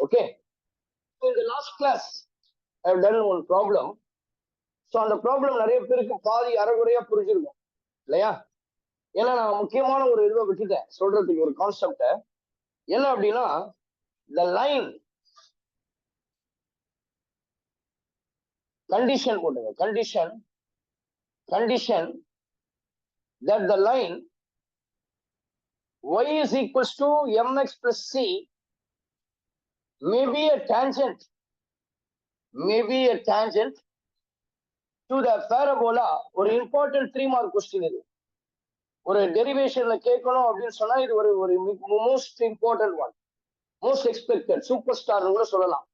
Okay. In the last class, I have done one problem. So அந்த problem நிறைய பேருக்கு பாதி அரைகுறையா புரிஞ்சிருக்கும் இல்லையா? ஏன்னா நான் முக்கியமான ஒரு இதுவை விட்டுட்டேன் சொல்றதுக்கு, ஒரு கான்செப்ட. என்ன அப்படின்னா, the line condition போட்டுங்க, condition that the line y is equals to mx plus c may be a tangent to the parabola. ஒரு important 3 mark question இது. ஒரு டெரிவேஷன்ல கேட்கணும் அப்படின்னு சொன்னா இது ஒரு most important one, most expected, super star கூட சொல்லலாம்.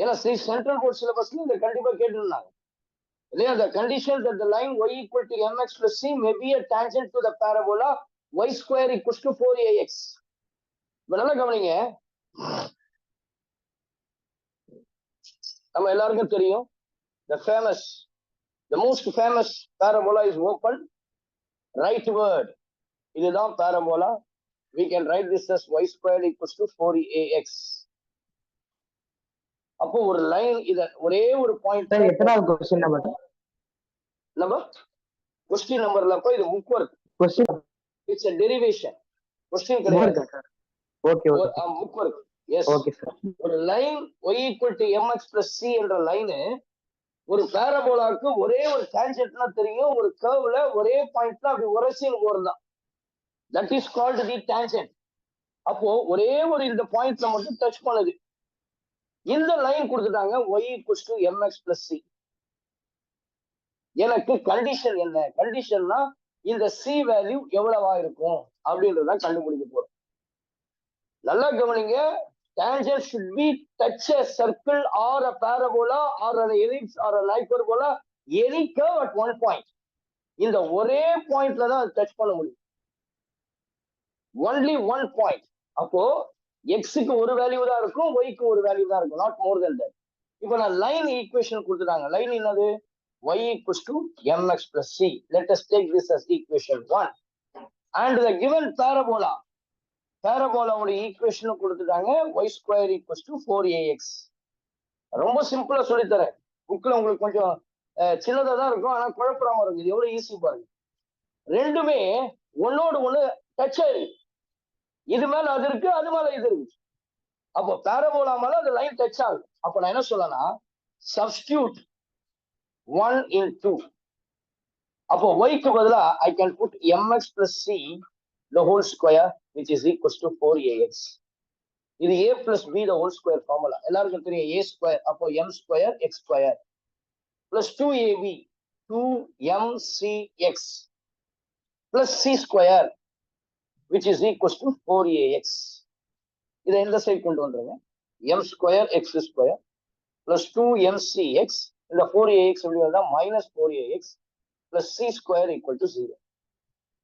ஏன்னா சென்ட்ரல் போர்ட் சிலபஸ்ல இந்த கண்டிப்பா கேட்டுருந்தாங்க இல்லையா? the condition that the line y equal to mx plus c may be a tangent to the parabola y square equals to 4ax. இப்ப நல்லா கவனிங்க, நம்ம எல்லாருக்கும் தெரியும் the most famous parabola is open rightward. இதுதான் parabola. We can write this as y squared equals to 4ax. அப்போ ஒரு line இத ஒரே ஒரு பாயிண்ட். எத்தனாவது क्वेश्चन நம்பர்? क्वेश्चन நம்பர்ல அப்ப இது book work. Question it's a derivation. Question கிடையாது. Okay book work. Yes. Okay sir. ஒரு line y equal to mx plus c என்ற லைன் ஒரு பாராபோலாக்கு ஒரே ஒரு டான்ஜென்ட்னா தெரியும், ஒரு கர்வ்ல ஒரே பாயிண்ட்ல அப்படி உரசின்னு போறதுதான். That is called the tangent. அப்போ ஒரே ஒரு இந்த பாயிண்ட்ல மட்டும் டச் பண்ணுது. இந்த லைன் கொடுத்துட்டாங்க y equals to mx plus c. எனக்கு கண்டிஷன் என்ன? கண்டிஷன்னா இந்த c வேல்யூ எவ்வளவா இருக்கும் அப்படின்றத கண்டுபிடிக்க போறோம். நல்லா கவனிங்க, tangent should be touch a circle or a parabola or an ellipse or a hyperbola, any curve at one point. இந்த ஒரே பாயிண்ட்ல தான் அது டச் பண்ண முடியும். only one point. அப்போ x-க்கு ஒரு வேல்யூ தான் இருக்கும், y-க்கு ஒரு வேல்யூ தான் இருக்கும், not more than that. இப்போ நான் லைன் ஈக்குவேஷன் கொடுத்துட்டாங்க. லைன் என்னது? y equals to mx plus c. Let us take this as equation 1. And the given parabola உடைய ஈக்குவேஷன் கொடுத்துட்டாங்க y square equals to 4ax. ரொம்ப சிம்பிளா சொல்லித்தரேன். புக்ல உங்களுக்கு கொஞ்சம் சின்னதா தான் இருக்கும், ஆனா குழப்பறாம இருக்கு. இது எவ்வளவு ஈஸி பாருங்க. ரெண்டுமே ஒன்னோடு ஒண்ணு டச் ஆயிருக்கு. இது மேல அது இருக்கு, அது மேல இது இருக்கு. அப்போ பாராபோலா மேல அது லைன் டச் ஆகுது. அப்ப நான் என்ன சொல்லலாம்? Substitute 1 in 2. அப்போ y-க்கு பதிலா I can put mx plus c the whole square which is equals to 4ax. இது a plus b the whole square formula. எல்லாருக்கும் தெரியும் a square. அப்போ m square x square plus 2ab 2mcx plus c square which is equals to 4ax. இதை எந்த side கொண்டு வந்துருங்க? m square x square plus 2mcx இந்த 4ax எப்படி வந்தா minus 4ax plus c square equal to 0.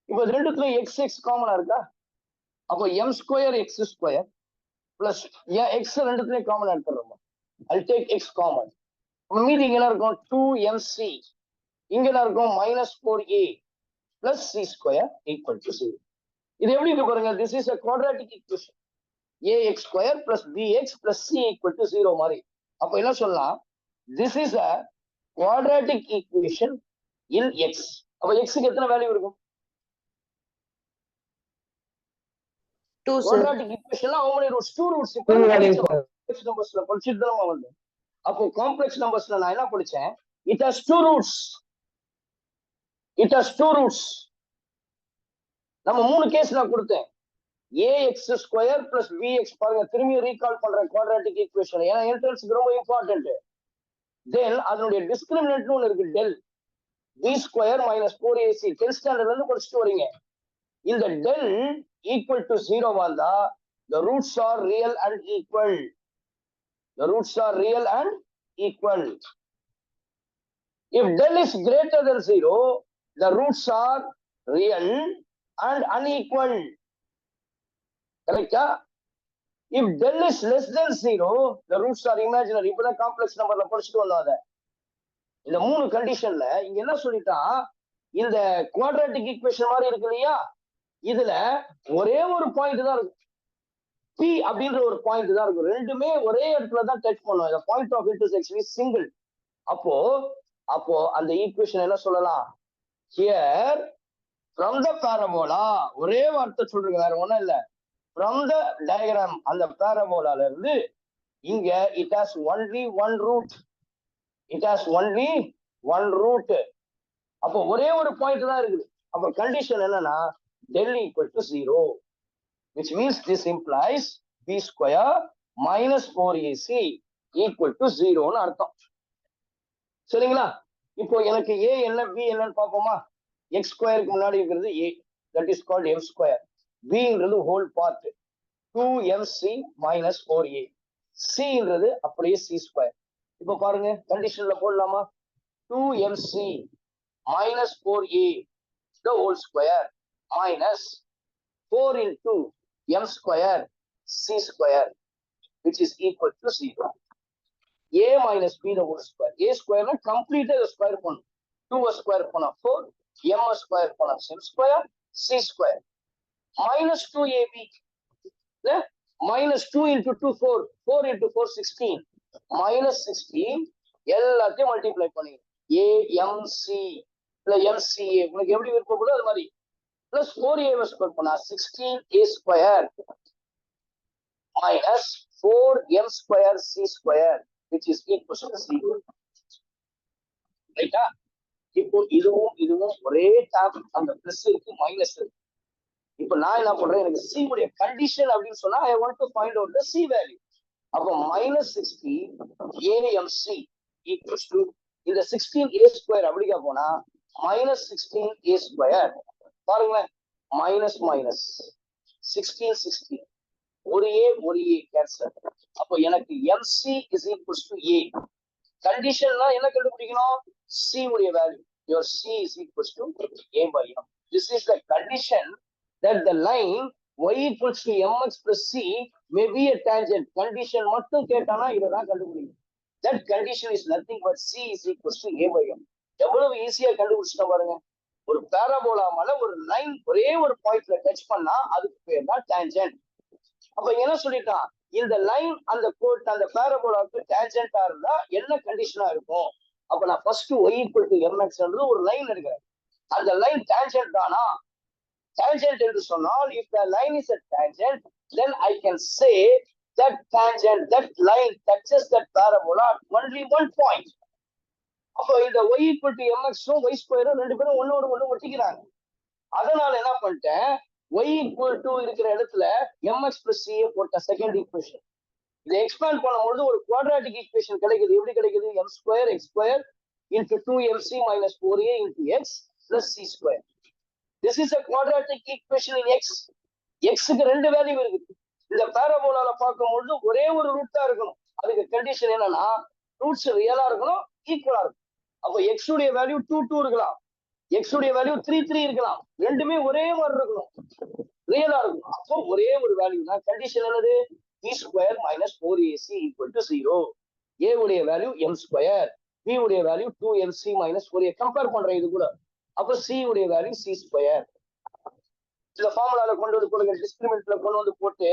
இப்போ ரெண்டுத்துலயும் x காமனா இருக்கா? அப்போ m square x square plus x ரெண்டுத்துலயும் காமன் எடுத்துறோம். I'll take x common. மீதி இங்க என்ன இருக்கும்? 2mc. இங்க என்ன இருக்கும்? minus 4a plus c square equal to 0. இது எப்படி இருக்கு பாருங்க. This is a quadratic equation. ax square plus bx plus c equal to 0 மாதிரி. அப்ப என்ன சொல்லலாம்? This is a quadratic equation in x. அப்ப x க்கு எத்தனை வேல்யூ இருக்கும்? 2 quadratic equationல how many roots? 2 roots. complex numbersல படிச்சிட்டு தான் வந்து. அப்போ complex numbersல நான் என்ன படிச்சேன்? It has 2 roots. நம்ம மூணு கேஸ் நான் கொடுத்தேன். ax square plus bx. பாருங்க, திரும்பி ரீகால் பண்றேன் quadratic equation. ஏன்னா என்ட்ரன்ஸ்க்கு ரொம்ப இம்பார்ட்டன்ட். தென் அதனுடைய டிஸ்கிரிமினன்ட்னு ஒன்று இருக்கு, del b square minus 4ac. 10th ஸ்டாண்டர்ட்ல இருந்து படிச்சுட்டு வரீங்க. இந்த del equal to 0 வந்தா the roots are real and equal. If del is greater than 0, the roots are real and unequal. Correct? If del is less than 0, the roots are imaginary. இப்பதான் complex நம்பர்ல படிச்சுட்டு வந்தாங்க. இந்த மூணு கண்டிஷன்ல இங்க என்ன சொல்லிட்டா, இந்த குவாட்ராட்டிக் ஈக்குவேஷன் மாதிரி இருக்கு இல்லையா, இதுல ஒரே ஒரு பாயிண்ட் தான் இருக்கு. P அப்படின்ற ஒரு பாயிண்ட் தான் இருக்கும். ரெண்டுமே ஒரே இடத்துல தான் டச் பண்ணும். இந்த point of intersection is single. அப்போ அப்போ அந்த ஈக்குவேஷன் என்ன சொல்லலாம்? ஹியர் ஃப்ரம் த பாரபோலா, ஒரே வார்த்தை சொல்றீங்க, வேற ஒண்ணும் இல்ல. ஃப்ரம் த டயக்ராம், அந்த பாரபோலால இருந்து இங்க it has only one root. It has only one root. அப்போ ஒரே ஒரு பாயிண்ட் தான் இருக்குது. அப்போ கண்டிஷன் என்னன்னா del equal to 0, which means this implies b square minus 4ac equal to 0 ன்னு அர்த்தம். சரிங்களா? இப்போ எனக்கு a என்ன b என்னன்னு பார்ப்போமா? x ஸ்கொயருக்கு முன்னாடி இருக்கிறது a, that is called m square. b-ன்றது whole part 2mc minus 4a. c-ன்றது அப்படியே c ஸ்கொயர். இப்போ பாருங்க கண்டிஷன்ல போடலாமா? 2mc minus 4a the whole square minus 4 into m square c square, which is equal to 0. a minus b the whole square. A square na complete the square பண்ணு. 2 square பண்ணா 4, m square பண்ணா m square, c square. Minus 2ab. Minus 2 into 2 4, 4 into 4 16. Minus 16 எல்லாத்தையும் multiply பண்ணி amc இல்ல mca உங்களுக்கு எப்படி விருப்பப்படுதோ அது மாதிரி plus 4a square பண்ணா 16a square minus 4m square c square, which is equal to 0. ரைட்டா? இப்போ இதுவும் ஒரே டாப், அந்த பிளஸ் இருக்கு மைனஸ் இருக்கு. இப்போ நான் என்ன பண்றேன், எனக்கு சி உடைய கண்டிஷன் அப்படின்னு சொன்னா I want to find out the C value. அப்போ minus 16 amc equals to இந்த 16a ஸ்கொயர் அப்படிக்கா போனா minus 16a ஸ்கொயர். பாருங்களேன், மைனஸ் மைனஸ் 16 ஒரு ஏ கேன்சல். அப்போ எனக்கு mc is equals to a. கண்டிஷன்னா என்ன கண்டுபிடிக்கணும்? c உடைய value. your c is equals to a by m. This is the condition that the line y equals to mx plus c may be a tangent. Condition மட்டும் கேட்டானா இததான் கண்டுபிடிக்கணும். That condition is nothing but c is equals to a by m. எவ்வளவு ஈஸியா கண்டுபிடிச்சிட்டோம் பாருங்க. ஒரு parabola மேல ஒரு லைன் ஒரே ஒரு பாயிண்ட்ல டச் பண்ணா அதுக்கு பேர் தான் டான்ஜென்ட். அப்ப என்ன சொல்லிட்டான், இந்த லைன் அந்த கோட் அந்த பாராபோலாவுக்கு டான்ஜென்டா இருந்தா என்ன கண்டிஷனா இருக்கும்? அப்ப நான் first y equal to mx ஒரு லைன் எடுக்கிறேன். அந்த லைன் டான்ஜென்ட் தானா? டான்ஜென்ட் என்று சொன்னால் if the line is a tangent, then I can say that tangent, that line touches that parabola at only one point. அப்போ இந்த y equal to mx y ஸ்கொயரும் ரெண்டு பேரும் ஒன்னோட ஒண்ணு ஒட்டிக்கிறாங்க. அதனால என்ன பண்ணிட்டேன், y equal to இருக்கிற இடத்துல mx plus c போட்ட செகண்ட் ஈக்குவேஷன். இதை எக்ஸ்பேண்ட் பண்ணும்போது ஒரு குவாட்ராட்டிக் ஈக்குவேஷன் கிடைக்குது. எப்படி கிடைக்குது? m square x square into 2mc minus 4a into x plus c square. This is a quadratic equation in x. x-க்கு ரெண்டு வேல்யூ இருக்குது. இந்த பாராபோலால பார்க்கும்போது ஒரே ஒரு ரூட் தான் இருக்கணும். அதுக்கு கண்டிஷன் என்னன்னா ரூட்ஸ் ரியலா இருக்கணும், ஈக்குவலா இருக்கும். அப்போ x உடைய வேல்யூ 2 2 இருக்கலாம், x உடைய வேல்யூ 3 3 இருக்கலாம். ரெண்டுமே ஒரே மாதிரி இருக்கணும், ரியலா இருக்கும். அப்போ ஒரே ஒரு வேல்யூ தான். கண்டிஷன் என்னது? b square minus 4ac equal to 0. a உடைய வேல்யூ m ஸ்கொயர், b உடைய value 2mc minus 4a. Compare பண்றேன் இது கூட. அப்போ c உடைய வேல்யூ c ஸ்கொயர். இந்த ஃபார்முலால கொண்டு வந்து போடுங்க, டிஸ்கிரிமினன்ட்ல கொண்டு வந்து போட்டு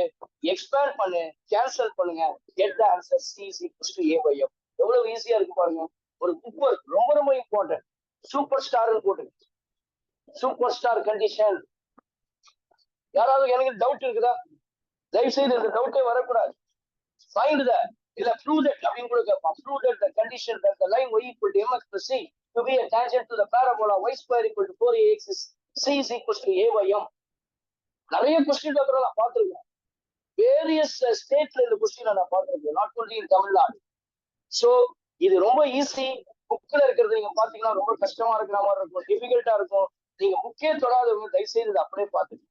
எக்ஸ்பேண்ட் பண்ணு, கேன்சல் பண்ணுங்க, get the answer c is equals to a by m. எவ்வளவு ஈஸியா இருக்கு பாருங்க. ஒரு புக் ஒர்க் ரொம்ப ரொம்ப இம்பார்ட்டன்ட். சூப்பர் ஸ்டார்னு போட்டு சூப்பர் ஸ்டார் கண்டிஷன். யாராவது எனக்கு டவுட் இருக்குதா? தயவு செய்து இந்த டவுட்டே வரக்கூடாது. ஃபைண்ட் த இல்ல ப்ரூவ் தட் அப்படின்னு கூட கேட்பான். Prove that the condition that the line y equal to mx plus c to be a tangent to the parabola y square equal to 4ax is c is equals to a by m. நிறைய question paper நான் பார்த்திருக்கேன். Various ஸ்டேட்ல இந்த question நான் பார்த்திருக்கேன், not only in Tamil Nadu. So இது ரொம்ப easy. புக்ல இருக்கிறது நீங்க பாத்தீங்கன்னா ரொம்ப கஷ்டமா இருக்கிற மாதிரி இருக்கும், டிஃபிகல்ட்டா இருக்கும். நீங்க புக்கே தொடாதவங்க தயவு செய்து இதை அப்படியே பார்த்துட்டு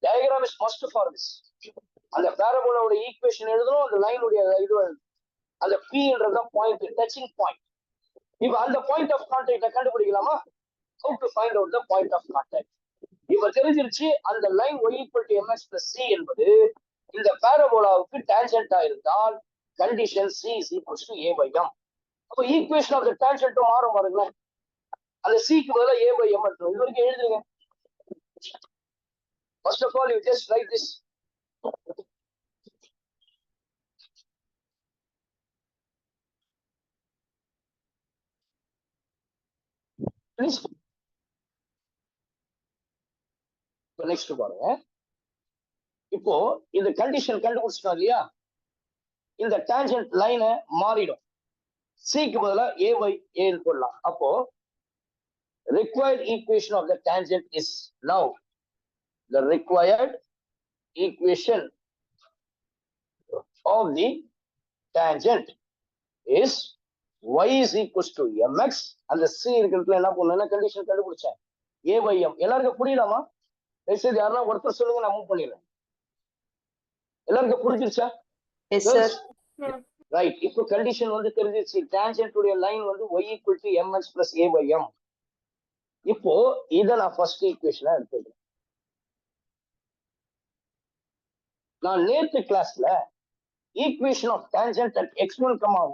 diagram is must for this. அந்த பாராபோலாவோட ஈக்குவேஷன் எழுதணும், அந்த லைனுடைய இது எழுதணும். அந்த P-ன்றத பாயிண்ட், டச்சிங் பாயிண்ட். இப்ப அந்த பாயிண்ட் ஆஃப் கான்டாக்ட கண்டுபிடிக்கலாமா? how to find out the point of contact. இப்ப தெரிஞ்சிருச்சு அந்த line y equal to mx plus c என்பது இந்த பாராபோலாவுக்கு டான்ஜென்ட்டா இருந்தால் condition c is equals to a by m. அப்ப ஈக்குவேஷன் ஆஃப் தி டான்ஜென்ட் மாறும் பாருங்களேன். அந்த c க்கு பதிலா a by m இருக்கும். இது வரைக்கும் எழுதுங்க. First of all, you just write this. Next பாருங்க. இப்போ இந்த கண்டிஷன் கண்டுபிடிச்சிட்டோம் இல்லையா, இந்த டான்ஜென்ட் லைனை மாறிடும். சிக்கு பதிலா a by a போடலாம். அப்போ required equation of the tangent is now the required equation of the tangent is y is equals to mx. அந்த c இருக்கிறதுல என்ன பண்ணணும்னா கண்டிஷன் கண்டுபிடிச்சேன் a by m. எல்லாருக்கும் புரியலாமா? தயவுசெய்து யாரா ஒருத்தர் சொல்லுங்க, நான் மூவ் பண்ணிடுறேன். எல்லாருக்கும் புரிஞ்சிருச்சா? Yes, sir. ரைட். இப்போ கண்டிஷன் வந்து தெரிஞ்சிருச்சு. டான்ஜென்ட் உடைய லைன் வந்து y equal to mx plus a by m. இப்போ இதை நான் ஃபர்ஸ்ட் ஈக்குவேஷனா எடுத்துக்கிறேன். நான் நேற்று கிளாஸ்ல equation of tangent at x1,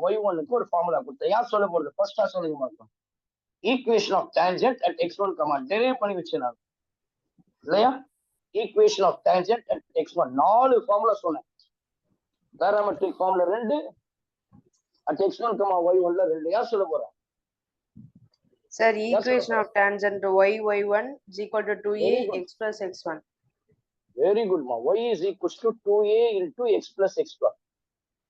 y1 க்கு ஒரு ஃபார்முலா கொடுத்தேன். யார் சொல்ல போறது? ஃபர்ஸ்டா சொல்லுங்க மாட்டோம். Equation of tangent at x1, derive பண்ணி வச்சேன் நான் இல்லையா? Equation of tangent at x1 4 formula சொன்னேன். Parametric formula 2, at x1, y1 ல 2. யார் சொல்ல போறா? Sir, equation of tangent y1 is equal to 2a x plus x1. Very good மா. y is equals to 2a into x plus x1.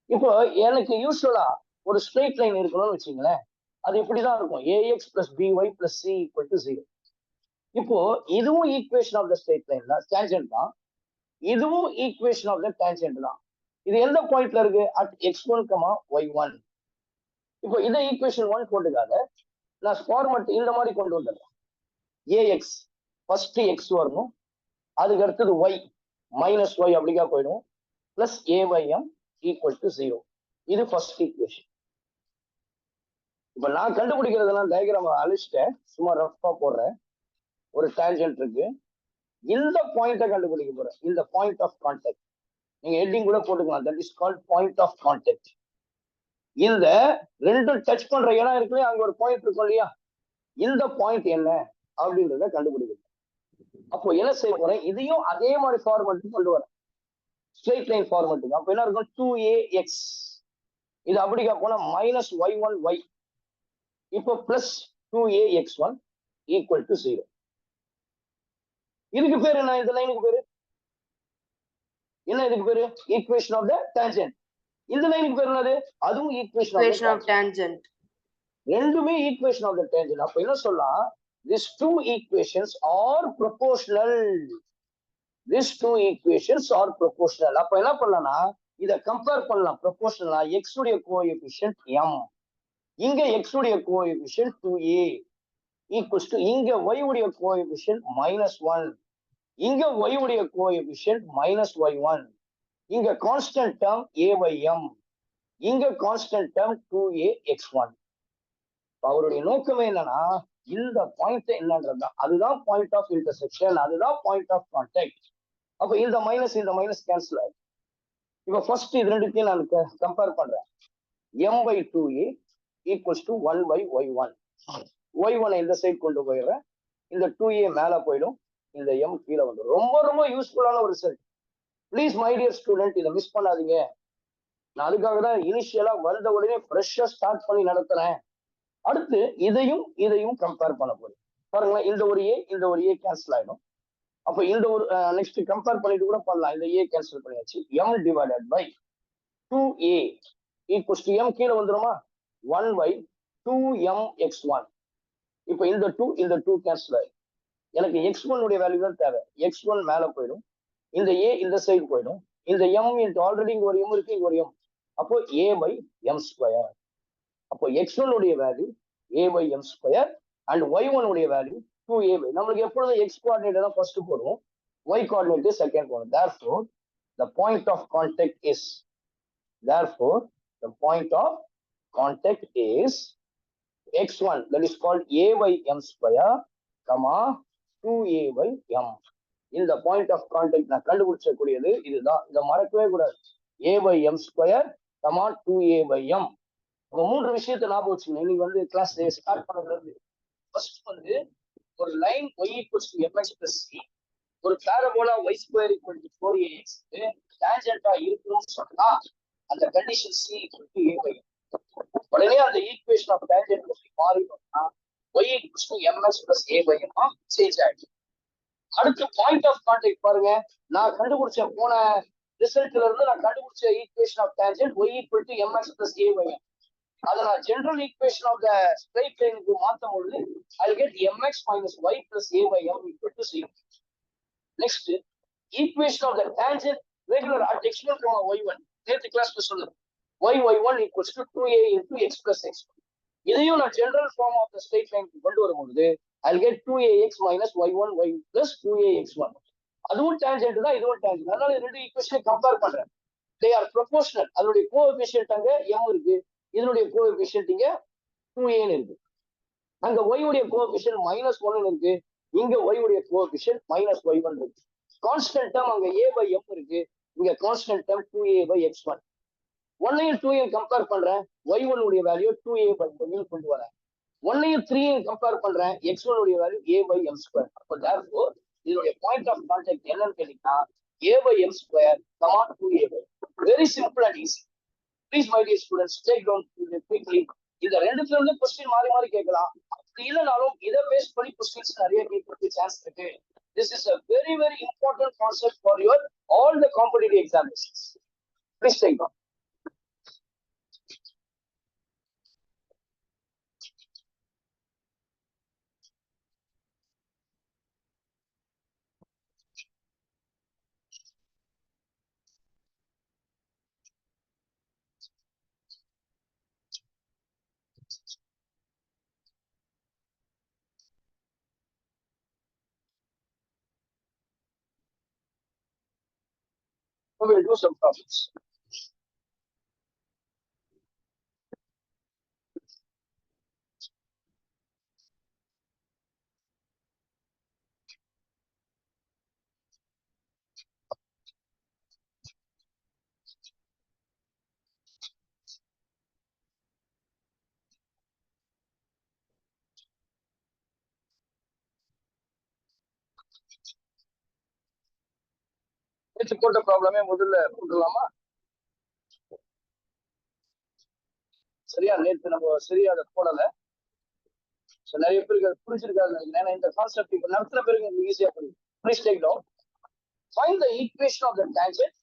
இப்போ எனக்கு யூஸ்வலா ஒரு ஸ்ட்ரெயிட் லைன் இருக்கணும்னு வச்சுங்களேன், அது இப்படிதான் இருக்கும். ax plus by plus c equal to 0. இப்போ இதுவும் equation of the straight line தான், டான்ஜென்ட் தான். இதுவும் ஈக்குவேஷன் ஆஃப் த டான்ஜென்ட் தான். இது எந்த பாயிண்ட்ல இருக்கு? at x1, y1. இப்போ இதை ஈக்குவேஷன் 1 போட்டுக்காத, நான் ஃபார்மட் இந்த மாதிரி கொண்டு வந்துடுறேன். ax ஃபர்ஸ்ட் x வரணும், அதுக்கு அடுத்தது y மைனஸ் y அப்படிக்கா போயிடும், plus a by m equal to 0. இது ஃபர்ஸ்ட் ஈக்குவேஷன். இப்ப நான் கண்டுபிடிக்கிறதெல்லாம் டயக்ராம் அழிச்சிட்டேன், சும்மா ரஃபா போடுறேன். ஒரு டான்ஜென்ட் இருக்கு, இந்த பாயிண்ட்டை கண்டுபிடிக்க போறேன். இந்த பாயிண்ட் ஆஃப் கான்டாக்ட் நீங்க ஹெட்டிங் கூட போட்டுக்கலாம். That is called point of contact. இந்த ரெண்டும் டச் பண்ற இடம் இருக்கு, அங்க ஒரு பாயிண்ட் இருக்கும் இல்லையா, இந்த பாயிண்ட் என்ன அப்படின்றத கண்டுபிடிக்கணும். அப்போ என்ன செய்ய போறேன்? இதையும் அதே மாதிரி ஃபார்மேட்டுக்கு கொண்டு வரேன், ஸ்ட்ரெயிட் லைன் ஃபார்மேட்டுக்கு. அப்போ என்ன இருக்கும்? 2ax. இது அப்படிக்கா போனா மைனஸ் y1y. இப்போ பிளஸ் 2ax1 ஈக்குவல் டு 0. இதுக்கு பேரு என்ன? இந்த லைனுக்கு பேரு என்ன? இதுக்கு பேரு ஈக்குவேஷன் ஆஃப் த டான்ஜென்ட். இந்த லைனுக்கு பேர் என்னது? அதுவும் ஈக்குவேஷன் ஆஃப் டான்ஜென்ட். ரெண்டுமே ஈக்குவேஷன் ஆஃப் த டான்ஜென்ட். அப்ப என்ன சொல்லலாம்? these two equations are proportional. these two equations are proportional. அப்ப என்ன பண்ணலாம்னா இத கம்பேர் பண்ணலாம். ப்ரொபோர்ஷனலா x உடைய கோஎஃபிஷியன்ட் m, இங்க x உடைய கோஎஃபிஷியன்ட் 2a ஈக்குவல்ஸ் டு இங்க y உடைய கோஎஃபிஷியன்ட் -1, இங்க y உடைய கோஎஃபிஷியன்ட் -y1, இங்க constant term a by m, இங்க கான்ஸ்டன்ட் டேர்ம் 2ax1. அவருடைய நோக்கமே என்னன்னா இந்த பாயிண்ட் என்னன்றதுதான். அதுதான் பாயிண்ட் ஆஃப் இன்டர்செக்ஷன், அதுதான் பாயிண்ட் ஆஃப் கான்டாக்ட். அப்ப இந்த மைனஸ் கேன்சல் ஆகும். இப்ப ஃபர்ஸ்ட் இது ரெண்டுத்தையும் நான் கம்பேர் பண்றேன். m by 2a equals to 1 by y1. y1 இந்த சைட் கொண்டு போயிடுறேன், இந்த 2a மேல போயிடும், இந்த m கீழே வந்துடும். ரொம்ப ரொம்ப யூஸ்ஃபுல்லான ஒரு result. Please my dear student, இதை மிஸ் பண்ணாதீங்க. நான் அதுக்காக தான் இனிஷியலா வந்த உடனே ஃப்ரெஷ்ஷா ஸ்டார்ட் பண்ணி நடத்துறேன். அடுத்து இதையும் கம்பேர் பண்ண போறேன். பாருங்களேன், இந்த ஒரு ஏ இந்த ஒரு ஏ கேன்சல் ஆயிடும். அப்ப இந்த ஒரு நெக்ஸ்ட் கம்பேர் பண்ணிட்டு கூட பண்ணலாம். இந்த ஏ கேன்சல் பண்ணியாச்சு. m divided by 2a equals to m கீழே வந்துருமா, 1 by 2mx1. இப்ப இந்த 2 கேன்சல் ஆயிடும். எனக்கு x1 உடைய வேல்யூ தான் தேவை. x1 மேல போயிடும், இந்த a இந்த சைடு போயிடும், இந்த m ஆல்ரெடி இங்க ஒரு m இருக்கு, இங்க ஒரு m. அப்போ a by m ஸ்கொயர். அப்போ x1 உடைய value a by m square and y1 உடைய வேல்யூ 2a by. நம்மளுக்கு எப்பொழுதும் x கோஆர்டினேட் தான் ஃபர்ஸ்ட் போடுவோம், y கோஆர்டினேட் செகண்ட் போடுவோம். therefore the point of contact is x1, that is called a by m square, 2a by m. இந்த point of contact நான் கண்டுபிடிச்சக்கூடியது இதுதான். இதை மறக்கவே கூடாது. a by m square, 2a by m. மூன்று விஷயத்தை ஞாபகம் வச்சுக்கணும். இன்னைக்கு வந்து கிளாஸ் ஸ்டார்ட் பண்ணது ஃபர்ஸ்ட் வந்து ஒரு line y equals to mx plus c, ஒரு parabola y square equal to 4ax டான்ஜென்ட்டா இருக்கணும்னு சொன்னா அந்த condition c equal to a by m. உடனே அந்த ஈக்குவேஷன் ஆஃப் டான்ஜென்ட் மாறிடும்னா y equals to mx plus a by m change ஆயிடுச்சு. அடுத்து பாயிண்ட் ஆஃப் கான்டாக்ட் பாருங்க, நான் கண்டுபிடிச்ச போன ரிசல்ட்ல இருந்து நான் கண்டுபிடிச்ச equation of tangent y equal to mx plus a by m. அதை நான் general equation of the straight லைனுக்கு மாற்றும் பொழுது I'll get mx minus y plus a by m equal to 0. Next equation of the tangent regular at x1, y1 நேற்று கிளாஸ்ல சொல்லுது y1 equals to 2a into x plus x. இதையும் நான் general form of the straight லைனுக்கு கொண்டு வரும்பொழுது I'll get 2ax minus y1 y plus 2ax1. அதுவும் tangent தான், இதுவும் டான்ஜென்ட். அதனால ரெண்டு ஈக்குவேஷனை கம்பேர் பண்றேன். they are proportional. அதனுடைய கோஎஃபிஷியன்ட் அங்க m இருக்கு, இதனுடைய கோஎஃபிஷியன்ட் இங்க 2a இருக்கு. அங்க y உடைய கோஎஃபிஷியன்ட் -1 இருக்கு, இங்க y உடைய கோஎஃபிஷியன்ட் -y1 இருக்கு. கான்ஸ்டன்ட் டேர்ம் அங்க a by m இருக்கு, இங்க constant term 2a by x1. 1ஐயும் 2ஐயும் கம்பேர் பண்றேன், y1 உடைய வேல்யூ 2a by m கொண்டு வரேன். 1ஐயும் 3ஐயும் கம்பேர் பண்றேன், x1 உடைய value a by m square. அப்ப therefore இதனுடைய பாயிண்ட் ஆஃப் கான்டாக்ட் என்னன்னு கேட்டீங்கன்னா a by m square, 2a by. Very simple and easy. Please my dear students, take down quickly. இந்த ரெண்டுத்துல இருந்து क्वेश्चन மாறி மாறி கேட்கலாம். அப்படி இல்லைனாலும் இதை பேஸ் பண்ணி क्वेश्चंस நிறைய கேட்கறதுக்கு சான்ஸ் இருக்கு. This is a very very important concept for your all the competitive examinations. Please take down. We will do some problems. நேற்று போட்ட ப்ராப்ளமே முதல்ல போட்டுடலாமா? சரியா, நேற்று நம்ம சரியா அதை போடல. நிறைய பேருக்கு அது புரிஞ்சிருக்காது நினைக்கிறேன். இந்த கான்செப்ட் இப்ப நடத்துற பேருக்கு ஈஸியா புரியும். Please take down. Find the equation of the tangent.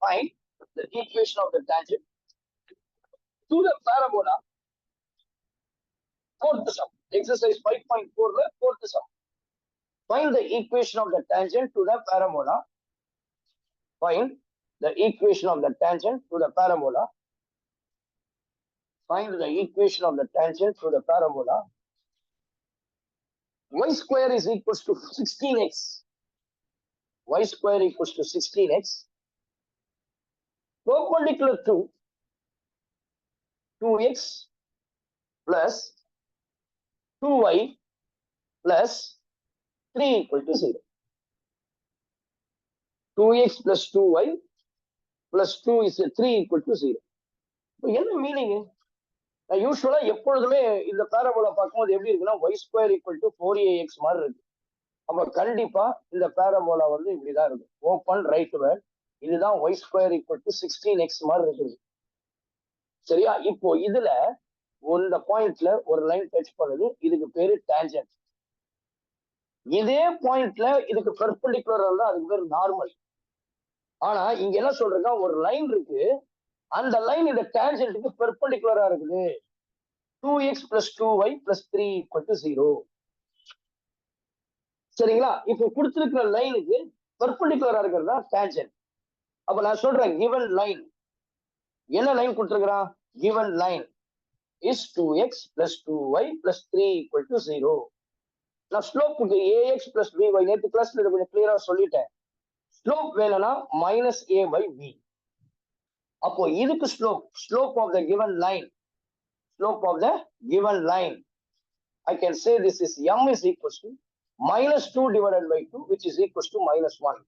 Find the equation of the tangent to the parabola. Fourth sum. Exercise 5.4 la fourth sum. Find the equation of the tangent to the parabola. Find the equation of the tangent to the parabola. Find the equation of the tangent to the parabola. Y square is equals to 16x. Y square equals to 16x. Perpendicular to 2x plus 2y plus 3 equal to 0. 2x plus 2y plus 2 is 3 equal to 0. என்ன meaning? யூஸ்வலா எப்பொழுதுமே இந்த parabola பார்க்கும்போது எப்படி இருக்குன்னா y square equal to 4ax மாதிரி இருக்கு. அப்ப கண்டிப்பா இந்த பேரபோலா வந்து இப்படிதான் இருக்கு. ஓப்பன் ரைட் வேர்ட், இதுதான் y square equal to 16x மாதிரி இருக்குது. சரியா? இப்போ இதுல இந்த பாயிண்ட்ல ஒரு லைன் டச் பண்ணுது, இதுக்கு பேரு டான்ஜென்ட். இதே பாயிண்ட்ல இதுக்கு பெர்பெண்டிகுலரா இருந்தா அதுக்கு பேரு நார்மல். ஆனா இங்க என்ன சொல்றேன்னா ஒரு லைன் இருக்கு, அந்த லைன் இந்த டான்ஜென்ட்டுக்கு பெர்பெண்டிகுலரா இருக்குது. 2x plus 2y plus 3 equal to 0. சரிங்களா? இப்போ கொடுத்திருக்கிற லைனுக்கு பெர்பெண்டிகுலரா இருக்கிறதா டான்ஜென்ட். அப்ப நான் சொல்றேன் given line. என்ன லைன் கொடுத்திருக்கிறான்? given line is 2x plus 2y plus 3 equal to 0. நான் ஸ்லோப் ax plus by நேற்று கிளாஸ்ல கொஞ்சம் கிளியரா சொல்லிட்டேன். ஸ்லோப் வேணும்னா -a by b. அப்போ இதுக்கு slope of the given line, slope of the given line, I can say this is m is equals to -2 divided by 2 which is equals to -1.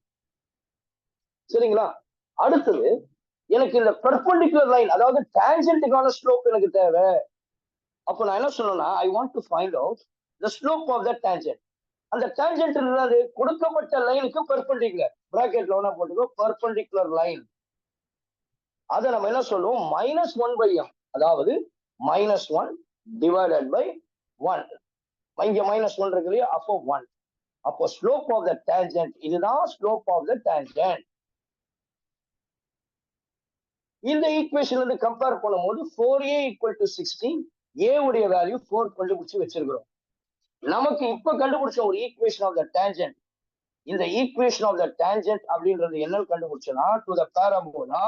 சரிங்களா? அடுத்தது எனக்கு இந்த பெர்பெண்டிகுலர் லைன், அதாவது டான்ஜென்ட்டுக்கான slope எனக்கு தேவை. அப்போ நான் என்ன சொல்லணும்னா I want to find out the slope of the tangent. அந்த டான்ஜென்ட் என்னது? கொடுக்கப்பட்ட லைனுக்கு பெர்பெண்டிகுலர். பிராக்கெட்ல ஒண்ணா போட்டுக்கோ, பெர்பெண்டிகுலர் லைன். அதை நம்ம என்ன சொல்லுவோம்? -1 by m, அதாவது -1 divided by 1 இங்க -1 இருக்கு இல்லையா, அப்போ 1. அப்போ ஸ்லோப் ஆஃப் த டேஞ்சன்ட், இதுதான் ஸ்லோப் ஆஃப் த டேஞ்சன்ட். இந்த ஈக்குவேஷன்ல இருந்து கம்பேர் பண்ணும்போது 4a = 16, a உடைய வேல்யூ 4 கண்டுபிடிச்சு வச்சிருக்கிறோம். நமக்கு இப்ப கண்டுபிடிச்ச ஒரு ஈக்குவேஷன் ஆஃப் த டேஞ்சன்ட், இந்த ஈக்குவேஷன் ஆஃப் த டேஞ்சன்ட் அப்படின்றது என்ன கண்டுபிடிச்சனா, to the parabola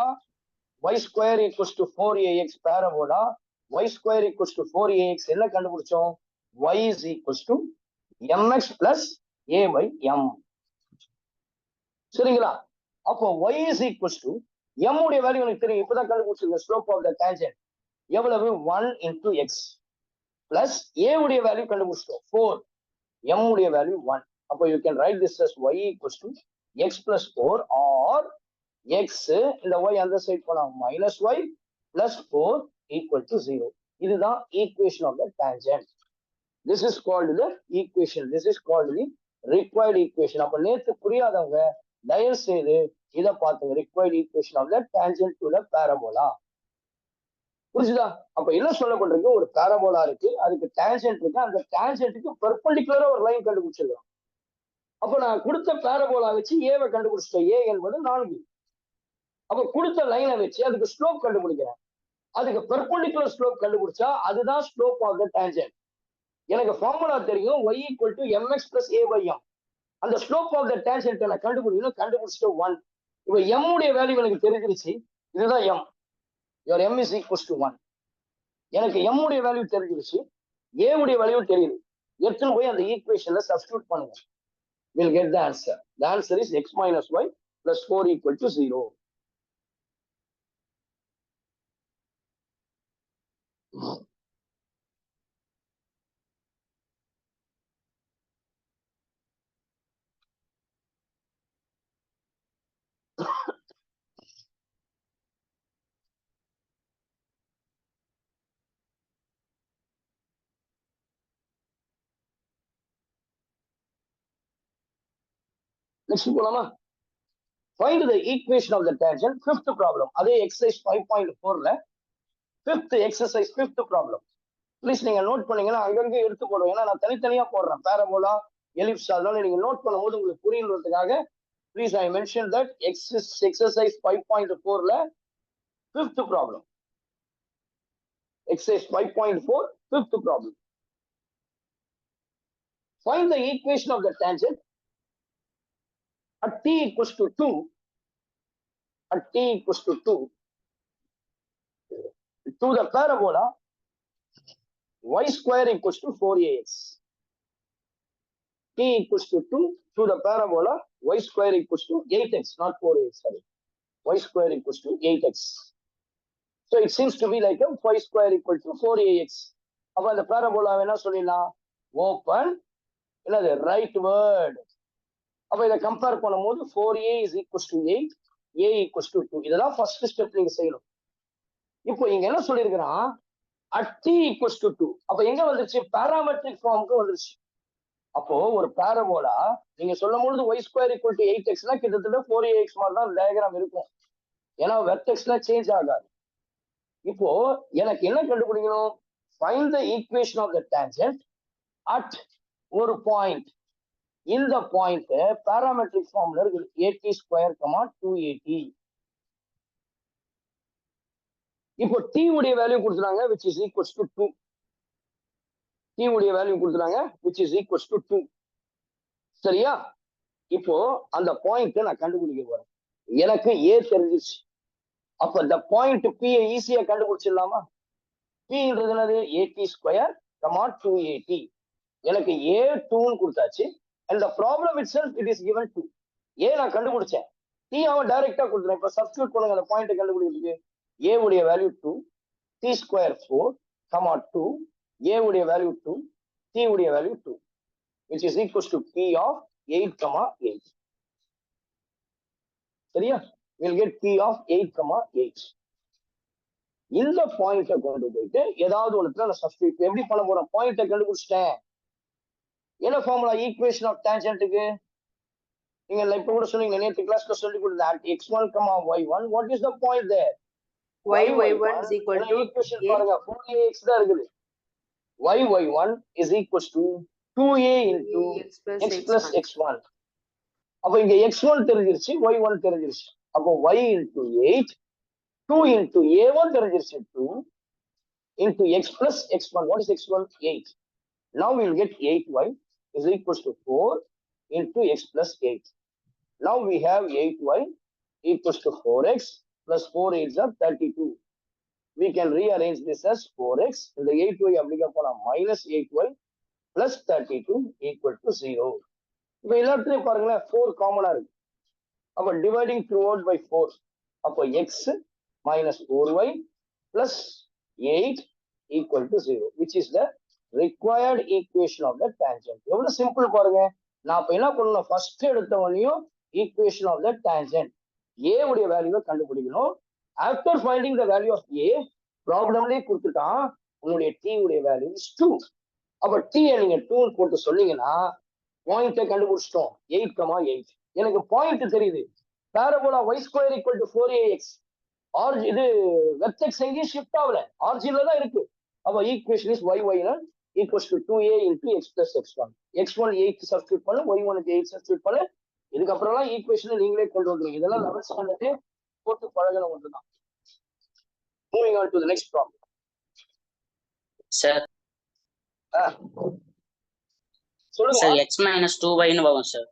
y² = 4ax parabola y² = 4ax என்ன கண்டுபிடிச்சோம், y = mx + a/m. சரிங்களா? அப்போ y = m உடைய வேல்யூ எனக்கு தெரியும், இப்பதான் கண்டுபிடிச்சிருக்கேன். ஸ்லோப் ஆஃப் த டேஞ்சன்ட் எவ்வளவு, 1 × x பிளஸ் a உடைய வேல்யூ கண்டுபிடிச்சிட்டோம் 4, m உடைய வேல்யூ 1. அப்போ you can write this as y = x + 4 or x, இந்த y அந்த சைடு போனா -y + 4 = 0. இதுதான் equation of the tangent. This is called the equation. This is called the required equation. அப்ப நேத்து புரியாதவங்க தயவு செய்து இத பாத்துங்க, required equation of the tangent to the parabola. புரிஞ்சுதா? அப்ப என்ன சொல்லப்பட்டிருக்கு, ஒரு பாராபோலா இருக்கு, அதுக்கு டேஞ்சன்ட் இருக்கு, அந்த டேஞ்சன்ட்டுக்கு பெர்பெண்டிகுலரா ஒரு லைன் கண்டுபிடிச்சிருக்கோம். அப்ப நான் கொடுத்த பாராபோலா வச்சு ஏவை கண்டுபிடிச்சிட்டேன், ஏ என்பது 4. அப்ப கொடுத்த லைனை வச்சு அதுக்கு ஸ்லோப் கண்டுபிடிக்கிறேன், அதுக்கு பெர்பெண்டிகுலர் ஸ்லோப் கண்டுபிடிச்சா அதுதான் ஸ்லோப் ஆஃப் த டேஞ்சன்ட். எனக்கு ஃபார்முலா தெரியும், y = mx + a/m. அந்த ஸ்லோப் ஆஃப் த டேஞ்சன்ட் நான் கண்டுபிடிக்கணும், கண்டுபிடிச்சிட்டு 1. இப்போ m உடைய வேல்யூ எனக்கு தெரிஞ்சிருச்சு, இதுதான் m. your m is equals to 1. எனக்கு m உடைய வேல்யூ தெரிஞ்சிருச்சு, a உடைய வேல்யூ தெரியுது. எடுத்து போய் அந்த ஈக்குவேஷன்ல சப்ஸ்டிட்யூட் பண்ணுங்க. we'll get the answer. The answer is x - y + 4 = 0. Next போலாமா? Find the equation of the tangent. Fifth problem. அதே exercise 5.4ல fifth exercise, fifth problem. Please நீங்க நோட் பண்ணீங்கன்னா அங்கங்கே எடுத்து போடுவோம், ஏன்னா நான் தனித்தனியா போடுறேன், பாராபோலா, எலிப்ஸ், அதனால நீங்க நோட் பண்ணும்போது உங்களுக்கு புரியணுன்றதுக்காக please I mention that exercise 5.4ல fifth problem. Exercise 5.4, fifth problem. Find the equation of the tangent at t = 2. At t = 2 to the parabola y² = 4ax. t = 2 to the parabola y² = 8x, not 4ax, sorry. y² = 8x. So it seems to be like a y² = 4ax. அப்ப அந்த parabola என்ன சொல்லிடலாம், open என்னது ரைட்வர்ட். அப்ப இதை compare பண்ணும்போது 4a = 8, a = 2. இதெல்லாம் first step நீங்க செய்யணும். இப்போ இங்க என்ன சொல்லியிருக்கிறான், at t = 2. அப்ப எங்க வந்துருச்சு, பாராமெட்ரிக் ஃபார்முக்கு வந்துருச்சு. அப்போ ஒரு பாராபோலா நீங்க சொல்லும் பொழுது y² = 8x கிட்டத்தட்ட 4ax மாதிரி தான் டயக்ராம் இருக்கும், ஏன்னா வெர்டெக்ஸ்ல சேஞ்ச் ஆகாது. இப்போ எனக்கு என்ன கண்டுபிடிக்கணும், find the equation of the tangent at ஒரு பாயிண்ட். இந்த பாயிண்ட் பாராமெட்ரிக் ஃபார்ம்ல இருக்கு, at², 2at. இப்போ t உடைய வேல்யூ கொடுத்துறாங்க, which is equals to 2. t உடைய வேல்யூ கொடுத்துறாங்க, which is equals to 2. சரியா? இப்போ அந்த பாயிண்ட் நான் கண்டுபிடிக்க போறேன், எனக்கு a தெரிஞ்சிச்சு. அப்ப இந்த பாயிண்ட் p ஈஸியா கண்டுபிடிச்சிடலாமா? p-ன்றது என்னது, at², 2at. எனக்கு a2ன்னு கொடுத்தாச்சு, and the problem itself it is given 2. a நான் கண்டுபிடிச்சேன், t அவன் டைரக்டா கொடுத்துறேன். இப்ப சப்ஸ்டிட்யூட் பண்ணுங்க அந்த பாயிண்ட் கண்டுபிடிக்கிறதுக்கு. a உடைய வேல்யூ 2, t² 4, 2, a உடைய வேல்யூ 2, t உடைய value 2, which is equals to p of 8, 8. சரியா? we'll get p of 8, 8. இந்த பாயிண்ட கொண்டு போயிட்டு ஏதாவது ஒண்ணுத்துல நான் சப்ஸ்டிட்யூட் எப்படி பண்ண போறேன், பாயிண்ட கண்டுபிடிச்சிட்டேன். என்ன ஃபார்முலா, ஈக்குவேஷன் ஆஃப் டேஞ்சன்ட்டுக்கு நீங்க இப்ப கூட சொன்னீங்க, நேற்று கிளாஸ்ல சொல்லி கொடுத்தேன், x1, y1. what is the point there? y1 = equation பாருங்க, 4ax தான் இருக்குது. y1 is equals to 2a into x plus x1. அப்ப இங்க x1 தெரிஞ்சிருச்சு, y1 தெரிஞ்சிருச்சு. அப்போ y into 8, 2 into a1 தெரிஞ்சிருச்சு 2 into x plus x1. What is x1? 8. Now we'll get 8y is equals to 4 into x plus 8. Now we have 8y equals to 4x plus 4 8s are 32. We can rearrange this as 4x. இந்த 8y அப்படிங்க போனா minus 8y plus 32 equal to 0. இப்போ எல்லாத்துலயும் பாருங்களேன் 4 காமனா இருக்கு. அப்ப dividing throughout by 4. அப்போ x minus 4y plus 8 equal to 0, which is the required equation of the tangent. எவ்வளவு சிம்பிள் பாருங்க. நான் இப்ப என்ன பண்ணணும், ஃபர்ஸ்ட் எடுத்தவனையும் equation of the tangent a உடைய வேல்யூவை கண்டுபிடிக்கணும். After finding the value of a, ப்ராப்ளம்லயே கொடுத்துட்டான் உங்களுடைய t உடைய வேல்யூ இஸ் 2. அப்ப t நீங்க 2 போட்டு சொன்னீங்கன்னா பாயிண்ட்டை கண்டுபிடிச்சிட்டோம் 8,8. எனக்கு பாயிண்ட் தெரியுது. Parabola y square equal to 4ax. இது வெர்டெக்ஸ் எங்கேயும் ஷிஃப்ட் ஆகல, ஆரிஜின்ல தான் இருக்கு. அப்ப equation is y1 equals to 2a into x plus x1. x1 8 substitute பண்ணு, y1 8 சப்ஸ்டிட்யூட் பண்ணு. இதுக்கப்புறம்லாம் ஈக்குவேஷன் நீங்களே கொண்டு வந்துருங்க. இதெல்லாம் 11th ஸ்டாண்டர்டே போட்டு பழகணும் ஒன்றுதான். Moving on to the next problem. Sir சொல்லுங்க சார் x minus 2y ன்னு வரும் sir.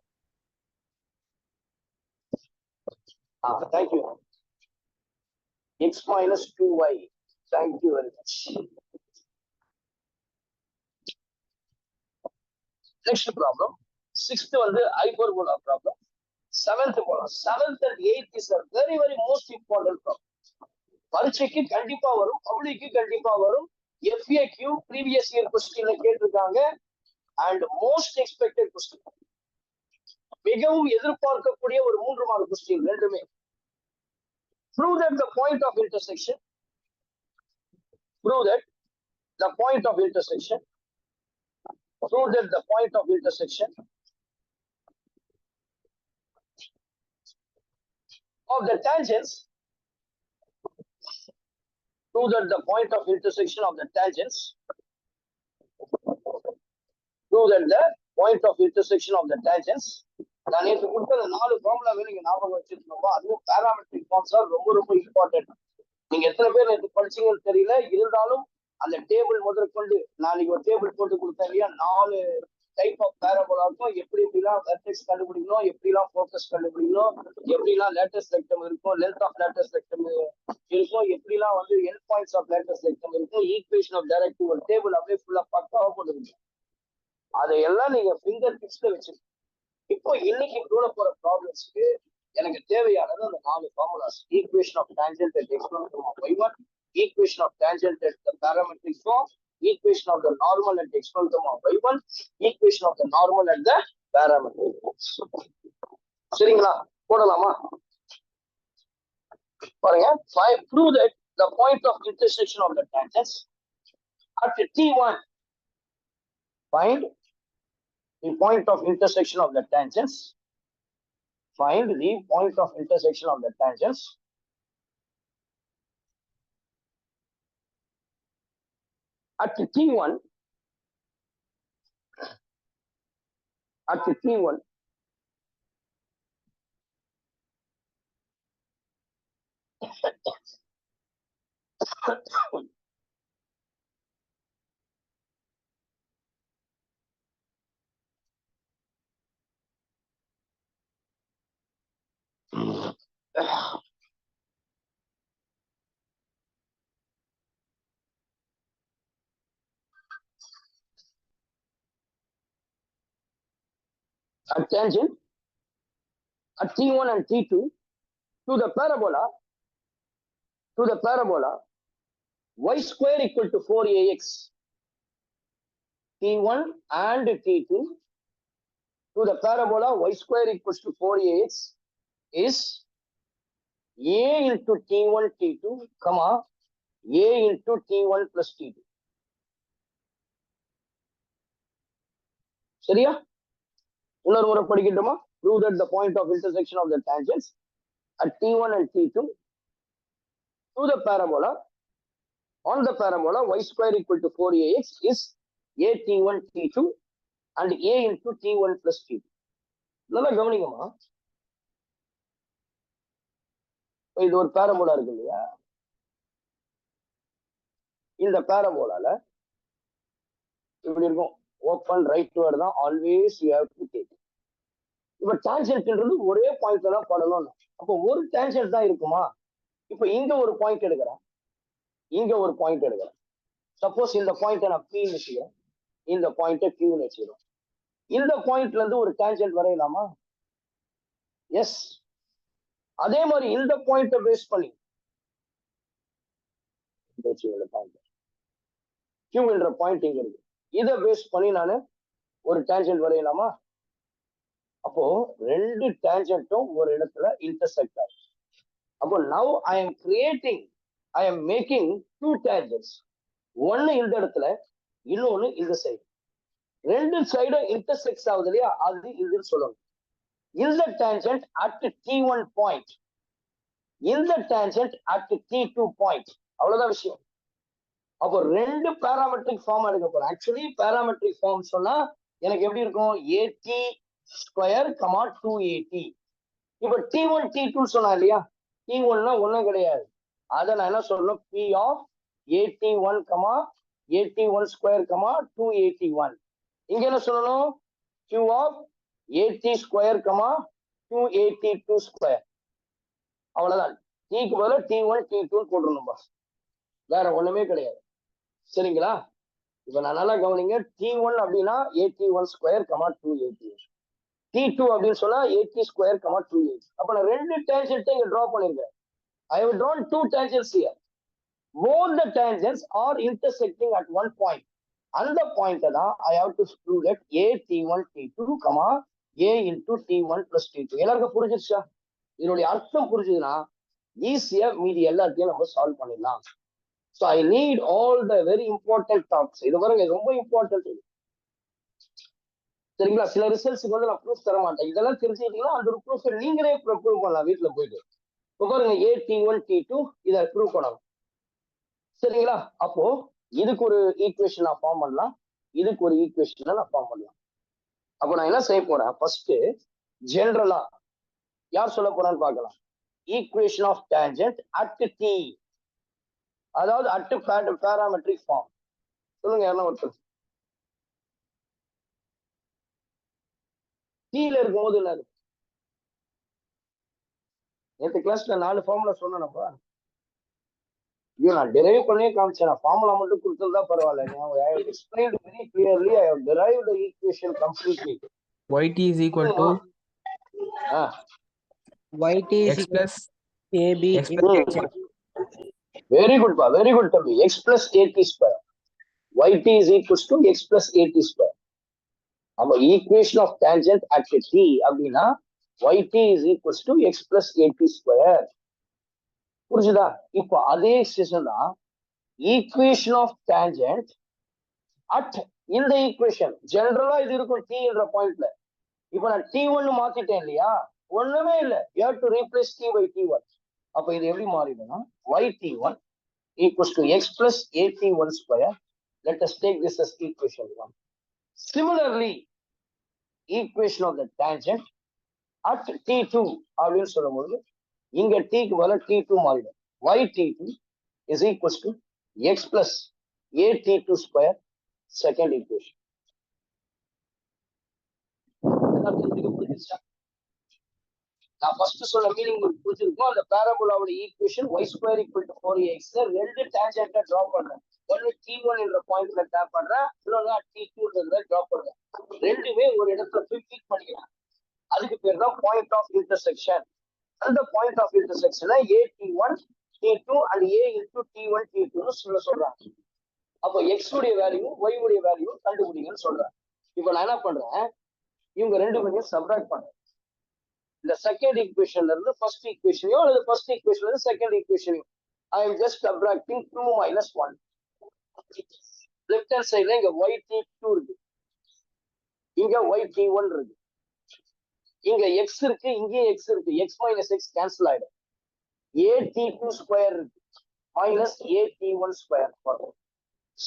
thank you. x minus 2y. Thank you very much. Next problem. 6th வந்து hyperbola problem. 7th போலாம். 7th and 8th is a very very most important problem. பரீட்சைக்கு கண்டிப்பா வரும், பப்ளிக்கு கண்டிப்பா வரும். FAQ previous year question கேட்டிருக்காங்க. And most expected question. மிகவும் எதிர்பார்க்கக்கூடிய ஒரு 3 மார்க் கொஸ்டின் ரெண்டுமே. Prove that the point of intersection. Prove that the point of intersection. Prove that the point of intersection of the tangents. Prove that the point of intersection of the tangents. Prove that the point of intersection of the tangents. நான் நேற்று கொடுத்த 4 ஃபார்முலாவே நீங்க ஞாபகம் வச்சிருக்கோம். அதுவும் parametric forms ரொம்ப ரொம்ப important. நீங்க எத்தனை பேர் நேற்று படிச்சீங்கன்னு தெரியல, இருந்தாலும் அந்த டேபிள் முதற்கொண்டு நான் ஒரு டேபிள் போட்டு கொடுத்தேன் இல்லையா, 4 டைப் ஆஃப் பேராபோலா இருக்கும். எப்படிலாம் வெர்டெக்ஸ் கண்டுபிடிக்கணும், எப்படிலாம் ஃபோக்கஸ் கண்டுபிடிக்கணும், எப்படிலாம் லேட்டஸ்ட் ரெக்டம் இருக்கும், லென்த் ஆஃப் லேட்டஸ்ட் ரெக்டம் இருக்கும், எப்படிலாம் வந்து end points of latus rectum இருக்கும், ஈக்குவேஷன் ஆஃப் டைரக்டிவ் ஒரு டேபிள் அப்படியே ஃபுல்லா பக்காவா போட்டுருக்கீங்க. அதையெல்லாம் நீங்க ஃபிங்கர் டிப்ஸ்ல வச்சிருக்கீங்க. இப்போ இன்னைக்கு கூட போற ப்ராப்ளம்ஸ்க்கு எனக்கு தேவையானது அந்த 4 formulas. Equation of tangent at exponent of y1, equation of tangent at the parametric form, equation of the normal at exponent of y1, equation of the normal at the parametric form. சரிங்களா? போடலாமா? பாருங்க. Prove that the point of intersection of the tangents at T1. Find the point of intersection of the tangents. Find the point of intersection of the tangents at T1. At T1. A tangent at T1 and T2 to the parabola y square equal to 4ax. T1 and T2 to the parabola y square equals to 4ax is a into T1 T2 comma a into T1 plus T2. சரியா? இன்னொரு முறை படிக்கட்டுமா? Prove that the point of intersection of the tangents at T1 and T2 to the parabola on the parabola y square equal to 4ax is a t1 t2 and a into t1 plus t2. நல்லா கவனிங்கம்மா. இது ஒரு parabola இருக்கு இல்லையா? இந்த பேரபோலால இப்படி இருக்கும். Open right word தான் always you have to take. இப்ப டான்ஜென்ட்ன்றது ஒரே பாயிண்ட்ல தான் படணும். அப்போ ஒரு டான்ஜென்ட் தான் இருக்குமா? இப்ப இங்க ஒரு பாயிண்ட் எடுக்கிறேன், இங்க ஒரு பாயிண்ட் எடுக்கிறேன். சப்போஸ் இந்த பாயிண்ட்டை நான் P வச்சுக்கிறேன், இந்த பாயிண்ட்டை Q வச்சுக்கிறோம். இந்த பாயிண்ட்ல இருந்து ஒரு டான்ஜென்ட் வரையலாமா? எஸ். அதே மாதிரி இந்த பாயிண்ட்டை பேஸ் பண்ணி Q என்ற பாயிண்ட் இங்க இருக்கு, இதை பேஸ் பண்ணி நான் ஒரு டான்ஜென்ட் வரையலாமா? அப்போ ரெண்டு டான்ஜென்ட்டும் ஒரு இடத்துல இன்டர்செக்ட் ஆகும். அப்போ now I am creating, I am making two tangents. ஒன்னு இந்த இடத்துல, இன்னொன்னு இந்த சைடு. ரெண்டு சைடும் இன்டர்செக்ட் ஆகுது இல்லையா, அது இதுன்னு சொல்லணும். இந்த டான்ஜென்ட் அட் T1 பாயிண்ட், இந்த டான்ஜென்ட் அட் T2 பாயிண்ட். அவ்வளவுதான் விஷயம். அப்போ ரெண்டு பேராமெட்ரிக் ஃபார்ம் எடுக்க போறேன். ஆக்சுவலி பேராமெட்ரிக் ஃபார்ம் சொன்னா எனக்கு எப்படி இருக்கும்? AT square comma 2AT. இப்போ T1 T2 சொன்னா இல்லையா, T1னா ஒண்ணும் கிடையாது. அதை நான் என்ன சொல்லணும்? P of AT1 comma AT1 square comma 2AT1. இங்க என்ன சொல்லணும்? Q of AT square comma 2AT2 square. அவ்வளவுதான். Tக்கு பதிலா T1 T2 போட்டுருணும் பாஸ், வேற ஒண்ணுமே கிடையாது. சரிங்களா? இப்ப நான் நல்லா கவனிங்க. T1 அப்படின்னா AT1 square comma 2AT. T2 அப்படின்னு சொன்னா AT ஸ்கொயர் கமா 2AT. அப்ப நான் ரெண்டு டான்ஜென்ட்டை இங்க டிரா பண்ணிருக்கேன். I have drawn two tangents here. Both the tangents are intersecting at one point. அந்த பாயிண்ட் தான் I have to prove that A T1 T2 comma A into T1 plus T2. எல்லாருக்கும் புரிஞ்சிருச்சா? இதனுடைய அர்த்தம் புரிஞ்சுதுன்னா ஈஸியா மீதி எல்லாத்தையும் நம்ம சால்வ் பண்ணிடலாம். So I need all the very important talks. இது பாருங்க, ரொம்ப இம்பார்ட்டன்ட். சரிங்களா? சில ரிசல்ட்ஸ்க்கு வந்து நான் ப்ரூஃப் தர மாட்டேன். இதெல்லாம் தெரிஞ்சுக்கிட்டீங்கன்னா அந்த ஒரு ப்ரூஃப் நீங்களே ப்ரூவ் பண்ணலாம் வீட்டுல போயிட்டு. இப்போ பாருங்க, AT1 T2 இதை ப்ரூவ் பண்ணலாம். சரிங்களா? அப்போ இதுக்கு ஒரு ஈக்குவேஷன் நான் ஃபார்ம் பண்ணலாம், இதுக்கு ஒரு ஈக்குவேஷன் நான் ஃபார்ம் பண்ணலாம். அப்போ நான் என்ன செய்ய போறேன்? ஃபர்ஸ்ட் ஜெனரலா யார் சொல்ல போறான்னு பார்க்கலாம். Equation of tangent at T, அதாவது அட் பேராமெட்ரிக் ஃபார்ம். சொல்லுங்க யாரெல்லாம் ஒருத்தர். Tல இருக்கும்போது என்ன? நேற்று கிளாஸ்ல 4 ஃபார்முலா சொன்னேன்ப்பா. ஐயோ, நான் டெரைவ் பண்ணியே காமிச்சேன். ஃபார்முலா மட்டும் கொடுத்ததா பரவாயில்ல. I have explained very clearly. I have derived the equation completely. Yt is equal to Yt is x plus AB x plus h. Very good, pa. Very good, Tabi. X plus AT square. Yt is equals to x plus AT square. அப்ப equation of tangent at T அப்படின்னா Yt is equals to x plus AT square. புரிஞ்சுதா? இப்போ அதே expression தான் equation of tangent at இந்த equation. ஜெனரலா இது இருக்கும் T என்ற பாயிண்ட்ல. இப்போ நான் T1 மாத்திட்டேன் இல்லையா, ஒண்ணுமே இல்லை. You have to replace T by T1. அப்ப இது எப்படி மாறிடும்னா Yt1 equals to x plus AT1 square. Let us take this as equation 1. Similarly, equation of the tangent at T2 அப்படின்னு சொல்லும்போது இங்க Tக்கு பதிலா T2 மாறிடும். Yt2 is equals to x plus AT2 square, second equation. நான் first சொன்ன meaning உங்களுக்கு புரிஞ்சிருக்கும். அந்த பேராபோலாவோட equation y square equal to 4ax. ரெண்டு டான்ஜென்ட்டை டிரா பண்றேன். ஒன்னு T1 என்ற பாயிண்ட்ல டிரா பண்றேன், இன்னொன்னு T2 டிரா பண்றேன். ரெண்டுமே ஒரு இடத்துல ஃபிக்ஸ் பண்ணிக்கலாம். அதுக்கு பேர் தான் பாயிண்ட் ஆஃப் இன்டர்செக்ஷன். அந்த பாயிண்ட் ஆஃப் இன்டர்செக்ஷனை AT1 T2 and A into T1 T2 சொல்றாங்க. அப்போ x உடைய வேல்யூ y உடைய வேல்யூ கண்டுபிடிங்கன்னு சொல்றேன். இப்போ நான் என்ன பண்றேன்? இவங்க ரெண்டு பேரையும் சப்ட்ராக்ட் பண்றேன். இந்த செகண்ட் ஈக்குவேஷன்ல இருந்து ஃபர்ஸ்ட் ஈக்குவேஷனையோ அல்லது ஃபர்ஸ்ட் ஈக்குவேஷன்ல இருந்து செகண்ட் ஈக்குவேஷனையோ I am just subtracting 2 minus 1. Left hand சைடுல இங்க Yt2 இருக்கு, இங்க Yt1 இருக்கு, இங்க x இருக்கு, இங்கே x இருக்கு. x minus x கேன்சல் ஆயிடும். AT2 ஸ்கொயர் இருக்கு. minus at1 square.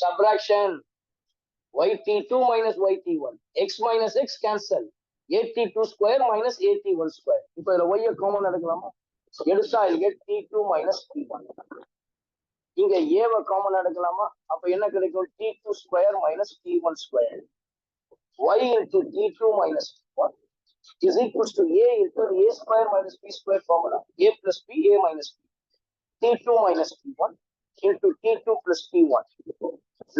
Subtraction. yt2 minus yt1. X minus x cancel. at2 square minus at1 square. இப்போ இதுல y common எடுக்கலாமா? எடுத்தா I'll get t2 minus t1. இங்க a common எடுக்கலாமா? அப்ப என்ன கிடைக்கும்? t2 square minus t1 square. y into t2 minus t1 is equals to a into a square minus b square formula. A plus b, a minus b. t2 minus t1 into t2 plus t1.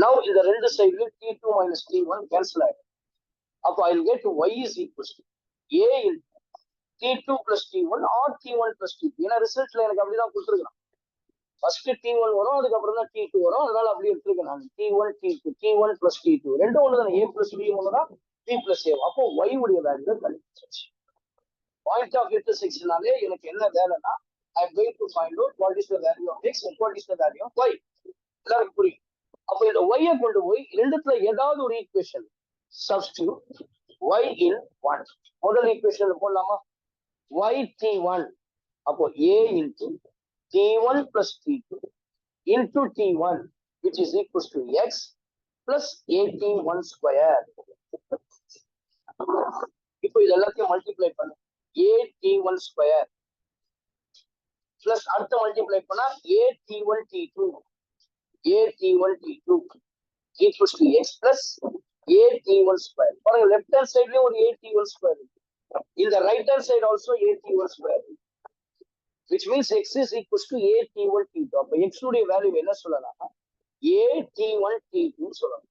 Now in the ரெண்டு சைடுல t2 minus t1 cancel ஆயிடும். அப்ப I'll get y is equals to a into t2 plus t1 or t1 plus t2. ஏன்னா ரிசல்ட்ல எனக்கு அப்படிதான் கொடுத்துருக்கான். First t1 வரும், அதுக்கப்புறம் தான் t2 வரும். அதனால அப்படியே எடுத்துருக்கேன் நான். t1 t2 t1 plus t2 ரெண்டும் ஒன்று தானே. a plus b ஒன்று தான், b plus a. அப்போ y உடைய வேல்யூ கண்டுபிடிச்சாச்சு. பாயிண்ட் ஆஃப் இன்டர்செக்ஷனாலே எனக்கு என்ன வேலைன்னா I'm going to find out what is the value of x and what is the value of y. எல்லாருக்கும் புரியும். அப்ப இந்த y கொண்டு போய் ரெண்டுத்துல ஏதாவது ஒரு ஈக்குவேஷன் சப்ஸ்டிட்யூட் y in 1. முதல் ஈக்குவேஷன் போடலாமா? y t1 அப்போ a into t1 plus t2 into t1 which is equals to x plus at1 square. இப்போ இது எல்லாத்தையும் மல்டிப்ளை பண்ணு. at1 square plus அடுத்த மல்டிப்ளை பண்ணா at1 t2 at1 t2 equals to x plus at1 square. பாருங்க left hand சைடுலயும் ஒரு at1 square. In the right hand side also at1 square, which means x is equals to at1 t2. அப்ப x உடைய value என்ன சொல்லலாம்? at1 t2 சொல்லலாம்.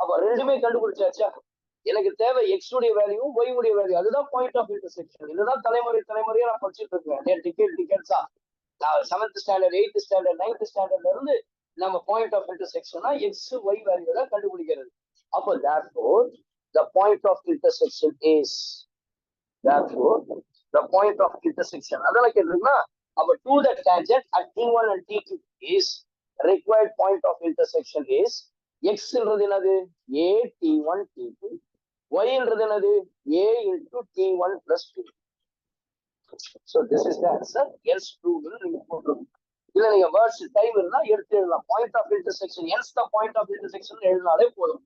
அப்ப ரெண்டுமே கண்டுபிடிச்சாச்சா? எனக்கு தேவை x உடைய வேல்யூ, y உடைய வேல்யூ. அதுதான் பாயிண்ட் ஆஃப் இன்டர்செக்ஷன். இதுதான் தலைமுறையா நான் படிச்சுட்டு இருக்கேன். டிக்கெட்ஸா நான் 7th standard 8th standard 9th ஸ்டாண்டர்ட்ல இருந்து நம்ம பாயிண்ட் ஆஃப் இன்டர்செக்ஷனா x y வேல்யூ தான் கண்டுபிடிக்கிறது. அப்போ therefore the point of intersection is அதெல்லாம் கேட்டிருக்கா. அப்ப to the tangent at t1 and t2 is required point of intersection is x ன்றது என்னது? a t1 t2. y ன்றது என்னது? a into t1 plus t2. So this is the answer. Else true நீங்க போட்டுருங்க. இல்ல நீங்க வேர்ட்ஸ் டைம் இருந்தா எடுத்து எழுதலாம். Point of intersection else the point of intersection எழுதினாலே போதும்.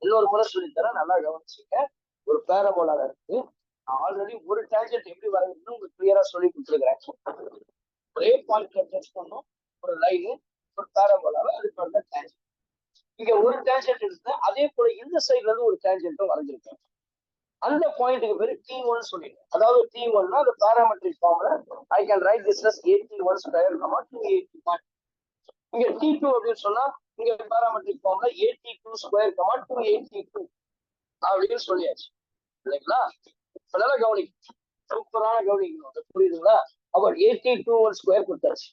இன்னொரு முறை சொல்லித்தரேன், நல்லா கவனிச்சுங்க. ஒரு பேரபோலால இருக்கு. ஆல்ரெடி ஒரு டேஞ்சன்ட் எப்படி வரையணும்னு உங்களுக்கு கிளியரா சொல்லி கொடுத்துருக்கிறேன். ஒரே பாயிண்ட்ல டச் பண்ணோம், ஒரு லைன், ஒரு பேரபோலாவை, அதுக்கு வந்து டேஞ்சன்ட். இங்க ஒரு டேஞ்சன்ட் இருக்கு, அதே போல இந்த சைட்ல இருந்து ஒரு டேஞ்சன்ட்டும் வரைஞ்சிருக்கேன். அந்த பாயிண்ட்டுக்கு பேரு t1 சொல்லிடுறேன். அதாவது t1னா அந்த பாராமெட்ரிக் ஃபார்ம்ல I can write this as at1 square 2at1. இங்க t2 அப்படின்னு சொன்னா இங்க பாராமெட்ரிக் ஃபார்ம்ல at2 square 2at2 அப்படின்னு சொல்லியாச்சு இல்லைங்களா? அதனால கவனிக்கணும், சூப்பரான கவனிக்கணும். புரியுதுங்களா? அப்ப at2 ஸ்கொயர் கொடுத்தாச்சு.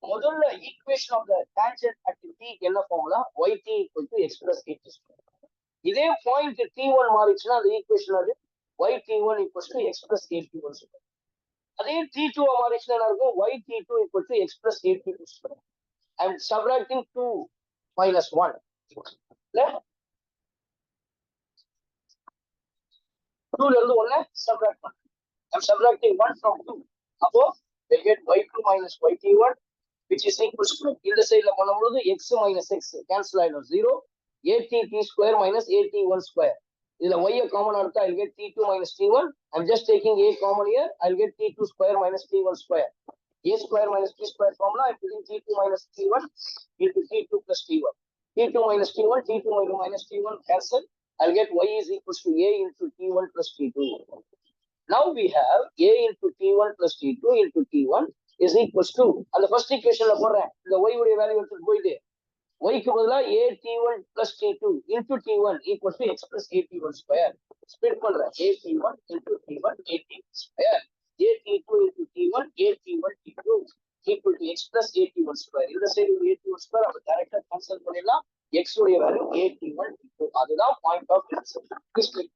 முதல்ல equation of the tangent at t என்ன formula? yt = x plus at square. இதே பாயிண்ட் t1 மாறிச்சுன்னா அந்த ஈக்குவேஷன் அது yt1 = x plus at1 square. அதே t2 மாறிச்சுன்னா என்ன இருக்கும்? yt2 = x plus at2 square. I am subtracting 2 minus 1. இல்ல 2 ல இருந்து 1 subtract பண்ணு. I am subtracting 1 from 2. அப்போ we get y2 minus yt1 which is equals to இந்த சைடுல பண்ணும்போது x minus x cancel ஆயிடும் 0. at2 square minus at1 square. இதுல y காமன் எடுத்தா I'll get t2 minus t1. I'm just taking a common here. I'll get t2 square minus t1 square. A square minus t square formula. I'm putting t2 minus t1 into t2 plus t1. t2 minus t1, t2 minus t1 cancel. I'll get y is equals to a into t1 plus t2. Now we have a into t1 plus t2 into t1 is equals to, அந்த first equationல போடுறேன், இந்த y உடைய value எடுத்துட்டு போயிடு. y க்கு பதிலா a t1 plus t2 into t1 equals to x plus at1 square. Split பண்றேன், at1 into t1 at1 square. at2 into t1 at1 t2 equal to x plus at1 square. இந்த side ஒரு at1 square அப்ப டைரக்டா cancel பண்ணிடலாம். x உடைய value at1 t2. அதுதான் point of intersection.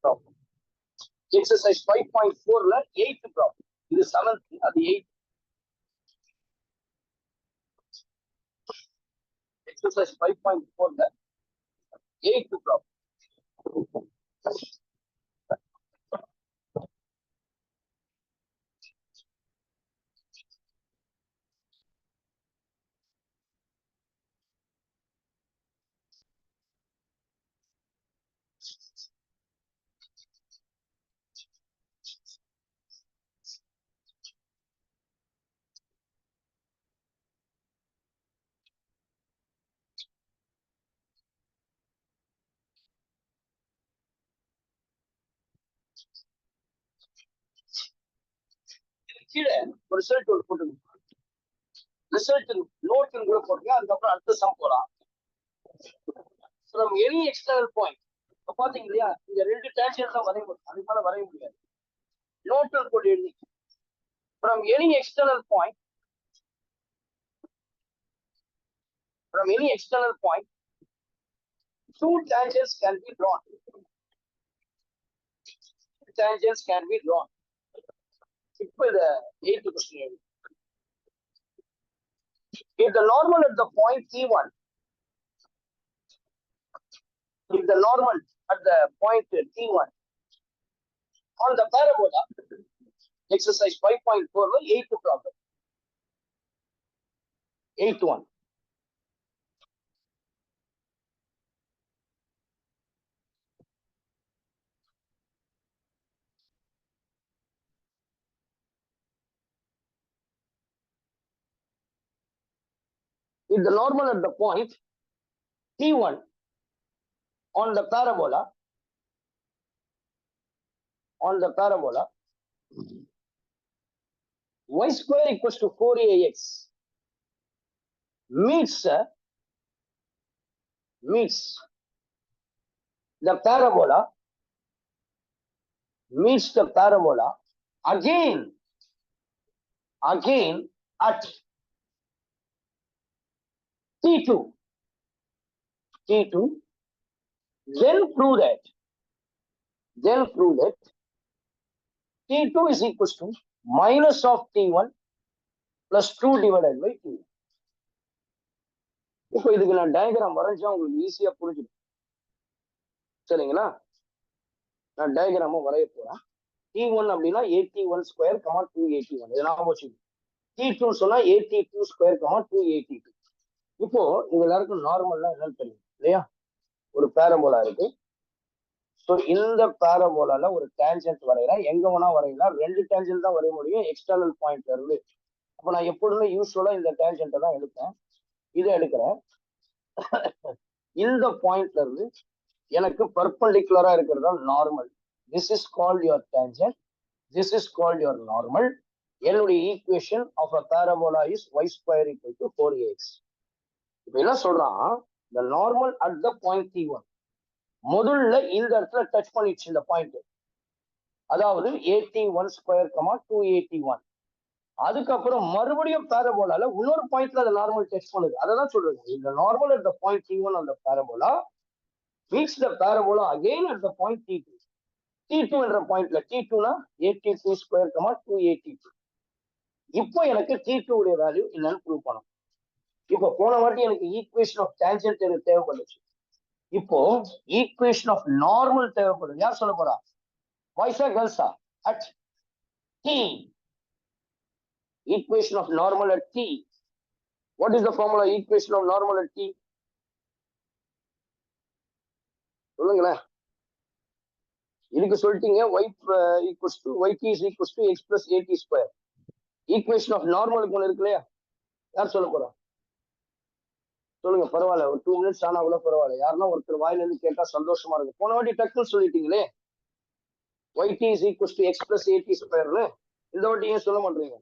problem. Exercise 5.4 ல 8th problem. இது 7th, அது 8th. Exercise 5.4 ல 8th problem. கீழே ஒரு ரிசல்ட் ஒரு போட்டு ரிசல்ட் நோட் கூட போட்டுங்க. அதுக்கப்புறம் அடுத்த சம் போலாம். From any external point. இப்ப பாத்தீங்க இல்லையா, இங்க 2 டேன்ஜென்ட் தான் வரைய முடியும், அதுக்கு மேல வரைய முடியாது. நோட் போட்டு எழுதி from any external point, from any external point, 2 tangents can be drawn. Tangents can be drawn. இப்போ இந்த 8th question. If the normal at the point T1, if the normal at the point T1 on the parabola, exercise 5.4, 8th problem. 8th one. If the normal at the point T1 on the parabola, y square equals to 4ax meets the parabola again at T2, then prove that T2 is equals to minus of T1 plus 2 divided by T1. இப்போ இதுக்கு நான் diagram வரைஞ்சா உங்களுக்கு ஈஸியா புரிஞ்சிடும். சரிங்களா? நான் diagram வரைய போறேன். T1 அப்படின்னா 81 ஸ்கொயர் 281. இதை ஞாபகம் வச்சுக்கணும். T2 சொன்னா 82 ஸ்கொயர் 282. இப்போ இது எல்லாருக்கும் நார்மல்லாம் என்னன்னு தெரியும் இல்லையா? ஒரு பேரபோலா இருக்கு. ஸோ இந்த பேரபோலால ஒரு டேன்ஜென்ட் வரையலாம், எங்க வேணா வரையலாம். 2 டேன்ஜென்ட் தான் வரைய முடியும் எக்ஸ்டர்னல் பாயிண்ட்ல இருந்து. அப்போ நான் எப்பொழுதுமே யூஸ்வலா இந்த டேன்ஜென்ட்டை தான் எடுப்பேன். இதை எடுக்கிறேன். இந்த பாயிண்ட்ல இருந்து எனக்கு பர்பெண்டிகுலரா இருக்கிறது normal. This is called your tangent, this is called your normal. என்னுடைய equation of a parabola is y square equal to 4ax. இப்போ என்ன சொல்றான், the normal at the point T1 முதல்ல இந்த இடத்துல டச் பண்ணிடுச்சு இந்த பாயிண்ட், அதாவது 81 ஸ்கொயர் 281. அதுக்கப்புறம் மறுபடியும் பேரபோலால இன்னொரு பாயிண்ட்ல அந்த நார்மல் டச் பண்ணுது. அதான் சொல்றது, இந்த normal at the point T1 on the parabola meets the parabola again at the point T2. T2 என்ற பாயிண்ட்ல, T2னா 82 ஸ்கொயர் 282. இப்போ எனக்கு T2 உடைய வேல்யூ என்னன்னு ப்ரூவ் பண்ணணும். இப்போ போன வாட்டி எனக்கு ஈக்குவேஷன் ஆஃப் டேன்ஜென்ட் எனக்கு தேவைப்படுச்சு. இப்போ ஈக்குவேஷன் ஆஃப் நார்மல் தேவைப்படுது. யார் சொல்ல போறா? பாய்ஸா கேர்ள்ஸா? At T. Equation of normal at T. What is the formula equation of normal at T? சொல்லுங்களேன். இதுக்கு சொல்லிட்டீங்க y equals to yt is equals to x plus at square. Equation of normal ஒன்று இருக்கு இல்லையா? யார் சொல்ல போறா? சொல்லுங்க, பரவாயில்ல, ஒரு 2 minutes ஆனா கூட பரவாயில்ல. யாருன்னா ஒருத்தர் வாயில இருந்து கேட்டா சந்தோஷமா இருக்கு. போன வாட்டி டக்குன்னு சொல்லிட்டீங்களே yt is equals to x plus at square. இந்த வாட்டி ஏன் சொல்ல மாட்டீங்க?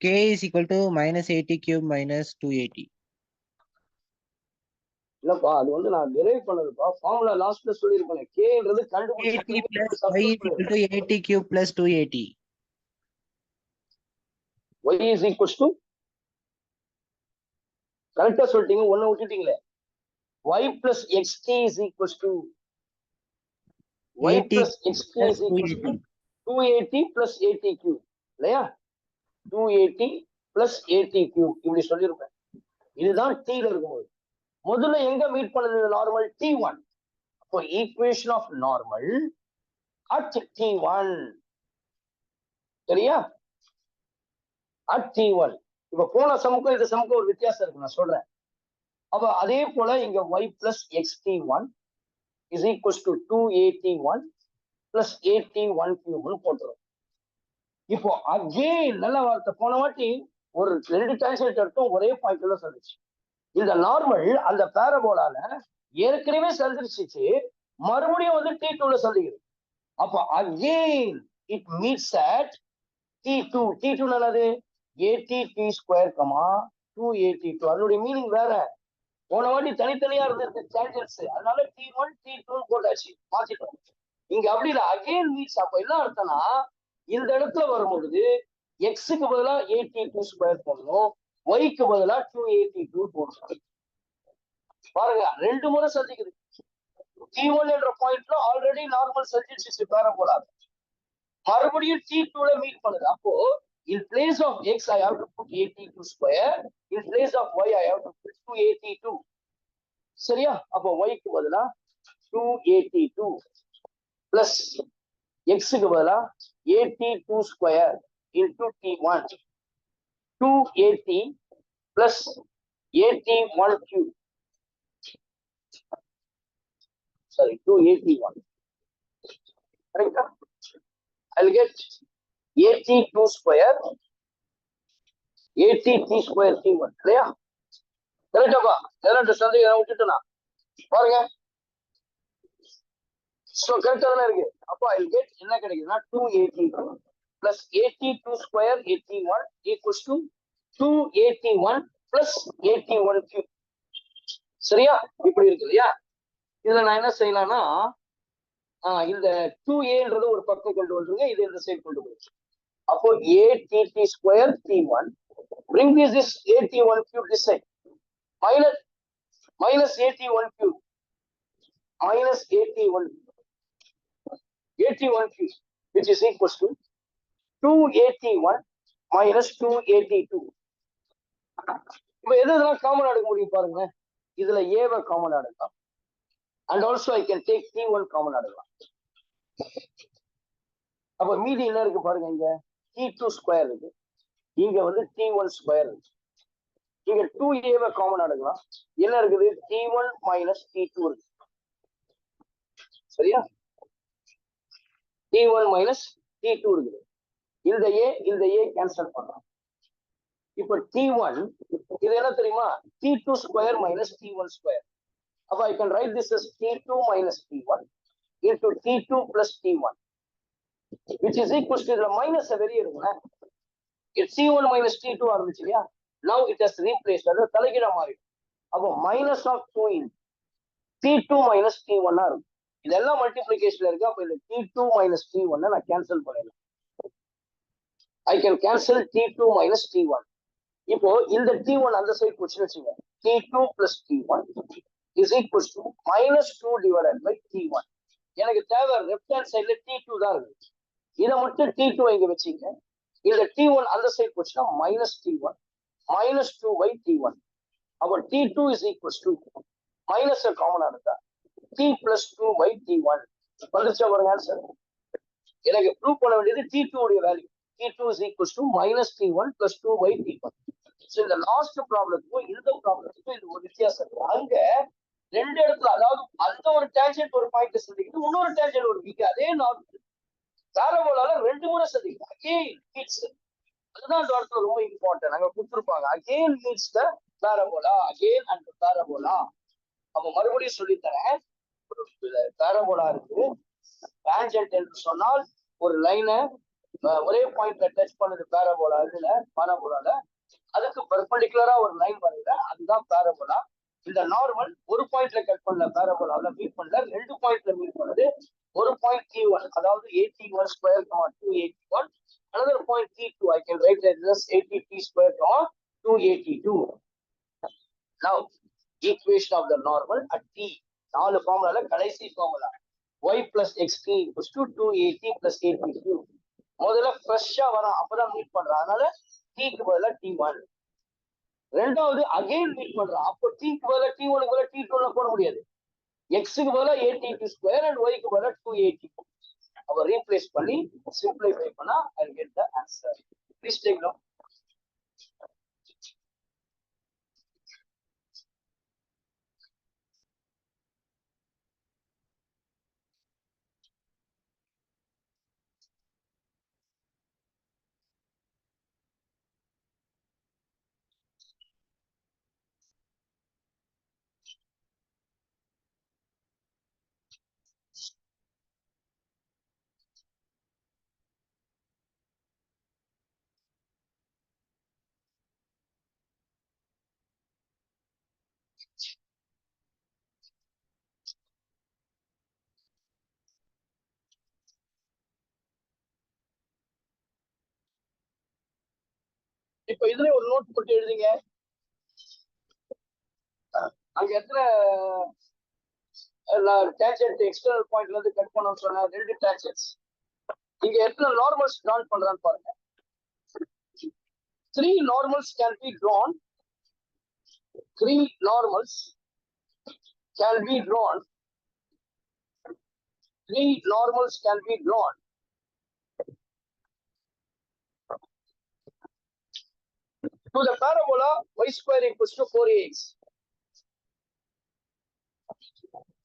K is equal to minus 80 cube minus 280. இல்லப்பா, அது வந்து நான் டெரைவ் பண்ணதுப்பா. ஃபார்முலா லாஸ்ட்ல சொல்லிருப்பேன். Kன்றது 80 plus y is equal to 80 cube plus 280. y is equals to கரெக்டா சொல்லிட்டீங்க, ஒண்ணு விட்டுட்டீங்களே. y plus xt is equals to y 80 plus xt plus is equals to 280. 280 plus 80 cube இல்லையா 280 plus 80 cube இப்படி சொல்லியிருப்பேன். இதுதான் t ல இருக்கும்போது முதல்ல எங்க மீட் பண்ணது நார்மல் t1. அப்போ equation of normal at t1 சரியா at t1. இப்ப போன சமுக்கும் இந்த சமுக்கும் ஒரு வித்தியாசம் இருக்கு நான் சொல்றேன். அப்ப அதே போல இங்க y plus xt1 is equals to 281 plus 81 cube போட்டுரும். இப்போ அகெயின் நல்ல வார்த்தை, போன வாட்டி ஒரு 2 டான்ஜென்ட் எடுத்தும் ஒரே பாயிண்ட்ல சந்திச்சு. இந்த நார்மல் அந்த பேரபோலால ஏற்கனவே சந்திச்சிச்சு, மறுபடியும் வந்து t2ல சந்திக்குது. அப்ப again it meets at t2. t2 நல்லது AT square, 282. அதனுடைய மீனிங் வேற. போன வாட்டி தனித்தனியா இருந்திருக்கு டான்ஜென்ட்ஸ், அதனால t1 t2 போட்டாச்சு, மாத்திட்டோம். இங்க அப்படி இல்லை, அகெயின் மீட்ஸ். அப்ப என்ன அர்த்தம்னா இந்த இடத்துல வரும்பொழுது எக்ஸுக்கு பதிலா AT2 ஸ்கொயர் போடணும், ஒய்க்கு பதிலா 282 போடணும். பாருங்க ரெண்டு முறை சந்திக்குது. t1 என்ற பாயிண்ட்ல ஆல்ரெடி நார்மல் சந்திச்சு பேரபோலா, மறுபடியும் t2ல மீட் பண்ணுது. அப்போ in place of x I have to put AT2 square, in place of y I have to put 282. சரியா? அப்போ yக்கு பதிலா 282 plus x க்கு பதிலா AT2 square into t1, 280 plus AT1 cube. Sorry, 281. Correct? I'll get AT2 square, AT3 square t1. இல்லையா? கரெக்டாப்பா? Correct சந்தேகம் விட்டுட்டேனா? பாருங்க. So கரெக்டா தானே இருக்கு. அப்போ I'll get என்ன கிடைக்குதுன்னா 282 plus AT2 square AT1 equals to 281 plus AT1 cube. சரியா? இப்படி இருக்கு இல்லையா? இதுல நான் என்ன செய்யலாம்னா இந்த 2aன்றது ஒரு பக்கம் கொண்டு வந்துருங்க, இது இந்த சைடு கொண்டு போயிடுச்சு. அப்போ AT square t1 bring this AT1 cube this side, minus AT1 cube, minus AT1 cube, which is equals to 281 minus 282. இப்போ எதெல்லாம் காமன் எடுக்க முடியும் பாருங்க. இதுல ஏவை காமன் எடுக்கலாம், and also I can take t1 common எடுக்கலாம். அப்ப மீதி என்ன இருக்கு பாருங்க, இங்க t2 ஸ்கொயர் இருக்கு, இங்க வந்து t1 ஸ்கொயர் இருக்கு. இங்க 2a காமன் எடுக்கலாம். என்ன இருக்குது? t1 மைனஸ் t2 இருக்கு. சரியா? t1 மைனஸ் t2 இருக்குது. இந்த a கேன்சல் பண்ணலாம். இப்ப t1 இது என்ன தெரியுமா? t2 square minus t1 square. அப்ப I can write this as t2 minus t1 into t2 plus t1, which is equals to the minus வெளியே எடுங்க. It's t1 minus t2 இருந்துச்சு இல்லையா? Now it has replaced, அது தலைகீழ மாறி. அப்போ minus of 2 in t2 minus t1 இருக்கும். இதெல்லாம் மல்டிப்ளிகேஷன்ல இருக்கு. அப்ப இந்த t2 minus t1 நான் கேன்சல் பண்ணிடலாம். I can cancel t2 minus t1. இப்போ இந்த t1 அந்த சைடு போச்சுன்னு வச்சுங்க, t2 plus t1 is equals to minus 2 divided by t1. எனக்கு தேவை லெஃப்ட் ஹேண்ட் சைட்ல t2 தான் இருக்கு. இதை மட்டும் t2 இங்க வச்சுங்க. இந்த t1 அந்த சைடு போச்சுன்னா minus t1 minus 2 by t1. அப்போ t2 is equals to minus காமனா இருக்கா t plus 2 by t1. வந்துச்சா பாருங்க ஆன்சர். எனக்கு ப்ரூவ் பண்ண வேண்டியது t2 உடைய value. t2 is equals to minus t1 plus 2 by t1. So இந்த லாஸ்ட் ப்ராப்ளத்துக்கும் இந்த ப்ராப்ளத்துக்கும் இது ஒரு வித்தியாசம் இருக்கு. அங்க ரெண்டு இடத்துல, அதாவது அந்த ஒரு டேஞ்சன்ட் ஒரு பாயிண்ட் சந்திக்குது, இன்னொரு டேஞ்சன்ட் ஒரு வீக், அதே நார்மல் பேரபோலால ரெண்டு முறை சந்திக்குது. அகெயின் மீட்ஸ், அதுதான் இந்த இடத்துல ரொம்ப இம்பார்ட்டன்ட். அங்க கொடுத்துருப்பாங்க again meets the parabola, again and parabola. அப்ப மறுபடியும் சொல்லித்தரேன். ஒரு பேரபோலா இருக்கு, டேஞ்சன்ட் என்று சொன்னால் ஒரு லைனை ஒரே பாயிண்ட்ல டச் பண்ணுது பேரபோலா. இதுல பேரபோலால அதுக்கு பெர்பெண்டிகுலரா ஒரு லைன் வரையில, அதுதான் பேரபோலா. இந்த நார்மல் ஒரு பாயிண்ட்ல கட் பண்ணல, பேரபோலால மீட் பண்ணல, ரெண்டு பாயிண்ட்ல மீட் பண்ணுது. ஒரு பாயிண்ட் t1, அதாவது 81 square, 281. Another point t2, I can write as this 80t square, 282. Now equation of the normal at t. 4 ஃபார்முலால கடைசி formula y plus xt equals to 2at plus 8t cube. முதல்ல ஃப்ரெஷ்ஷா வரும், அப்பதான் meet பண்றான். அதனால t க்கு பதிலா t1. ரெண்டாவது அகைன் மீட் பண்றான், அப்போ t க்கு பதிலா t1 க்கு பதிலா t2 போட முடியாது. x க்கு பதிலா at square and y க்கு பதிலா 2at. அவ ரீப்ளேஸ் பண்ணி சிம்பிளிஃபை பண்ணா I'll get the answer. Please take note. இப்ப இதுல ஒரு நோட் போட்டு எழுதிங்க. அங்க எத்தனை டேன்ஜென்ட் எக்ஸ்டர்னல் பாயிண்ட்ல இருந்து கட் பண்ணணும்னு சொன்னா 2 டேன்ஜென்ட்ஸ். இங்க எத்தனை நார்மல்ஸ் டிரான் பண்றான்னு பாருங்க. 3 normals can be drawn. 3 normals can be drawn. 3 normals can be drawn. To the parabola y square equals to 4ax.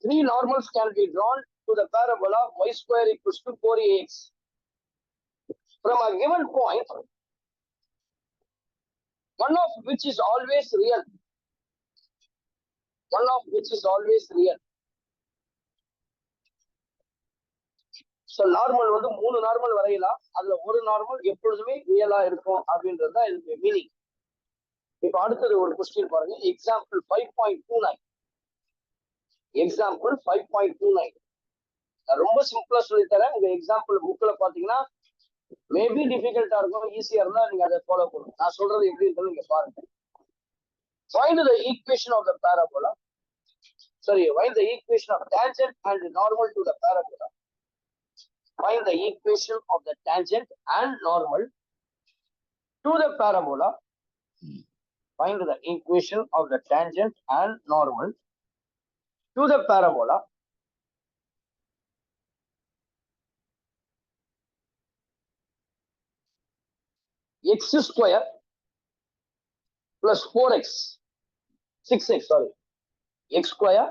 3 normals can be drawn to the parabola y square equals to 4ax. From a given point, one of which is always real. One of which is always real. So normal வந்து 3 normal வரையலாம், அதுல ஒரு normal எப்பொழுதுமே ரியலா இருக்கும் அப்படின்றது தான் இதுக்கு மீனிங். இப்ப அடுத்தது ஒரு கொஸ்டின் பாருங்க. எக்ஸாம்பிள் 5.29. எக்ஸாம்பிள் 5.29 ரொம்ப சிம்பிளா சொல்லி தரேன். உங்க எக்ஸாம்பிள் புக்ல பாத்தீங்கன்னா மேபி டிஃபிகல்ட்டா இருக்கும், ஈஸியா இருந்தா நீங்க அதை ஃபாலோ பண்ணுங்க. நான் சொல்றது எப்படி இருக்குன்னு நீங்க பாருங்க. Find the equation of the parabola. Find the equation of tangent and normal to the parabola. Find the equation of the tangent and normal to the parabola. Find the equation of the tangent and normal to the parabola x square plus 4x 6x x square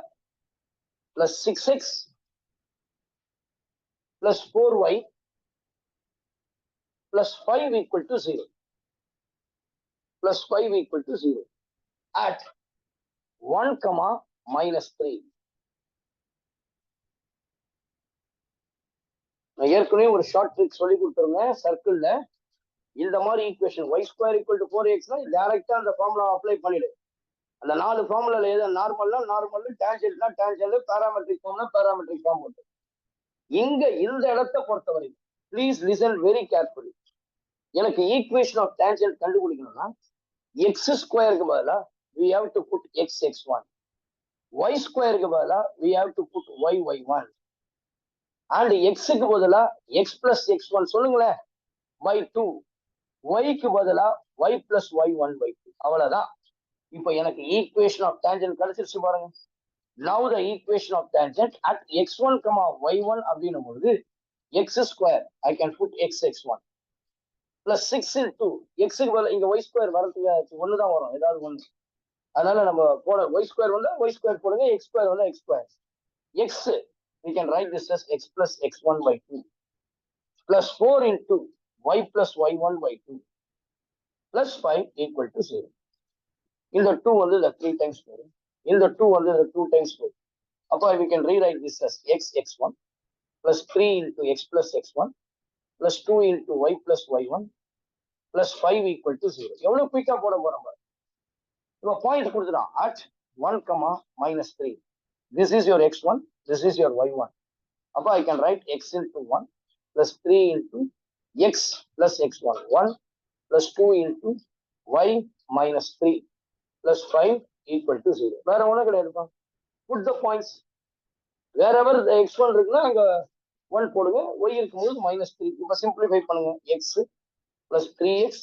plus 6x plus 4y plus 5 equal to 0 plus 5 equal to 0 at 1 comma minus 3. நான் ஏற்கனவே ஒரு short trick சொல்லி கொடுத்துருங்க. சர்க்கிள்ல இந்த மாதிரி equation y square equal to 4x டைரக்டா அந்த formula apply பண்ணிடு. அந்த 4 ஃபார்முலால எது நார்மல்னா நார்மல், டான்ஜென்ட்னா டான்ஜென்ட், பாராமெட்ரிக் ஃபார்ம்னா பாராமெட்ரிக் ஃபார்ம் உண்டு. இங்க இந்த இடத்தை பொறுத்தவரை ப்ளீஸ் லிசன் வெரி கேர்ஃபுல்லி. எனக்கு ஈக்குவேஷன் ஆஃப் டான்ஜென்ட் கண்டுபிடிக்கணும்னா x ஸ்கொயருக்கு பதிலா we have to put x(x1), y ஸ்கொயருக்கு பதிலா we have to put y(y1) and x-க்கு பதிலா x plus x1 சொல்லுங்களேன் by 2, y-க்கு பதிலா y plus y1 by 2. அவ்வளவுதான். இப்போ எனக்கு ஈக்குவேஷன் ஆஃப் டான்ஜென்ட் கிடைச்சிருச்சு பாருங்க. Now the equation of tangent at x1, y1 அப்படின்னும் பொழுது x square I can put x(x1) plus 6 into x-க்கு பதிலா இங்க y ஸ்கொயர் வரதுக்கு ஒண்ணுதான் வரும், ஏதாவது ஒண்ணு. அதனால நம்ம போட y ஸ்கொயர் வந்தா y ஸ்கொயர் போடுங்க, x ஸ்கொயர் வந்தா x square. x we can write this as x plus x1 by 2 plus 4 into y plus y1 by 2 plus 5 equal to 0. இந்த 2 வந்து the 3 times வரும், இந்த 2 வந்து the 2 times வரும். அப்போ we can rewrite this as x(x1) plus 3 into x plus x1 plus 2 into y plus y1 plus 5 equal to 0. எவ்வளவு குயிக்கா போட போறோம் பாருங்க. இப்போ பாயிண்ட் கொடுத்துட்டான் at 1 comma minus 3. This is your x1, this is your y1. அப்போ I can write x into 1 plus 3 into x plus x1, 1 plus 2 into y minus 3 plus 5 equal to 0. வேற ஒண்ணும் கிடையாதுப்பா. Put the points. Wherever the x1 இருக்குன்னா அங்க 1 போடுங்க, y இருக்கும்போது -3. இப்ப simplify பண்ணுங்க. x plus 3x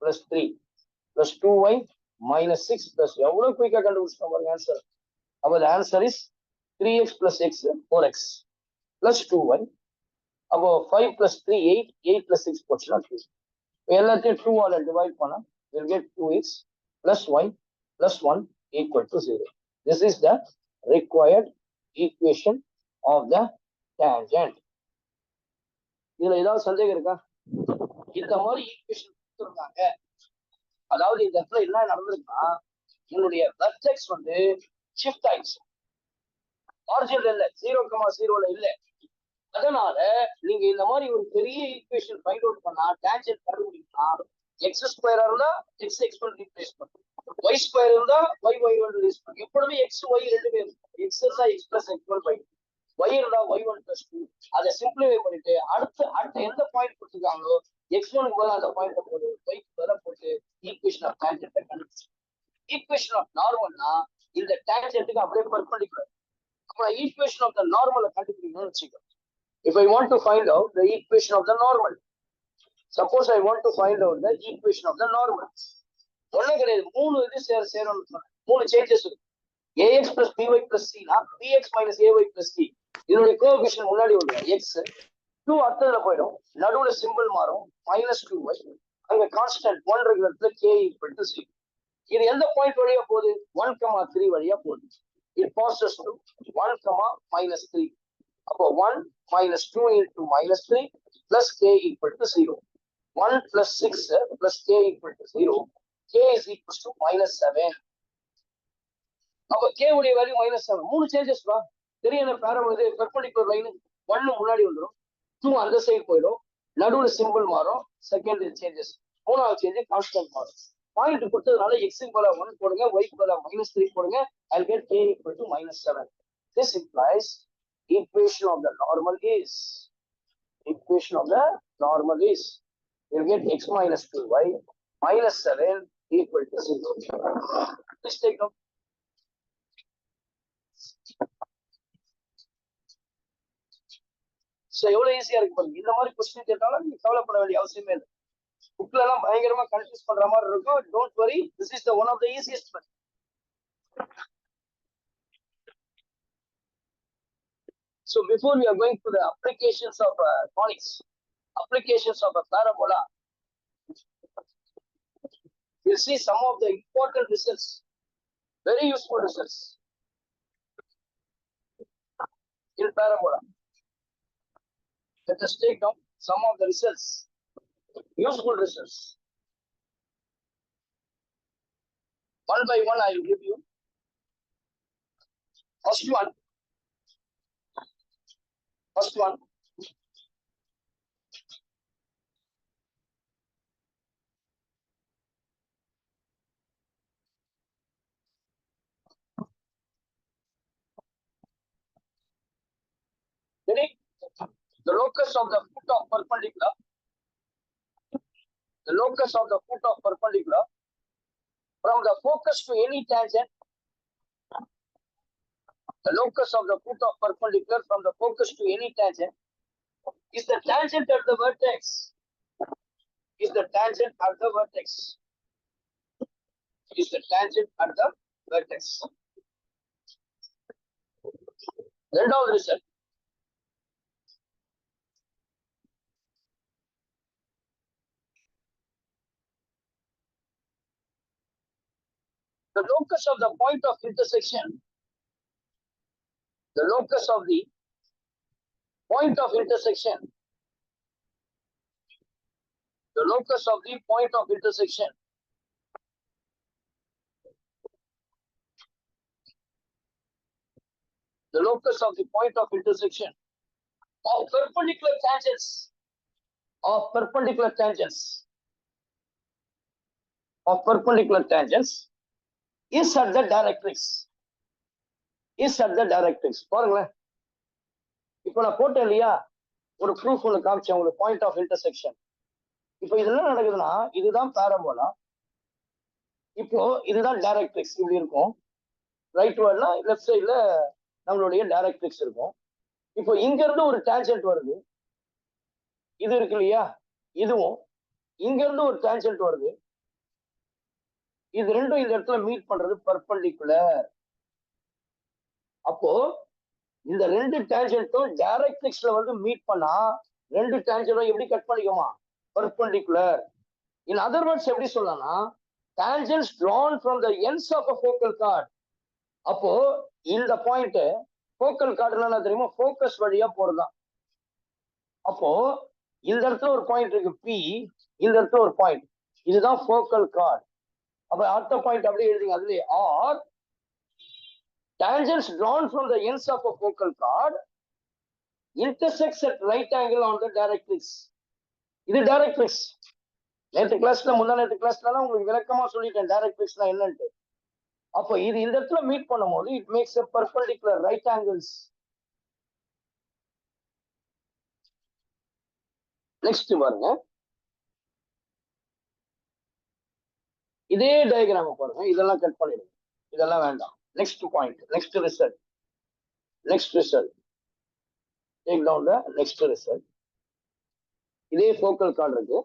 plus 3 plus 2y minus 6 plus எவ்வளவு குயிக்கா கண்டுபிடிச்சோம் பாருங்க ஆன்சர். அப்ப the answer is 3x plus x 4x plus 2y. அப்போ 5 plus 3 8, 8 plus 6 போச்சுன்னா 2. எல்லாத்தையும் 2 ஆல டிவைட் பண்ணா we'll get 2x plus y plus 1 equal to 0. This is the required equation of the tangent. இதுல ஏதாவது சந்தேகம் இருக்கா? இந்த மாதிரி ஈக்குவேஷன் கொடுத்துருந்தாங்க, அதாவது இந்த இடத்துல என்ன நடந்திருக்குன்னா என்னுடைய வெர்டெக்ஸ் வந்து ஷிஃப்ட் ஆயிடுச்சு, ஆரிஜினல் இல்ல, 0,0ல இல்ல. அதனால நீங்க இந்த மாதிரி ஒரு பெரிய ஈக்குவேஷன் ஃபைண்ட் அவுட் பண்ணா டான்ஜென்ட் கண்டுபிடிக்கலாம். x ஸ்கொயரா இருந்தா x x1 ரீப்ளேஸ் பண்ணும், y ஸ்கொயர் இருந்தா y y1 ரீப்ளேஸ் பண்ணும். எப்பவுமே x y ரெண்டுமே இருக்கும். x இருந்தா x plus x1 by 2, y இருந்தா y1 plus 2. அதை சிம்பிளிஃபை பண்ணிட்டு அடுத்த எந்த பாயிண்ட் கொடுத்துருக்காங்களோ x1க்கு பதிலா அந்த பாயிண்ட் போட்டு y க்கு பதிலா போட்டு ஈக்குவேஷன் ஆஃப் டான்ஜென்ட் கண்டுபிடிச்சு. ஈக்குவேஷன் ஆஃப் நார்மல்னா இந்த டான்ஜென்ட்டுக்கு அப்படியே பெர்பெண்டிகுலர். அப்புறம் ஈக்குவேஷன் ஆஃப் த நார்மலை கண்டுபிடிக்கணும்னு வச்சுக்கோ. If I want to find out the equation of the normal, suppose I want to find out the equation of the normal, ஒண்ணே கிடையாது, 3 இது சேரணும்னு சொன்னேன். 3 சேஞ்சஸ் இருக்கு. ax plus by plus c னா bx minus ay plus c. இதனுடைய coefficient முன்னாடி வந்து x 2 அடுத்ததுல போயிடும், நடுவுல சிம்பிள் மாறும் -2y. அங்க கான்ஸ்டன்ட் 1 இருக்கிற இடத்துல k equal to c. இது எந்த பாயிண்ட் வழியா போகுது? 1,3 வழியா போகுது. It passes through 1, -3. அப்போ 1 minus 2 into -3 plus k equal to 0. 1 plus 6 plus k equal to 0. K is equal to -7. அப்போ k உடைய வேல்யூ -7. 3 சேஞ்சஸ் வா. தெரியல பேரபோல் இது பெர்பெண்டிகுலர் லைன் 1 முன்னாடி வந்துரும், 2 அந்த சைடு போயிடும், நடுவுல சிம்பிள் மாறும். செகண்ட் சேஞ்சஸ், மூணாவது சேஞ்ச் கான்ஸ்டன்ட் மாறும். பாயிண்ட் கொடுத்ததுனால x க்கு பதிலா 1 போடுங்க, y க்கு பதிலா -3 போடுங்க. I'll get k equal to -7. This implies equation of the normal is you'll get x minus 2y minus 7 equal to 0. Please take note. So எவ்வளவு ஈஸியா இருக்கு பாருங்க. இந்த மாதிரி கொஸ்டின் கேட்டாலும் நீங்க கவலைப்பட வேண்டிய அவசியமே இல்லை. புக்ல எல்லாம் பயங்கரமா கன்ஃபியூஸ் பண்ற மாதிரி இருக்கும். Don't worry, this is the one of the easiest one. So before we are going to the applications of conics, applications of a parabola, we'll see some of the important results, very useful results in parabola. Let us take down some of the results, useful results. One by one I will give you. First one. Ready? The locus of the foot of perpendicular. The locus of the foot of perpendicular from the focus to any tangent. The locus of the foot of perpendicular from the focus to any tangent is the tangent at the vertex. Is the tangent at the vertex. Is the tangent at the vertex. இரண்டாவது result. The locus of the point of intersection. The locus of the point of intersection. The locus of the point of intersection. The locus of the point of intersection of perpendicular tangents. Of perpendicular tangents. Of perpendicular tangents is at the directrix. Is at the directrix. பாருங்களேன், இப்போ நான் போட்டேன் இல்லையா ஒரு proof ஒன்று காமிச்சேன் உங்களுக்கு, point of intersection. இப்போ இது என்ன நடக்குதுன்னா இதுதான் பாரபோலா, இப்போ இதுதான் டைரக்ட்ரிக்ஸ் இப்படி இருக்கும். ரைட் வேர்ட்னா லெஃப்ட் சைட்ல நம்மளுடைய டைரக்ட்ரிக்ஸ் இருக்கும். இப்போ இங்க இருந்து ஒரு டான்ஜென்ட் வருது, இது இருக்கு இல்லையா, இதுவும் இங்க இருந்து ஒரு டான்ஜென்ட் வருது, இது ரெண்டும் இந்த இடத்துல மீட் பண்றது பர்பெண்டிகுலர். அப்போ இந்த ரெண்டு டான்ஜென்ட்டும் டைரக்ட்ரிக்ஸ்ல வந்து மீட் பண்ணா ரெண்டு டான்ஜென்ட்டும் எப்படி கட் பண்ணிக்குமா, பர்பெண்டிகுலர். இன் அதர் வேர்ட்ஸ் எப்படி சொல்லலாம்னா tangents drawn from the ends of a focal chord. அப்போ இந்த பாயிண்ட் ஃபோக்கல் கார்டுனா என்ன தெரியுமா, ஃபோக்கஸ் வழியா போறதுதான். அப்போ இந்த இடத்துல ஒரு பாயிண்ட் இருக்கு பி, இந்த இடத்துல ஒரு பாயிண்ட், இதுதான் ஃபோக்கல் கார்டு. அப்ப அடுத்த பாயிண்ட் அப்படியே எழுதிங்க அதுலயே, R tangents drawn from the ends of a focal chord intersects at right angle on the directrix. இது டைரக்ட்ரிக்ஸ். நேற்று கிளாஸ்ல முந்தா நேற்று கிளாஸ்ல உங்களுக்கு விளக்கமா சொல்லிட்டேன் டைரக்ட்ரிக்ஸ்னா என்னன்ட்டு. அப்போ இது இந்த இடத்துல மீட் பண்ணும்போது it makes a perpendicular right angles. Next பாருங்க, இதே டயக்ராம் பாருங்க, இதெல்லாம் கட் பண்ணிடுங்க, இதெல்லாம் வேண்டாம். Next point, next result, next result, take down the next result. இதே ஃபோக்கல் கார்டு இருக்கு.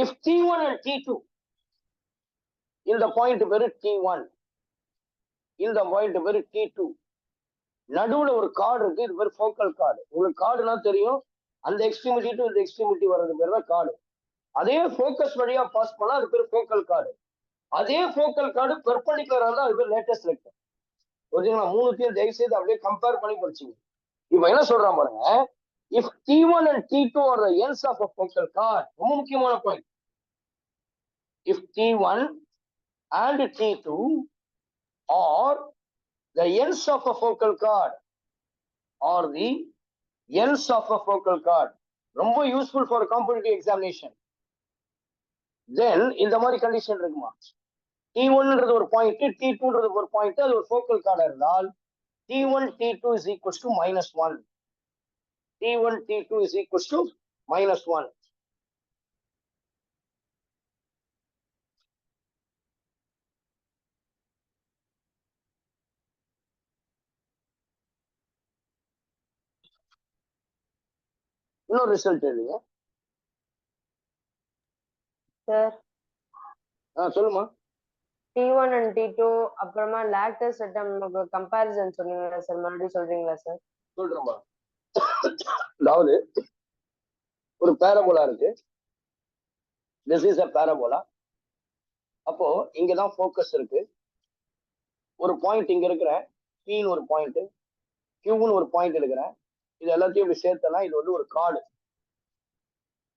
If T1 and T2, இந்த பாயிண்ட் பேரு T1, இந்த பாயிண்ட் பேரு T2, நடுவுல ஒரு கார்டு இருக்கு, இது பேரு ஃபோக்கல் கார்டு. உங்களுக்கு கார்டுனா தெரியும், அந்த எக்ஸ்ட்ரீமிட்டி டு இந்த எக்ஸ்ட்ரீமிட்டி வர்றது பேர் தான் கார்டு. அதே ஃபோக்கஸ் வழியா பாஸ் பண்ணா அது பேர் ஃபோக்கல் கார்டு. அதே ஃபோக்கல் கார்டு பெர்பெண்டிகுலரா இருந்தா அது பேர் லேட்டஸ்ட் வெக்டர். ஓகேங்களா? மூணுத்தையும் தயவு செய்து அப்படியே கம்பேர் பண்ணி படிச்சுங்க. இப்போ என்ன சொல்றான் பாருங்க, if T1 and T2 are the ends of a focal chord, ரொம்ப முக்கியமான point. If T1 and T2 are the ends of a focal chord, or the ends of a focal chord, ரொம்ப useful for competitive examination. தென் இந்த மாதிரி condition இருக்குமா, T1ன்றது ஒரு point, T2ன்றது ஒரு point, அது ஒரு ஃபோக்கல் கார்டா இருந்தால் T1 T2 is equals to -1. T1 T2 is equals to -1. இன்னொரு ரிசல்ட் எழுதுங்க சார். சொல்லுமா. T1 and T2 அப்புறமா லாக்டஸ் செட்டம் கம்பேரிசன் சொன்னீங்களா சார், மறுபடியும் சொல்றீங்களா சார்? சொல்றேன்பா. அதாவது ஒரு பேரபோலா இருக்கு, திஸ் இஸ் அ பேரபோலா. அப்போ இங்கதான் ஃபோக்கஸ் இருக்கு, ஒரு பாயிண்ட் இங்க இருக்கிறேன், P ஒரு பாயிண்ட், Qன்னு ஒரு பாயிண்ட் எடுக்கிறேன், இது எல்லாத்தையும் இப்படி சேர்த்தனா இது வந்து ஒரு கார்டு.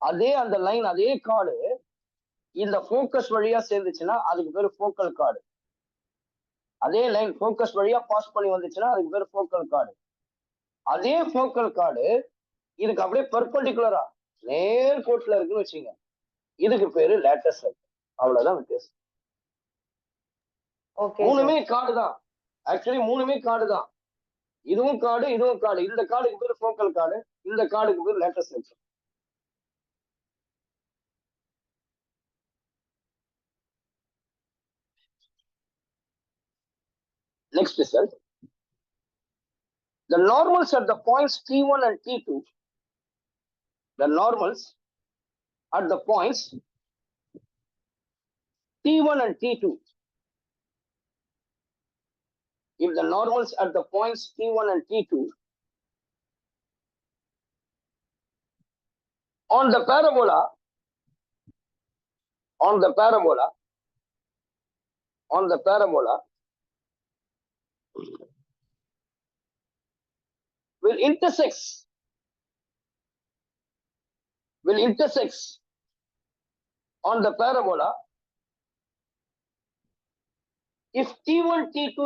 அதே அந்த லைன், அதே கார்டு இந்த ஃபோக்கஸ் வழியா சேர்ந்துச்சுன்னா அதுக்கு பேரு ஃபோக்கல் கார்டு. அதே லைன் ஃபோக்கஸ் வழியா பாஸ் பண்ணி வந்துச்சுன்னா அதுக்கு பேரு ஃபோக்கல் கார்டு. அதே ஃபோக்கல் கார்டு இதுக்கு அப்படியே பெர்பெண்டிகுலரா நேர் கோட்ல இருக்குன்னு வச்சுங்க, இதுக்கு பேரு லேட்டஸ்ட் வெக்டர். அவ்வளவுதான் வித்தியாசம். மூணுமே கார்டு தான், ஆக்சுவலி மூணுமே கார்டு தான். இதுவும் கார்டு, இதுவும் கார்டு. இந்த கார்டுக்கு பேரு ஃபோக்கல் கார்டு, இந்த கார்டுக்கு பேரு latest vector. Next result, the normals at the points T1 and T2, the normals at the points T1 and T2, if the normals at the points T1 and T2 on the parabola will intersect on the parabola if T1 T2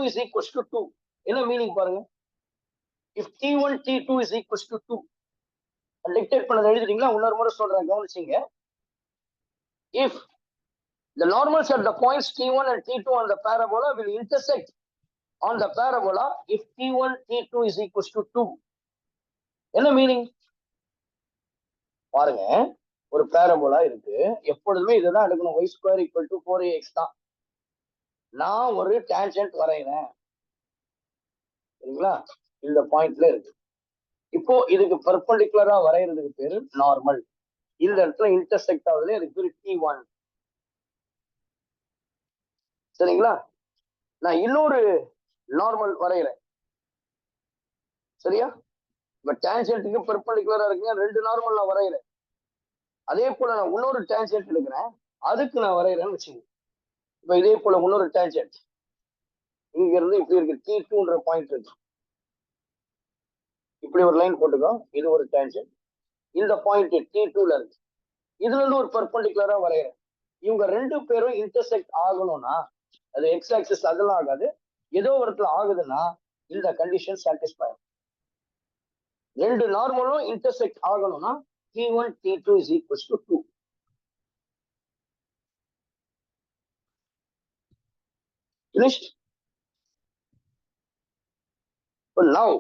is equals to 2. என்ன meaning பாருங்க, if T1 T2 is equals to 2. Dictate பண்ணதை எழுதிட்டீங்களா? இன்னொரு முறை சொல்றேன், கவனிச்சிங்க. If the normals at the points T1 and T2 on the parabola will intersect on the parabola if T1 T2 is equals to 2. என்ன meaning பாருங்க, ஒரு parabola இருக்கு, எப்பொழுதுமே இதுதான் எடுக்கணும், y² = 4ax தான். நான் ஒரு டேன்ஜென்ட் வரைகிறேன் சரிங்களா, இந்த பாயிண்ட்ல இருக்கு. இப்போ இதுக்கு பெர்பெண்டிகுலரா வரைகிறதுக்கு பேரு நார்மல். இந்த இடத்துல இன்டர்செக்ட் ஆகுதுல, இதுக்கு பேரு T1 சரிங்களா. நான் இன்னொரு நார்மல் வரைகிறேன் சரியா. இப்ப டேன்ஜென்ட்டுக்கு பெர்பெண்டிகுலரா இருக்குங்க, ரெண்டு நார்மல் நான் வரைகிறேன். அதே போல நான் இன்னொரு டேன்ஜென்ட் எடுக்கிறேன், அதுக்கு நான் வரைகிறேன்னு வச்சுக்கோங்க. இப்ப இதே போல இன்னொரு டேன்ஜென்ட் இங்க இருந்து இப்படி இருக்கு, T2ன்ற பாயிண்ட் இருக்கு, இப்படி ஒரு லைன் போட்டுக்கோ, இது ஒரு டேன்ஜென்ட். இந்த பாயிண்ட் T2ல இருக்கு, இதுல இருந்து ஒரு பெர்பெண்டிகுலரா வரைகிறேன். இவங்க ரெண்டு பேரும் இன்டர்செக்ட் ஆகணும்னா, அது எக்ஸ் ஆக்சிஸ் அதெல்லாம் ஆகாது, ஏதோ ஒரு இடத்துல ஆகுதுன்னா இந்த கண்டிஷன் சாட்டிஸ்ஃபை. ரெண்டு நார்மலும் இன்டர்செக்ட் ஆகணும்னா T1 T2 is equals to 2. Finished? But now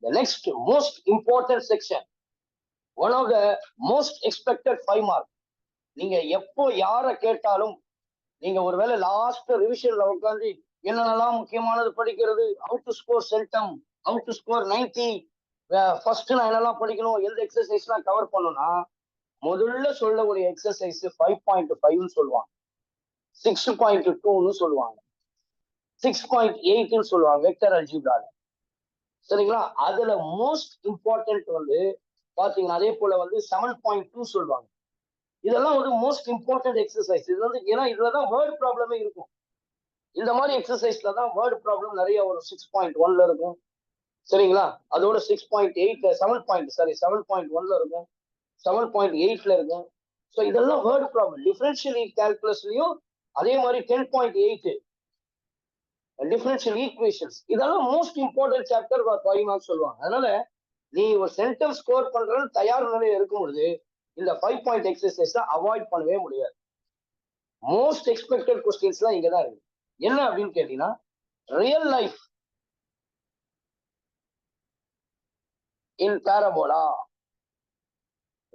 the next most important section, one of the most expected 5 mark. நீங்க எப்போ யார கேட்டாலும், நீங்க ஒருவேளை லாஸ்ட் ரிவிஷன்ல உட்காந்து என்னென்னலாம் முக்கியமானது படிக்கிறது, how to score centum, how to score 90, first நான் என்னெல்லாம் படிக்கணும், எந்த எக்ஸசைஸ்லாம் கவர் பண்ணணும்னா முதல்ல சொல்ல ஒரு எக்ஸசைஸ் 5.5ன்னு சொல்லுவாங்க, 6.2ன்னு சொல்லுவாங்க, 6.8ன்னு சொல்லுவாங்க வெக்டர் அல்ஜிப்ரால சரிங்களா. அதுல மோஸ்ட் இம்பார்ட்டன்ட் வந்து பாத்தீங்கன்னா அதே போல வந்து 7.2 சொல்லுவாங்க. இதெல்லாம் வந்து மோஸ்ட் இம்பார்ட்டன்ட் எக்ஸசைஸ். இது வந்து ஏன்னா இதுலதான் வேர்ட் ப்ராப்ளமே இருக்கும். இந்த மாதிரி எக்ஸசைஸ்ல தான் வேர்ட் ப்ராப்ளம் நிறைய வரும். 6.1ல இருக்கும் சரிங்களா, அதோட 6.8 7.1ல இருக்கும், 7.8ல இருக்கும். ஸோ இதெல்லாம் வேர்ட் ப்ராப்ளம். டிஃபரன்ஷியல் கால்குலஸ்லயும் அதே மாதிரி 10.8 டிஃபரன்ஷியல் ஈக்குவேஷன்ஸ், இதெல்லாம் மோஸ்ட் இம்பார்ட்டன்ட் சாப்டர் 5 மார்க்ஸ் சொல்லுவாங்க. அதனால நீ ஒரு சென்டென்ஸ் ஸ்கோர் பண்றன்னு தயார் நிலையில இருக்கும் பொழுது இந்த 5 பாயிண்ட் எக்ஸசைஸ் அவாய்ட் பண்ணவே முடியாது. மோஸ்ட் எக்ஸ்பெக்டட் கொஸ்டின்ஸ்லாம் இங்க தான் இருக்கு. என்ன அப்படின்னு கேட்டீங்கன்னா, ரியல் லைஃப் இன் parabola,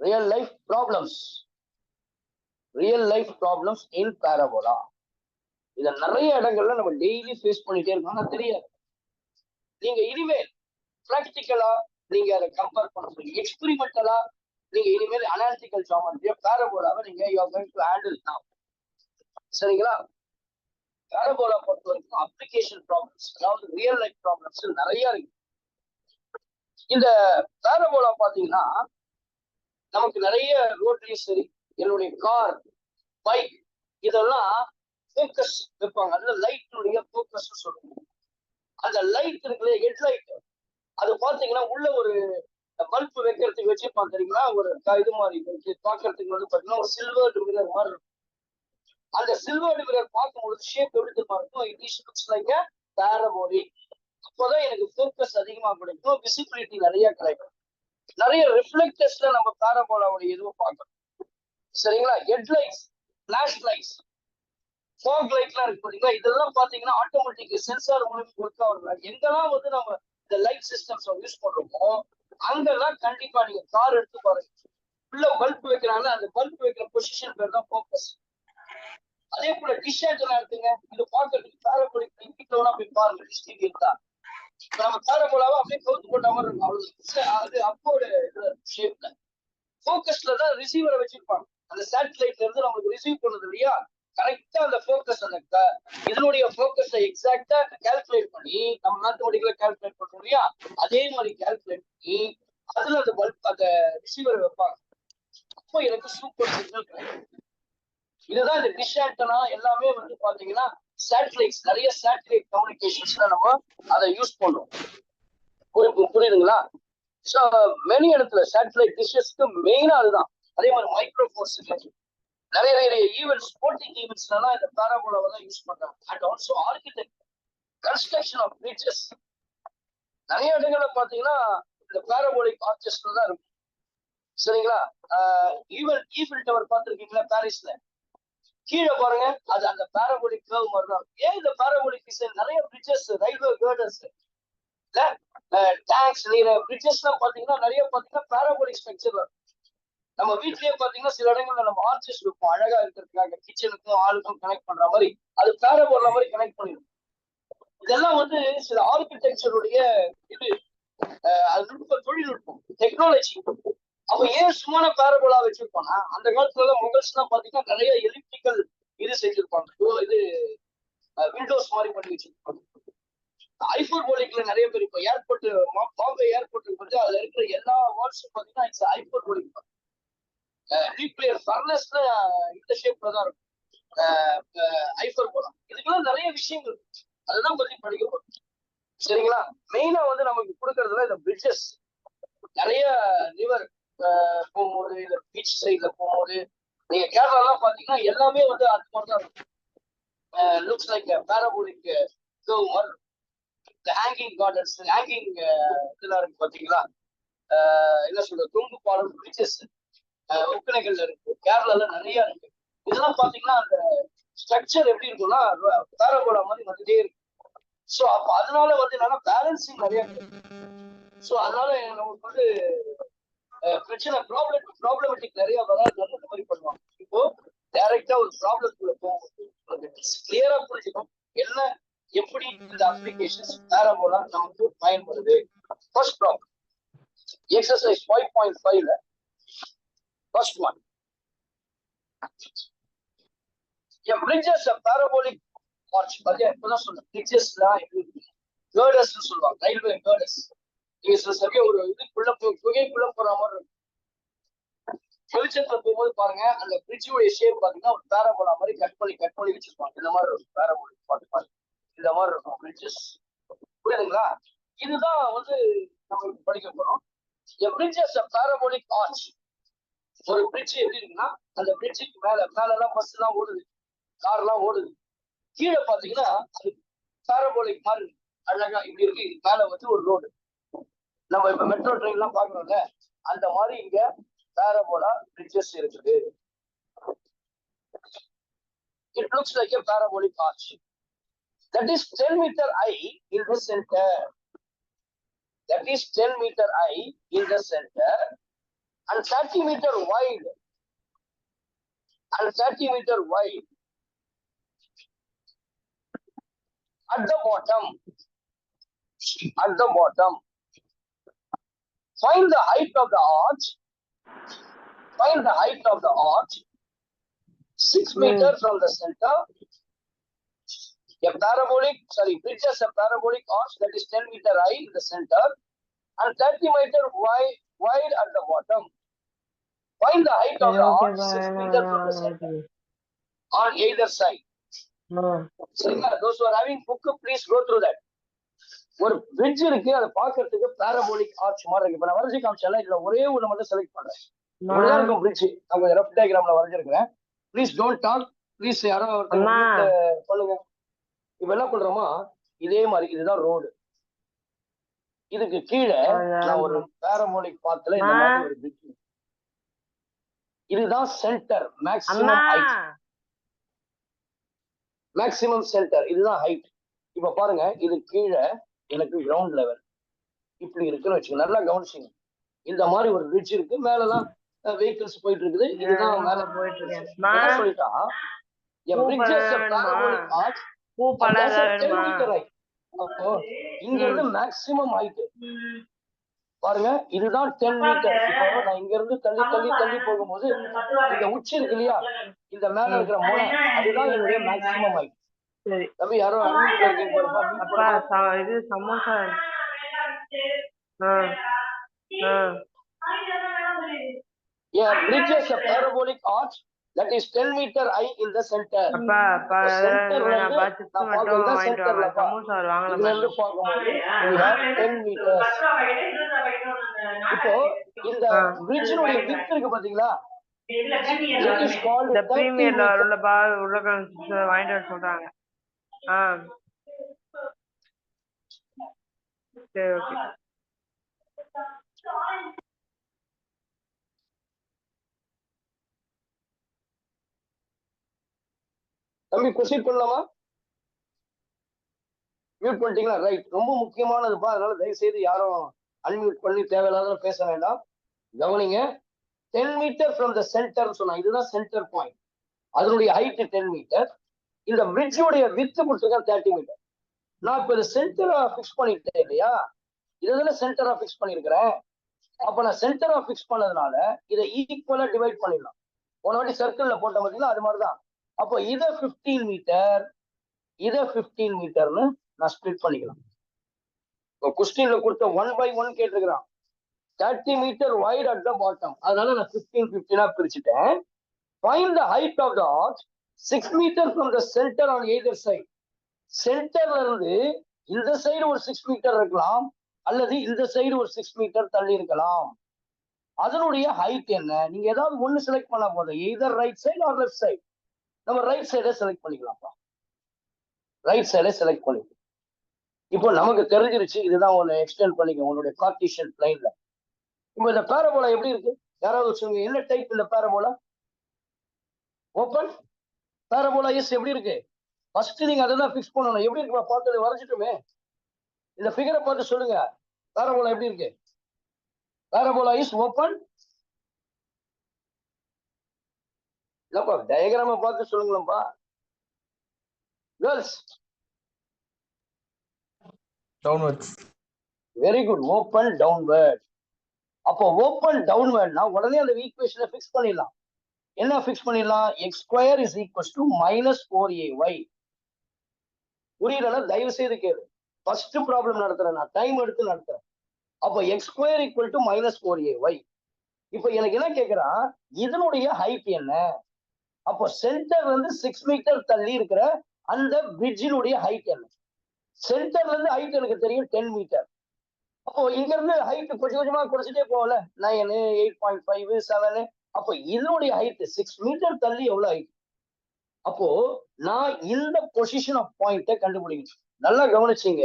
real life problems, real life problems இன் பாராபோலா. இத நிறைய இடங்கள்ல நம்ம டெய்லி ஃபேஸ் பண்ணிட்டே இருக்கோம், ஆனா தெரியாது. நீங்க இனிமேல் பிராக்டிக்கலா நீங்க அதை கம்பேர் பண்ண முடியும், எக்ஸ்பெரிமெண்டலா நீங்க இனிமேல் அனாலிட்டிக்கல் ஜியோமெட்ரியா பாராபோலாவை நீங்க you are going to handle நவ சரிங்களா. பாராபோலா பொறுத்த வரைக்கும் அப்ளிகேஷன் ப்ராப்ளம்ஸ், அதாவது ரியல் லைஃப் ப்ராப்ளம்ஸ் நிறைய இருக்கு. இந்த பாராபோலா பாத்தீங்கன்னா நமக்கு நிறைய ரோட்லயும் சரி, என்னுடைய கார், பைக் இதெல்லாம் ஃபோக்கஸ் வைப்பாங்க, அதுல லைட்டுடைய ஃபோக்கஸ் சொல்லுவாங்க. அந்த லைட் இருக்குல்ல, ஹெட் லைட், அது பாத்தீங்கன்னா உள்ள ஒரு பல்ப் வைக்கிறதுக்கு வச்சிருப்பாங்க தெரியுங்களா, ஒரு இது மாதிரி பாக்குறதுக்கு வந்து பாத்தீங்கன்னா ஒரு சில்வர் மிரர் மாதிரி இருக்கும். அந்த சில்வர் மிரர் பார்க்கும்போது ஷேப் எப்படி தெரியுமா இருக்கும், it is looks like a parabolic. அப்போதான் எனக்கு ஃபோக்கஸ் அதிகமா கிடைக்கும், விசிபிலிட்டி நிறைய கிடைக்கும். நிறைய ரிஃப்ளெக்டர்ஸ்ல நம்ம பாராபோலாவுடைய இதுவும் பார்க்கணும் சரிங்களா. ஹெட்லைட்ஸ், ஃபிளாஷ் லைட்ஸ், ஃபாக் லைட்லாம் இருக்கு பாத்தீங்களா, இதெல்லாம் பாத்தீங்கன்னா ஆட்டோமேட்டிக் சென்சார் மூலமா ஒர்க் ஆகுது. எங்கெல்லாம் வந்து நம்ம இந்த லைட் சிஸ்டம்ஸ் யூஸ் பண்றோமோ அங்கெல்லாம் கண்டிப்பா நீங்க கார் எடுத்து பாருங்க, உள்ள பல்ப் வைக்கிறாங்க, அந்த பல்ப் வைக்கிற பொசிஷன் பேர் தான் ஃபோக்கஸ். அதே போல டிஷ் ஆண்டனா எடுத்துங்க, இது பாக்குறதுக்கு பாராபோலிக் வீட்டுல போய் பாருங்க, டிஷ் டிவி இருந்தா நம்ம பாராபோலாவை அப்படியே கவுத்து போட்ட மாதிரி இருக்கும், அவ்வளவு அது அப்போட ஷேப்ல. ஃபோக்கஸ்ல தான் ரிசீவரை வச்சிருப்பாங்க, அந்த சேட்டலைட்ல இருந்து நமக்கு ரிசீவ் பண்ணுது இல்லையா, கரெக்டா அந்த ஃபோக்கஸ், அந்த இதனுடைய ஃபோக்கஸை எக்ஸாக்டா கால்குலேட் பண்ணி நம்ம மேத்தமெட்டிக்கலா கால்குலேட் பண்றோம் இல்லையா, அதே மாதிரி கால்குலேட் பண்ணி அதுல அந்த பல்ப் அந்த ரிசீவரை வைப்பாங்க. அப்போ எனக்கு சூப்பர் சிக்னல் கிடைக்கும். இதுதான் இந்த டிஷ் ஆண்டனா எல்லாமே வந்து பாத்தீங்கன்னா சேட்டலைட்ஸ், நிறைய சேட்டலைட் கம்யூனிகேஷன்ஸ்ல நம்ம அதை யூஸ் பண்றோம். புரியுதுங்களா. ஸோ மெனி இடத்துல சேட்டலைட் டிஷஸ்க்கு மெயினா அதுதான். அதே மாதிரி மைக்ரோஃபோன்ஸுக்கு நிறைய நிறைய ஈவெண்ட்ஸ், ஸ்போர்ட்டிங் ஈவெண்ட்ஸ்லாம் இந்த பாராபோலாவை தான் யூஸ் பண்றாங்க. And also architect, construction of bridges நிறைய இடங்கள்ல பாத்தீங்கன்னா இந்த பாராபோலிக் ஆர்ச்சஸ்ல தான் இருக்கும் சரிங்களா. ஈஃபில் டவர் பார்த்துருக்கீங்களா பாரிஸ்ல, கீழே பாருங்க, அது அந்த பாராபோலிக் கர்வ் மாதிரி தான். ஏன் இந்த பாராபோலிக் டிசைன், நிறைய பிரிட்ஜஸ், ரயில்வே கேர்டர்ஸ், டேங்க்ஸ், நீங்க பிரிட்ஜஸ் எல்லாம் பாத்தீங்கன்னா நிறைய பாத்தீங்கன்னா பாராபோலிக் ஸ்ட்ரக்சர்ல. நம்ம வீட்லயே பாத்தீங்கன்னா சில இடங்கள்ல நம்ம ஆர்ச்சஸ் வைப்போம் அழகா இருக்கிறதுக்காக, கிச்சனுக்கும் ஆளுக்கும் கனெக்ட் பண்ற மாதிரி, அது பேரபோலா மாதிரி கனெக்ட் பண்ணிடும். இதெல்லாம் வந்து சில ஆர்கிடெக்சருடைய இது அது தொழில்நுட்பம், டெக்னாலஜி. அவ ஏன் சும்மான பேரபோலா வச்சிருப்பானா, அந்த காலத்துல மொபைல்ஸ் எல்லாம் பாத்தீங்கன்னா நிறைய எலிப்டிக்கல் இது செஞ்சிருப்பாங்க, இது விண்டோஸ் மாதிரி பண்ணி வச்சிருப்பாங்க. ஹைப்பர்போலிக்ல நிறைய பேர் இப்போ ஏர்போர்ட், பாம்பே ஏர்போர்ட் வந்து அதுல இருக்கிற எல்லா வால்ஸும் பாத்தீங்கன்னா இட்ஸ் ஹைப்பர்போலிக். நியூக்ளியர் ஃபர்னஸ்ல இந்த ஷேப்ல தான் இருக்கும் ஹைப்பர்போலா. இதுக்கெல்லாம் நிறைய விஷயங்கள் அதுதான் பத்தி படிக்க போறோம். சரிங்களா? மெயினா வந்து நமக்கு கொடுக்கறதுல இந்த பிரிட்ஜஸ், நிறைய ரிவர் போகும்போது, இல்ல பீச் சைட்ல போகும்போது, நீங்க கேரளாலாம் பாத்தீங்கன்னா எல்லாமே வந்து அது மாதிரி தான் இருக்கும். லுக்ஸ் லைக் பேரபோலிக் மாதிரி. இந்த ஹேங்கிங் கார்டன்ஸ், ஹேங்கிங் இதெல்லாம் இருக்கு பாத்தீங்களா, என்ன சொல்றது, தொங்கு பாலம், பிரிட்ஜஸ் ஒக்கனைகள்ல இருக்கு, கேரளால நிறைய இருக்கு. இதெல்லாம் பாத்தீங்கன்னா அந்த ஸ்ட்ரக்சர் எப்படி இருக்கும்னா பேரபோலா மாதிரி வந்துட்டே இருக்கு. ஸோ அப்ப அதனால வந்து என்னன்னா பேலன்சிங் நிறைய இருக்கு. ஸோ அதனால நமக்கு வந்து பிரச்சனை, ப்ராப்ளமேட்டிக் நிறைய வராது, அந்த மாதிரி பண்ணுவாங்க. இப்போ டைரக்டா ஒரு ப்ராப்ளத்துக்குள்ள போகும்போது கிளியரா புரிஞ்சுக்கணும் என்ன எப்படி இந்த அப்ளிகேஷன்ஸ் பேரபோலா நமக்கு பயன்படுது. ஃபர்ஸ்ட் ப்ராப்ளம் எக்ஸசைஸ் 5.5ல first one. A bridge is a parabolic arch. இப்பதான் சொன்னேன், பிரிட்ஜஸ்லாம் கேர்டர்ஸ் சொல்லுவாங்க, ரயில்வே கேர்டர்ஸ். நீங்க சில சமயம் ஒரு இதுக்குள்ள புகைக்குள்ள போற மாதிரி இருக்கும். வெளிச்சத்துல போகும்போது பாருங்க, அந்த பிரிட்ஜோடைய ஷேப் பாத்தீங்கன்னா ஒரு பேரபோலா மாதிரி கட் பண்ணி வச்சிருப்பாங்க. இந்த மாதிரி இருக்கும் பேரபோலிக் பார்த்து இந்த மாதிரி இருக்கும் பிரிட்ஜஸ். புரியுதுங்களா? இதுதான் வந்து நம்ம படிக்க போறோம். A bridge is a parabolic arch. ஒரு பிரிட்ஜ் எப்படி இருக்குன்னா, அந்த பிரிட்ஜுக்கு மேலெல்லாம் பஸ் எல்லாம் ஓடுது, கார் எல்லாம் ஓடுது. கீழே பாத்தீங்கன்னா அது பேரபோலிக் மாதிரி அழகா இப்படி இருக்கு. மேல வந்து ஒரு ரோடு, நம்ம இப்ப மெட்ரோ ட்ரெயின் எல்லாம் பாக்குறோம்ல, அந்த மாதிரி இங்க பேரபோலா பிரிட்ஜஸ் இருக்குது. It looks like a parabolic arch that is 10 meter high in the center. That is 10 meter high in the center and 30 meter wide. And 30 meter wide at the bottom. At the bottom. Find the height of the arch. Find the height of the arch. 6 meters from the center. Bridge is a parabolic arch that is 10 meter high in the center and 30 meter wide at the bottom. Find the height of the arch 6 meters from the center on either side. Those who are having book, please go through that. ஒரு bridge இருக்கு, அதை பாக்குறதுக்கு parabolic arch மாதிரி இருக்கு. இப்ப நான் வரைஞ்சி காமிச்சால இதுல ஒரே ஒண்ணு மட்டும் செலக்ட் பண்றேன். இவ்வளவுதான் இருக்கும் பிரிட்ஜ். அவங்க ரஃப் டயக்ராம்ல வரைஞ்சிருக்கிறேன். Please don't talk. ப்ளீஸ் யாரோ சொல்லுங்க. இப்ப என்ன பண்றோமா, இதே மாதிரி இதுதான் ரோடு. இதுக்கு கீழே நான் ஒரு பேரபோலிக் பாத்துல இந்த மாதிரி ஒரு பிரிட்ஜ். இதுதான் centre, maximum height. Maximum centre இதுதான் ஹைட். இப்ப பாருங்க, இது கீழே எனக்கு கிரவுண்ட் லெவல் இப்படி இருக்குன்னு வச்சுக்கோங்க. நல்லா கவனிச்சுங்க. இந்த மாதிரி ஒரு பிரிட்ஜ் இருக்கு, மேலதான் வெஹிக்கிள்ஸ் போயிட்டு இருக்குது. இதுதான் மேல போயிட்டு இருக்கு. சொல்லிட்டா இங்க இருந்து மேக்ஸிமம் ஹைட் பாருங்க, இதுதான் 10 மீட்டர். இப்போ நான் இங்க இருந்து தள்ளி போகும்போது இந்த உச்சி இருக்கு இல்லையா, இந்த மேல இருக்கிற முனை, அதுதான் என்னுடைய மேக்ஸிமம் ஹைட். தம்பி யாரோ இது samosa. Yeah, bridge is a parabolic arch that is 10 meter high in the center. இப்போ இந்த பிரிட்ஜ்னுடைய விட்த் இருக்கு பாத்தீங்களா, it is called the premier level வாங்கிட்டு சொல்றாங்க. சரி, ஓகே. தம்பி ப்ரொசீட் பண்ணலாமா? மியூட் பண்ணிட்டீங்களா? ரைட். ரொம்ப முக்கியமானதுப்பா, அதனால தயவு செய்து யாரும் அன்மியூட் பண்ணி தேவையில்லாத பேச வேண்டாம். கவனிங்க. 10 மீட்டர் ஃப்ரம் த சென்டர் சொன்னாங்க. இதுதான் சென்டர் பாயிண்ட். அதனுடைய ஹைட் 10 மீட்டர். இந்த பிரிட்ஜோடைய வித்து கொடுத்துருக்கேன் 30 மீட்டர். நான் இப்ப இந்த சென்டரா பிக்ஸ் பண்ணிட்டேன் இல்லையா, இதுல சென்டரா பிக்ஸ் பண்ணிருக்கிறேன். அப்ப நான் சென்டரா பிக்ஸ் பண்ணதுனால இதை ஈக்குவலா டிவைட் பண்ணிடலாம். போன வாட்டி சர்க்கிள்ல போட்ட பார்த்தீங்கன்னா அது மாதிரிதான். அப்போ இதை 15 மீட்டர், இதை 15 மீட்டர்னு நான் ஸ்பிளிட் பண்ணிக்கலாம். இப்போ கொஸ்டின்ல கொடுத்த 1 by 1 கேட்டிருக்கிறான். 30 metre wide at the bottom, அதனால நான் 15 பிரிச்சுட்டேன். Find the height of the arch 6 metre from the centre on either side. சென்டர்ல இருந்து இந்த சைடு ஒரு 6 மீட்டர் இருக்கலாம், அல்லது இந்த சைடு ஒரு 6 மீட்டர் தள்ளி இருக்கலாம். அதனுடைய ஹைட் என்ன? நீங்க ஏதாவது ஒண்ணு செலக்ட் பண்ணா போதும், either right side or left side. நம்ம ரைட் சைடை செலக்ட் பண்ணிக்கலாம்ப்பா. ரைட் சைடை செலக்ட் பண்ணிக்கலாம். இப்போ நமக்கு தெரிஞ்சிருச்சு, இதுதான் ஒன்று எக்ஸ்டெண்ட் பண்ணிக்க உன்னுடைய கார்ட்டீசியன் பிளைன்ல. இப்போ இந்த பேரபோலா எப்படி இருக்கு? யாராவது சொல்லுங்க, என்ன டைப் இந்த பேரபோலா? ஓப்பன் பேரபோலா இஸ் எப்படி இருக்கு? ஃபர்ஸ்ட் நீங்க அதை தான் ஃபிக்ஸ் பண்ணணும். எப்படி இருக்கு பார்த்து வரைஞ்சிட்டுமே. இந்த ஃபிகரை பார்த்து சொல்லுங்க, பேரபோலா எப்படி இருக்கு? Parabola is open. இல்லப்பா டயக்ராம பார்த்து சொல்லுங்களப்பா girls. downwards. Very good, open downward. அப்போ ஓப்பன் டவுன்வர்ட்னா உடனே அந்த ஈக்குவேஷனை ஃபிக்ஸ் பண்ணிடலாம். என்ன ஃபிக்ஸ் பண்ணிடலாம்? X square is equal to -4ay. புரியலன்னா தயவு செய்து கேளு. ஃபர்ஸ்ட் ப்ராப்ளம் நடத்துறேன், நான் டைம் எடுத்து நடத்துறேன். அப்போ X square equal to -4ay. இப்போ எனக்கு என்ன கேட்கிறான், இதனுடைய ஹைட் என்ன? அப்போ சென்டர்ல இருந்து 6 மீட்டர் தள்ளி இருக்கிற அந்த பிரிட்ஜினுடைய ஹைட் என்ன? சென்டர்ல இருந்து ஹைட் எனக்கு தெரியும் 10 மீட்டர். அப்போ இங்க இருந்து ஹைட் கொஞ்சம் கொஞ்சமா குறைச்சிட்டே போகல, 9, 8.5, 7. அப்போ இதனுடைய ஹைட் 6 மீட்டர் தள்ளி எவ்வளவு ஹைட்? அப்போ நான் இந்த பொசிஷன் ஆஃப் பாயிண்ட கண்டுபிடிக்கணும். நல்லா கவனிச்சிங்க,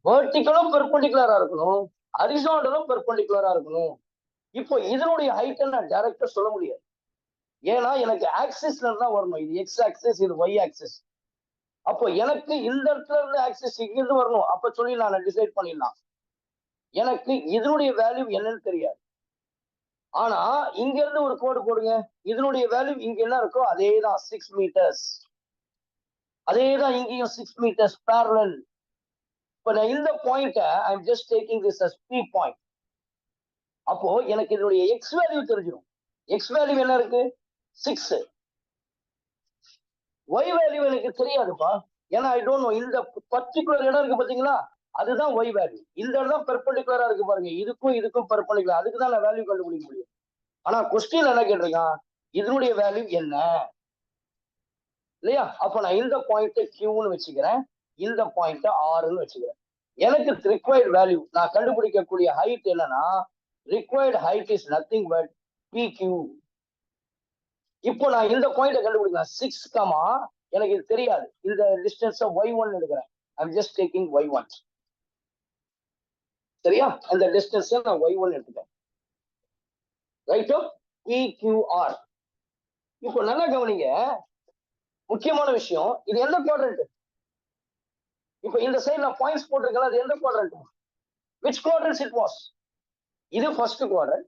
வெர்டிகலும் பெர்பெண்டிகுலரா இருக்கணும், ஹரிசாண்டலும் பெர்பெண்டிகுலரா இருக்கணும். இப்போ இதனுடைய ஹைட்டை நான் டைரக்டா சொல்ல முடியாது, ஏன்னா எனக்கு ஆக்சிஸ்ல தான் வரணும். இது எக்ஸ் ஆக்சிஸ், இது ஒய் ஆக்சிஸ். அப்போ எனக்கு இந்த இடத்துல இருந்து ஆக்சிஸ் இங்கிருந்து வரணும். அப்ப சொல்லி நான் டிசைட் பண்ணிடலாம். எனக்கு இதனுடைய வேல்யூ என்னன்னு தெரியாது, ஆனா இங்க இருந்து ஒரு கோடு போடுங்க, இதனுடைய வேல்யூ இங்க என்ன இருக்கோ அதே தான் 6 மீட்டர்ஸ். அதே தான் இங்கேயும் 6 மீட்டர்ஸ் parallel. இப்ப நான் இந்த பாயிண்ட I am just taking this as P point. அப்போ எனக்கு இதனுடைய எக்ஸ் வேல்யூ தெரிஞ்சிடும். எக்ஸ் வேல்யூ என்ன இருக்கு? 6. ஒய் வேல்யூ எனக்கு தெரியாதுப்பா, ஏன்னா ஐ டோன்ட் நோ. இந்த பர்டிகுலர் இடம் இருக்கு பாத்தீங்களா, அதுதான் ஒய் வேல்யூ. இந்த இடம் தான் பெர்பெண்டிகுலரா இருக்கு பாருங்க, இதுக்கும் இதுக்கும் பெர்பெண்டிகுலர், அதுக்கு தான் நான் வேல்யூ கண்டுபிடிக்க முடியும். ஆனா கொஸ்டின் என்ன கேட்டிருக்கான், இதனுடைய வேல்யூ என்ன இல்லையா? அப்ப நான் இந்த பாயிண்ட் கியூன்னு வச்சுக்கிறேன், இந்த பாயிண்ட் ஆர்ன்னு வச்சுக்கிறேன். எனக்கு ரிக்வயர்ட் வேல்யூ நான் கண்டுபிடிக்கக்கூடிய ஹைட் என்னன்னா, required height is nothing but PQ. இப்போ நான் இந்த பாயிண்ட கண்டுபிடிக்கலாம், 6, எனக்கு இது தெரியாது, இந்த டிஸ்டன்ஸ் y1 எடுக்கிறேன். I'm just taking y1. சரியா? அந்த டிஸ்டன்ஸ் நான் y1 எடுத்துட்டேன். ரைட்டோ? PQR. இப்போ நல்லா கவனிங்க, முக்கியமான விஷயம், இது எந்த குவாட்ரண்ட்? இப்போ இந்த சைடு நான் பாயிண்ட்ஸ் போட்டிருக்கேன், அது எந்த quadrant? which quadrants it was? இது ஃபர்ஸ்ட் குவாட்ரண்ட்,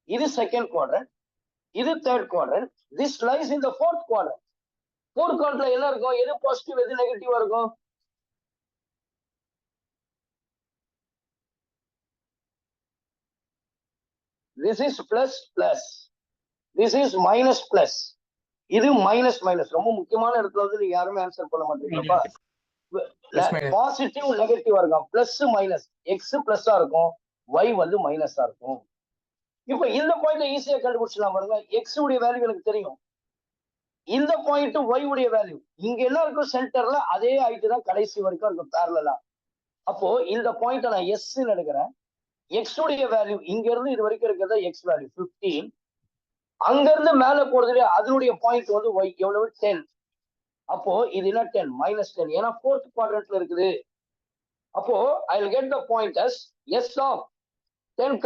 இது செகண்ட் குவாட்ரண்ட், இது third quadrant. this lies in the fourth quadrant. fourth quadrantல என்ன இருக்கும்? எது பாசிட்டிவ் எது நெகட்டிவா இருக்கும்? this is plus plus, this is minus plus, இது மைனஸ் மைனஸ். ரொம்ப முக்கியமான இடத்துல வந்து நீங்க யாருமே ஆன்சர் பண்ண மாட்டீங்கப்பா. பாசிட்டிவ் நெகட்டிவா இருக்கும், பிளஸ் மைனஸ். எக்ஸ் பிளஸ்ஸா இருக்கும், ஒய் வந்து மைனஸா இருக்கும். இப்ப இந்த பாயிண்ட் ஈஸியா கண்டுபிடிச்சலாம் பாருங்க. எக்ஸ் உடைய வேல்யூ எனக்கு தெரியும், இந்த பாயிண்ட் ஒய் உடைய வேல்யூ இங்க என்ன இருக்கும் சென்டர்ல, அதே ஹைட் தான் கடைசி வரைக்கும் இருக்கும் பேரலா. அப்போ இந்த பாயிண்ட் நான் எஸ் எடுக்கிறேன். எக்ஸ் உடைய வேல்யூ இங்க இருந்து இது வரைக்கும் இருக்கிறத எக்ஸ் வேல்யூ 15, அங்க இருந்து மேல போறது அதனுடைய பாயிண்ட் வந்து ஒய் எவ்வளவு 10. அப்போ இது என்ன 10 -10, ஏன்னா ஃபோர்த் குவாட்ரண்ட்ல இருக்குது. அப்போ I will get the point as s of 10,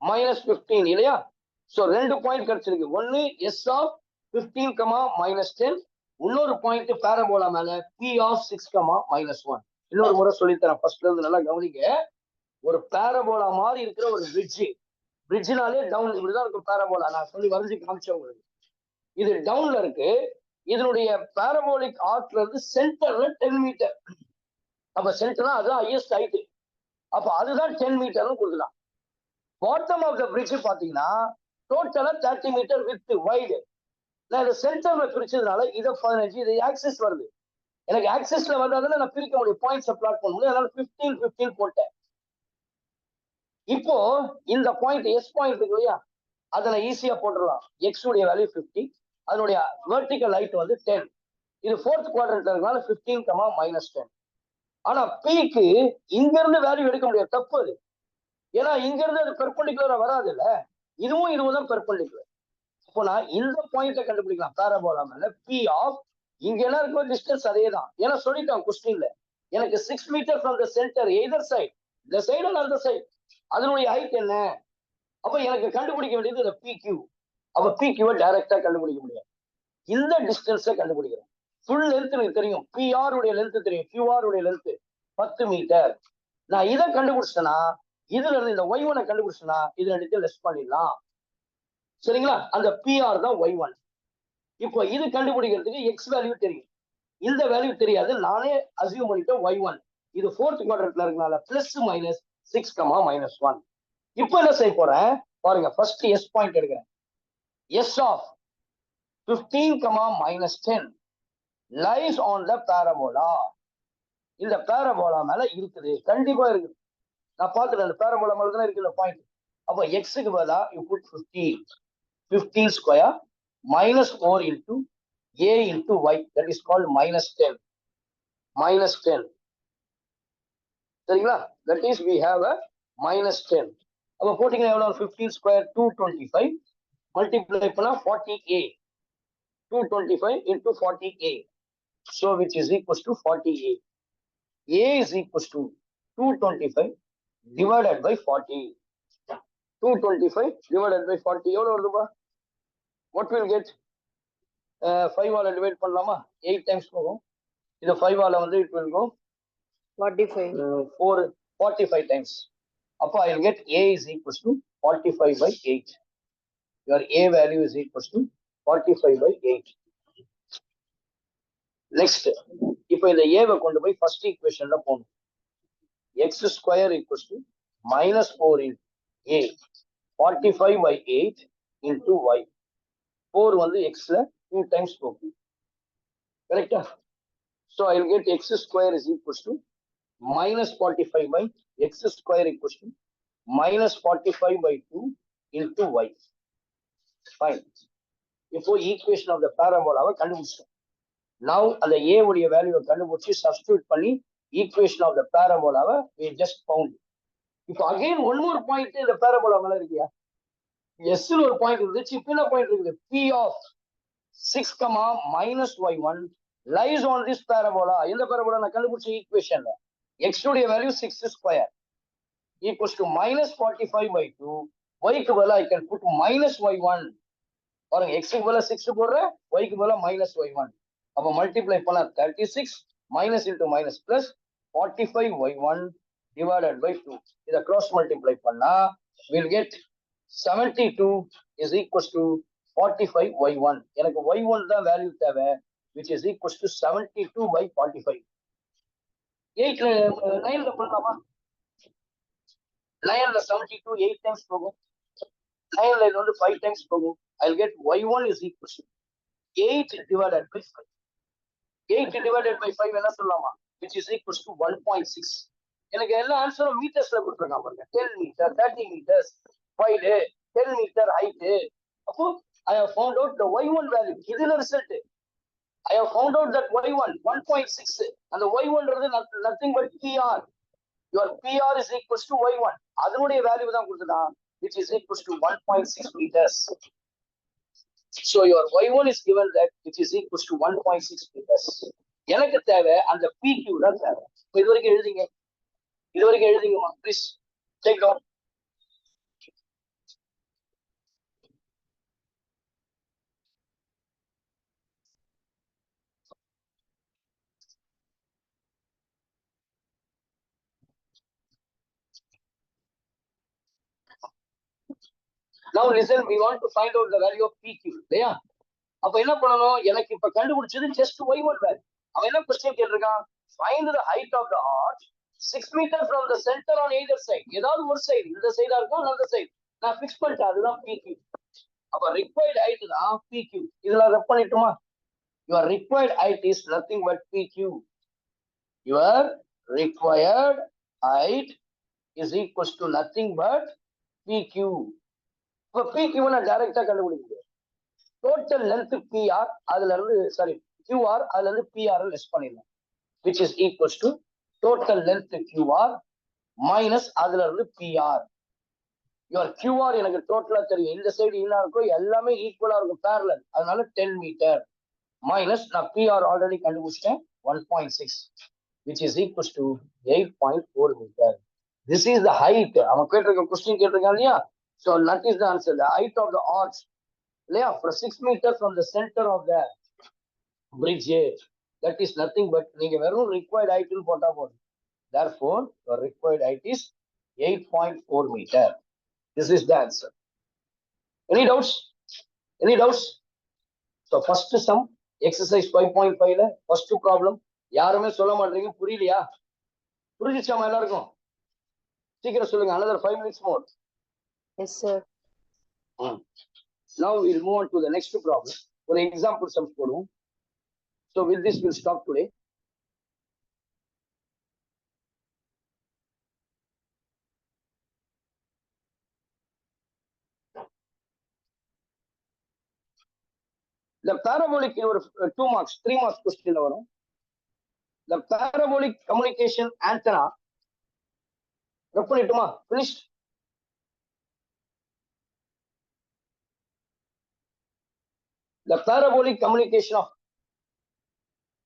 -15 இல்லையா? சோ ரெண்டு பாயிண்ட் கிடைச்சிருக்கு. ஒன்னு s of 15, -10. இன்னொரு பாயிண்ட் பேரபோலா மேல p of 6, -1. இன்னொரு முறை சொல்லித்தரேன், ஃபர்ஸ்ட்ல இருந்து நல்லா கவனிங்க. ஒரு பேரபோலா மாதிரி இருக்கிற ஒரு பிரிட்ஜ், பிரிட்ஜ்னாலே டவுன் இப்படிதான் இருக்கும் பேரபோலா. நான் சொல்லி வரைஞ்சு காமிச்சேன் உங்களுக்கு. இது டவுன்ல இருக்கு. இதனுடைய பேரபோலிக் ஆர்க்ல இருந்து சென்டர்ல 10 மீட்டர். அப்ப சென்டர்னா அதுதான் ஹையஸ்ட் ஹைட். அப்ப அதுதான் 10 மீட்டர்னு கொடுக்கலாம். பாட்டம் ஆஃப் த பிரிட்ஜ் பாத்தீங்கன்னா டோட்டலா 30 மீட்டர் வித் வைடு. நான் இதை சென்டர்ல பிரிச்சதுனால இதை 15, இது ஆக்சிஸ் வருது. எனக்கு ஆக்சிஸ்ல வந்ததுல நான் பிரிக்க முடியும், பாயிண்ட்ஸ் பிளாட் பண்ண முடியும். அதனால 15 15 போட்டேன். இப்போ இந்த பாயிண்ட் எஸ் பாயிண்ட் இருக்கு இல்லையா, அதை நான் ஈஸியா போட்டுடலாம். எக்ஸ் உடைய வேல்யூ 50, அதனுடைய வெர்டிகல் ஹைட் வந்து 10. இது ஃபோர்த் குவாட்ரண்ட்ல இருக்கனால 15, -10. ஆனா பிக்கு இங்க இருந்து வேல்யூ எடுக்க முடியாது, தப்பு அது. ஏன்னா இங்க இருந்து அது பெர்பெண்டிகுலரா வராது இல்ல, இதுவும் தான் பெர்பெண்டிகுலர். இப்போ நான் இந்த பாயிண்ட கண்டுபிடிக்கலாம். பேரபோலா மேல பி ஆஃப் இங்க என்ன இருக்கும் டிஸ்டன்ஸ் அதே தான். ஏன்னா சொல்லிட்டான் கொஸ்டின்ல எனக்கு 6 metre from the centre either side, இந்த சைடு அல்ல அந்த சைடு, அதனுடைய ஹைட் என்ன. அப்ப எனக்கு கண்டுபிடிக்க வேண்டியது இந்த பி கியூ. அப்ப பி கியூவை டைரக்டா கண்டுபிடிக்க முடியாது, இந்த டிஸ்டன்ஸை கண்டுபிடிக்கிறேன். ஃபுல் லென்த் எனக்கு தெரியும், பிஆர் உடைய லென்த் தெரியும், கியூஆர் உடைய லென்த் 10 மீட்டர். நான் இதை கண்டுபிடிச்சேன்னா இதுல இருந்து இந்த y1 கண்டுபிடிச்சேன்னா இது ரெண்டுத்தையும் லெஸ் பண்ணிடலாம். சரிங்களா? அந்த பிஆர் தான் y1. இப்போ இது கண்டுபிடிக்கிறதுக்கு எக்ஸ் வேல்யூ தெரியும், இந்த வேல்யூ தெரியாது. நானே அசியூம் பண்ணிட்டேன் y1. இது ஃபோர்த் குவாட்ரண்ட்ல இருக்கனால +/6, -1. இப்போ என்ன செய்ய போறேன் பாருங்க. ஃபர்ஸ்ட் எஸ் பாயிண்ட் எடுக்கிறேன். S of 15, -10 lies on the parabola. இந்த பேரபோலா மேல இருக்குது, கண்டிப்பா இருக்குது. நான் பார்த்துட்டேன், அந்த பேரபோலா மேல தானே இருக்கு இந்த பாயிண்ட். அப்போ எக்ஸுக்கு பதிலா you put 15 square -4 into a into y, that is called -10. சரிங்களா? that is we have a -10. அப்போ போட்டிங்கன்னா எவ்வளவு? 15 ஸ்கொயர் 225 மல்டிப்ளை பண்ணா 40a, 225 into 40a, so which is equals to 40a. a is equals to 225 divided by 40. 225 divided by 40 எவ்வளவு வருதுப்பா? what will get? 5 ஆல divide பண்ணலாமா? 8 times போகும். இது 5 ஆல வந்து it will go 45 times. அப்போ I will get a is equals to 45 by 8. Your a value is equals to 45 by 8. Next இப்போ இந்த ஏவை கொண்டு போய் ஃபர்ஸ்ட் ஈக்குவேஷன்ல போகணும். x square equals to -4 into a, 45 by 8 into y. 4 வந்து xல 2 times போகும், கரெக்டா? So I will get x square is equals to -45 by x square equals to -45 by 2 into y. Fine. இப்போ ஈக்குவேஷன் ஆஃப் த பேரபோலாவை கண்டுபிடிச்சோம். Now அந்த a உடைய வேல்யூவை கண்டுபிடிச்சு சப்ஸ்டிட்யூட் பண்ணி ஈக்குவேஷன் ஆஃப் த பேரபோலாவை we just found. இப்போ அகைன் ஒன் மோர் பாயிண்ட் இந்த பேரபோலா மேல இருக்கியா, எஸ்ல ஒரு பாயிண்ட் இருந்துச்சு, இப்போ என்ன பாயிண்ட் இருக்குது? p of 6, -y1 lies on this parabola. இந்த பேரபோலா நான் கண்டுபிடிச்ச ஈக்குவேஷன்ல x உடைய value 6 square equals to -45 by 2. y க்கு பதிலா I can put -y1. பாருங்க, x க்கு பதிலா 6 போடுறேன், y க்கு பதிலா -y1. அப்ப மல்டிப்ளை பண்ணா 36 minus into minus plus 45y1 divided by 2. இதை cross multiply பண்ணா we'll get 72 is equals to 45y1. எனக்கு y1 தான் வேல்யூ தேவை, which is equals to 72 by 45. 8ல 9ல பண்ணலாமா? 9ல 72 8 times போகும், 9ல இது வந்து 5 times போகும். I'll get y1 is equals to 8 divided by 5. 8 divided by 5 என்ன சொல்லலாமா? which is equals to 1.6. எனக்கு எல்லா ஆன்சரும் மீட்டர்ஸ்ல கொடுத்துருக்கான் பாருங்க. 10 மீட்டர், 30 மீட்டர்ஸ், 5, 10 மீட்டர் ஹைட். அப்போ I have found out the y1 value. இதுல result I have found out that y1 1.6. அந்த y1 nothing but PR. Your PR is equals to y1. அதனுடைய value தான் கொடுத்துட்டான், which is equals to 1.6 meters. So your y1 is given that which is equals to 1.6 meters. எனக்கு தேவை அந்த PQ தான் தேவை. இது வரைக்கும் எழுதிங்கம்மா please. Take down. Now listen, we want to find out the value of PQ. இல்லையா? அப்ப என்ன பண்ணணும்? எனக்கு இப்ப கண்டுபிடிச்சது just y1 value. அவன் என்ன கொஸ்டின் கேட்டிருக்கான்? Find the height of the arch 6 meters from the center on either side. ஏதாவது ஒரு சைடு, இந்த சைடா இருக்கும், அந்த சைடு. நான் ஃபிக்ஸ் பண்ணிட்டேன், அதுதான் PQ. அப்ப required height தான் PQ. இதுல rep பண்ணிட்டுமா? Your required height is nothing but PQ. Your required height is equals to nothing but PQ. இப்ப PQ நான் டைரக்டா கண்டுபிடிக்க முடியும். Total length PR அதுல இருந்து QR அதுல இருந்து PR லெஸ் பண்ணிடலாம், which is equals to total length QR minus அதுல இருந்து PR. Your QR எனக்கு டோட்டலா தெரியும், இந்த சைடு என்ன இருக்கும், எல்லாமே ஈக்குவலா இருக்கும், parallel. அதனால 10 மீட்டர் மைனஸ் நான் PR ஆல்ரெடி கண்டுபிடிச்சிட்டேன் 1.6, which is equals to 8.4 metre. This is the height. அவன் கேட்டிருக்க கொஸ்டின் கேட்டிருக்கான் இல்லையா? So that is the answer. The height of the arch, இல்லையா, for 6 meters from the center of the bridge, that is nothing but நீங்க வெறும் required height னு போட்டா போதும். Therefore, the required height is 8.4 meter. This is the answer. Any doubts? Any doubts? So first sum, exercise 5.5 ல first problem. யாருமே சொல்ல மாட்டீங்க, புரியலையா? புரிஞ்சிச்சா எல்லாருக்கும்? சீக்கிரம் சொல்லுங்க. Another 5 minutes more. Yes, sir. Now we'll move on to the next problem. For example, sums போடுவோம். So with this we'll stop today. The parabolic ஒரு 2 marks 3 marks question வரும். The parabolic communication antenna, ரெப் பண்ணிட்டுமா? Finished. The parabolic communication of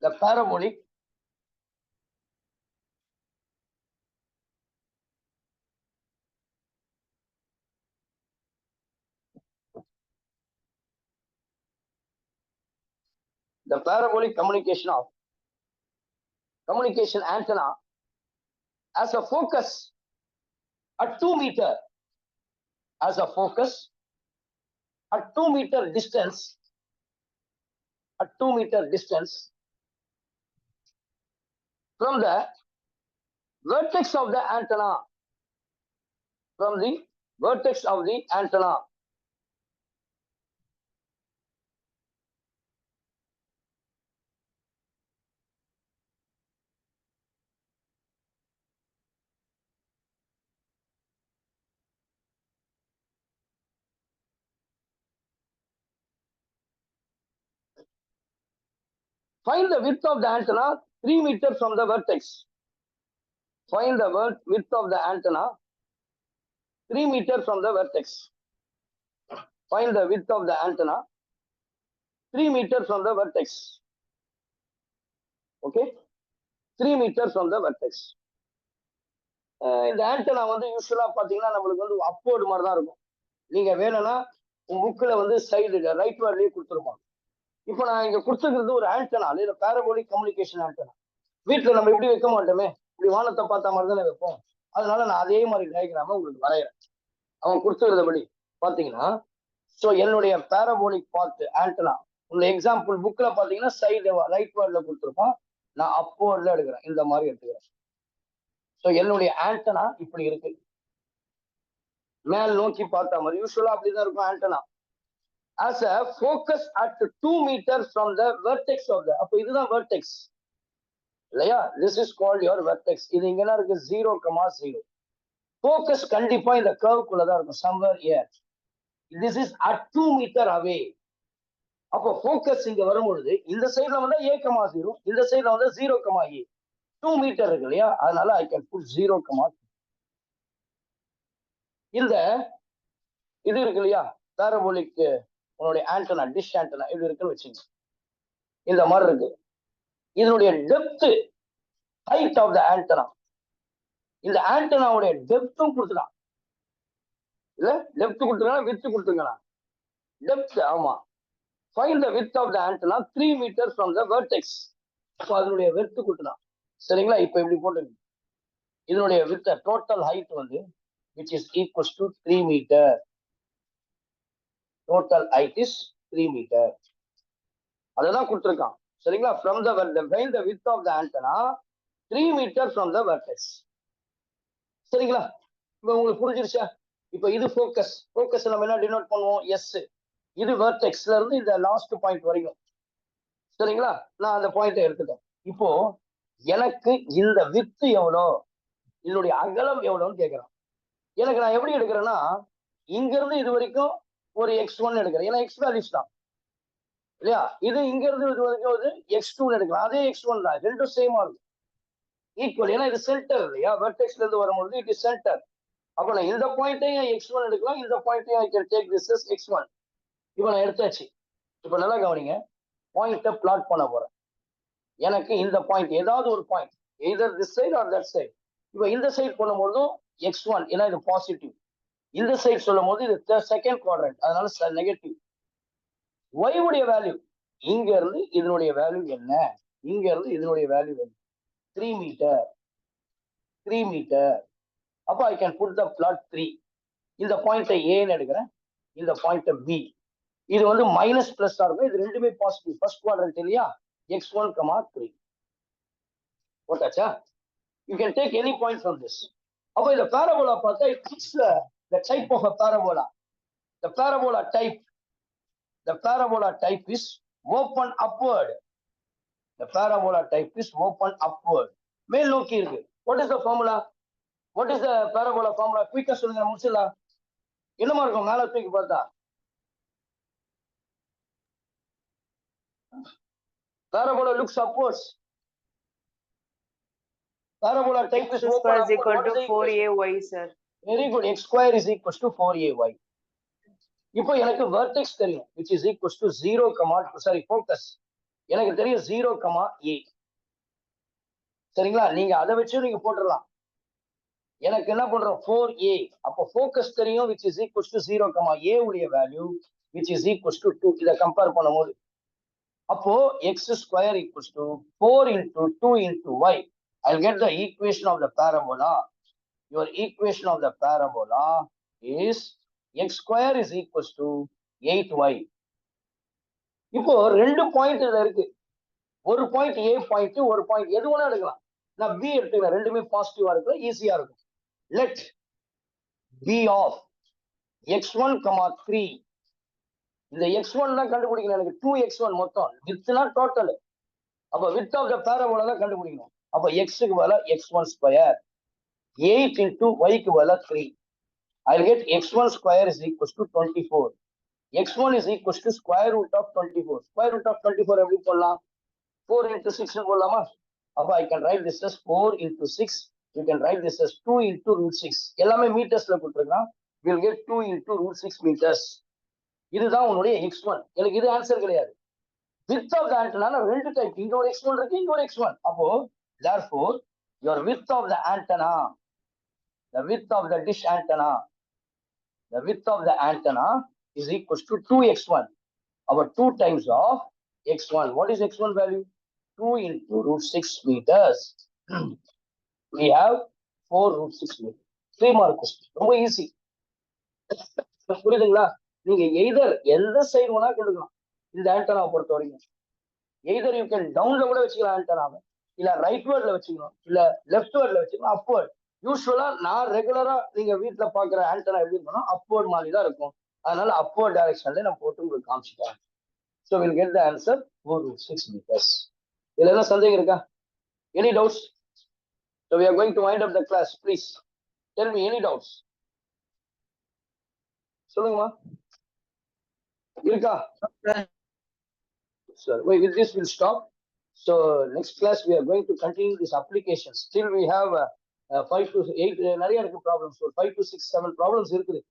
the parabolic communication of communication antenna as a focus at 2 meter, as a focus at 2 meter distance, at 2 meter distance from the vertex of the antenna, from the vertex of the antenna. Find the width of the antenna 3 meters from the vertex. Find the width of the antenna 3 meters from the vertex. Find the width of the antenna 3 meters from the vertex. Okay, 3 meters from the vertex. இந்த antenna வந்து யூஸ்வலா பாத்தீங்கன்னா நம்மளுக்கு வந்து அப்போர்டு மாதிரி தான் இருக்கும். நீங்க வேணும்னா உங்க புக்ல வந்து சைடு ரைட் வேர்ட்லயே கொடுத்துருப்பாங்க. இப்போ நான் இங்க கொடுத்துருக்கிறது ஒரு ஆண்டனா, இல்ல பாரபோலிக் கம்யூனிகேஷன் ஆண்டனா. வீட்டுல நம்ம இப்படி வைக்க மாட்டோமே, இப்படி வானத்தை பார்த்த மாதிரி தானே வைப்போம். அதனால நான் அதே மாதிரி டயக்ராம உங்களுக்கு வரைகிறேன். அவன் கொடுத்துருந்தபடி பாத்தீங்கன்னா, ஸோ என்னுடைய பாரபோலிக் பார்ட் ஆண்டனா உள்ள எக்ஸாம்பிள் புக்ல பாத்தீங்கன்னா சைடு ரைட் வேர்ட்ல கொடுத்துருப்பான். நான் அப்போர்ட்ல எடுக்கிறேன், இந்த மாதிரி எடுத்துக்கிறேன். ஸோ என்னுடைய ஆண்டனா இப்படி இருக்கு, மேல் நோக்கி பார்த்த மாதிரி. யூஸ்வலா அப்படிதான் இருக்கும் antenna. As a focus at 2 meters from the vertex of the, அப்ப இதுதான் vertex இல்லையா? This is called your vertex. இது இங்கன்னா இருக்கு 0,0. Focus கண்டிப்பா இந்த curve குள்ளதான் இருக்கும், somewhere here. This is at 2 meter away. அப்போ focus இங்க வரும்பொழுது இந்த சைடுல வந்து A,0, இந்த சைடுல வந்து 0,A. 2 மீட்டர் இருக்கு இல்லையா? அதனால I can put 0,2. இந்த இது இருக்கு இல்லையா, பாரபோலிக் உன்னுடைய ஆண்டனா, டிஷ் ஆண்டனா இது இருக்குன்னு வச்சுங்க. இந்த மாதிரி இருக்கு. இதனுடைய depth, height of the antenna, இந்த ஆண்டனாவுடைய டெப்த்தும் கொடுத்துக்கலாம். இல்ல டெப்த் கொடுத்துருக்கா, வித் கொடுத்துருக்கா? டெப்த். ஆமா. Find the width of the antenna 3 meters from the vertex. இப்போ அதனுடைய வித் கொடுத்துலாம். சரிங்களா? இப்போ இப்படி போட்டு இதனுடைய வித் டோட்டல் ஹைட் வந்து which is equals to 3 meter. total height is 3 meter. அதுதான் கொடுத்திருக்கான் சரிங்களா. from the find the width of the antenna 3 meter from the vertex. சரிங்களா, இப்போ உங்களுக்கு புரிஞ்சிருச்சா? இப்போ இது ஃபோக்கஸ், ஃபோக்கஸ் நம்ம என்ன டினோட் பண்ணுவோம், எஸ். இது வெர்டெக்ஸ்ல இருந்து இந்த லாஸ்ட் பாயிண்ட் வரைக்கும். சரிங்களா, நான் அந்த பாயிண்ட்டை எடுத்துட்டேன். இப்போ எனக்கு இந்த வித்து எவ்வளோ, இதனுடைய அகலம் எவ்வளோன்னு கேட்குறான். எனக்கு நான் எப்படி எடுக்கிறேன்னா, இங்க இருந்து இது வரைக்கும் ஒரு x1 எடுக்கிறேன், ஏன்னா எக்ஸ் வேல்யூஸ் தான் இல்லையா. இது இங்க இருந்து இது வரைக்கும் ஒரு x2 எடுக்கலாம், அதே x1 தான், ரெண்டும் சேமா இருக்கும், ஈக்குவல். ஏன்னா இது சென்டர் இல்லையா, வெர்டெக்ஸ்ல இருந்து வரும்போது இட் இஸ் சென்டர். அப்போ நான் இந்த பாயிண்ட்டையும் x1 எடுக்கலாம், இந்த பாயிண்ட்டையும் I can take this is x1. இப்போ நான் எடுத்தாச்சு. இப்போ நல்லா கவனிங்க, பாயிண்ட்டை பிளாட் பண்ண போறேன். எனக்கு இந்த பாயிண்ட் ஏதாவது ஒரு point, either this side or that side. இப்போ இந்த சைடு பண்ணும்போதும் x1, ஏன்னா இது பாசிட்டிவ். இந்த சைடு சொல்லும் போது இது செகண்ட் குவாட்ரண்ட், அதனால நெகட்டிவ். y உடைய வேல்யூ இங்க இருந்து இதனுடைய வேல்யூ என்ன, இங்க இருந்து இதனுடைய வேல்யூ என்ன, 3 மீட்டர், 3 மீட்டர். அப்போ I can put the plot 3. இந்த பாயிண்ட்டை ஏன்னு எடுக்கிறேன், இந்த பாயிண்ட்டை பி. இது வந்து மைனஸ் பிளஸ் இருக்கும், இது ரெண்டுமே பாசிட்டிவ், ஃபர்ஸ்ட் குவாட்ரண்ட் இல்லையா, x1, 3. போட்டாச்சா? You can take any point from this. அப்போ இந்த பேரபோலா பார்த்தா it fix the type of a parabola. The parabola type, the parabola type is open upward. The parabola type is open upward. மேல் நோக்கி இருக்கு. What is the formula? What is the parabola formula? Quick சொல்லுங்க, முடிச்சிடலாம். என்னமா இருக்கும் மேல தூக்கி பார்த்தா? Parabola looks upwards. Parabola type is open X2 is equal upward. to 4ay, sir. Very good. x square is equals to 4ay. இப்போ எனக்கு vertex தெரியும், which is equals to 0, sorry focus எனக்கு தெரியும் 0, a. சரிங்களா, நீங்க அதை வச்சு நீங்க போட்டுடலாம். எனக்கு என்ன பண்றோம், 4a. அப்போ ஃபோக்கஸ் தெரியும், which is equals to 0, a உடைய value which is equals to 2. இதை கம்பேர் பண்ணும்போது அப்போ x square equals to 4 into 2 into y. I'll get the equation of the parabola. Your equation of the parabola is x square is equals to 8y. இப்போ ரெண்டு point இதுல இருக்கு, ஒரு point a point, ஒரு point எது வேணா எடுக்கலாம். நான் b எடுத்துக்கிறேன், ரெண்டுமே பாசிட்டிவா இருக்கு, ஈஸியா இருக்கும். Let b of x1, 3. இந்த x1 தான் கண்டுபிடிக்கணும், எனக்கு 2x1 மொத்தம், வித்னா டோட்டல். அப்ப வித் ஆஃப் த பேரபோலா தான் கண்டுபிடிக்கணும். அப்ப x-க்கு பதிலா x1 ஸ்கொயர், 8 into y-க்கு பதிலா 3. I'll get x1 square is equals to 24. x1 is equals to square root of 24. Square root of 24 எப்படி போடலாம், 4 into 6 போடலாமா? அப்ப I can write this as 4 into 6. You can write this as 2 into root 6. எல்லாமே மீட்டர்ஸ்ல கொடுத்துருக்கான். We'll get 2 into root 6 meters. இதுதான் உன்னுடைய x1. எனக்கு இது ஆன்சர் கிடையாது. width of the antenna ரெண்டு டைப், இங்க ஒரு x1 இருக்கு, இங்க ஒரு x1. அப்போ therefore your width of the antenna, the width of the dish antenna, the width of the antenna is equals to 2x1. Our 2 times of x1. What is x1 value? 2 into root 6 meters. We have 4 root 6 meters. 3 mark question. ரொம்ப easy. புரியுதுங்களா? நீங்க either எந்த side வேணா கொடுக்கலாம் இந்த ஆண்டனாவை பொறுத்த வரைக்கும். எய்தர் யூ கேன் டவுன்ல கூட வச்சுக்கலாம் ஆண்டனாவை, இல்ல ரைட் வேர்ட்ல வச்சுக்கலாம், இல்ல லெஃப்ட் வேர்ட்ல வச்சுக்கலாம், அப்வர்ட். யூஸ்வலா நான் ரெகுலரா நீங்க வீட்டுல பாக்குற ஆண்டனா எப்படி இருக்கணும், அப்வர்ட் மாதிரி தான் இருக்கும். அதனால அப்வர்ட் டைரக்ஷன்ல நான் போட்டு உங்களுக்கு காமிச்சிட்டேன். So we'll get the answer 4 root 6 meters. இதுல என்ன சந்தேகம் இருக்கா? Any doubts? So we are going to wind up the class. Please tell me any doubts. சொல்லுங்கம்மா, இருக்கா? So with this we'll stop. So next class we are going to continue these applications. Still we have 5 to 8 நிறைய இருக்கு problems. ஒரு 5 to 6 7 problems இருக்குது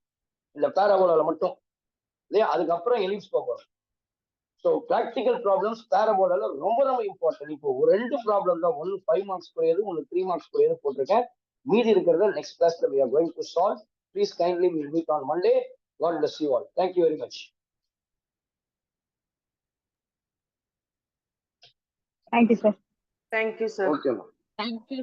இந்த பேராபோலால மட்டும் இல்லையா. அதுக்கப்புறம் எலிப்ஸ் போகிறோம். ஸோ ப்ராக்டிக்கல் ப்ராப்ளம்ஸ் பேராபோலால ரொம்ப ரொம்ப இம்பார்ட்டன்ட். இப்போ ஒரு 2 ப்ராப்ளம் தான், ஒன்று 5 மார்க்ஸ் குறையது, ஒன்று 3 மார்க்ஸ் குறையது போட்டிருக்கேன். மீதி இருக்கிறத நெக்ஸ்ட் கிளாஸ்ல we are going to solve. Please kindly we'll meet on Monday. God bless you all. Thank you very much. Thank you, sir. Thank you, sir. Okay, ma'am. Thank you.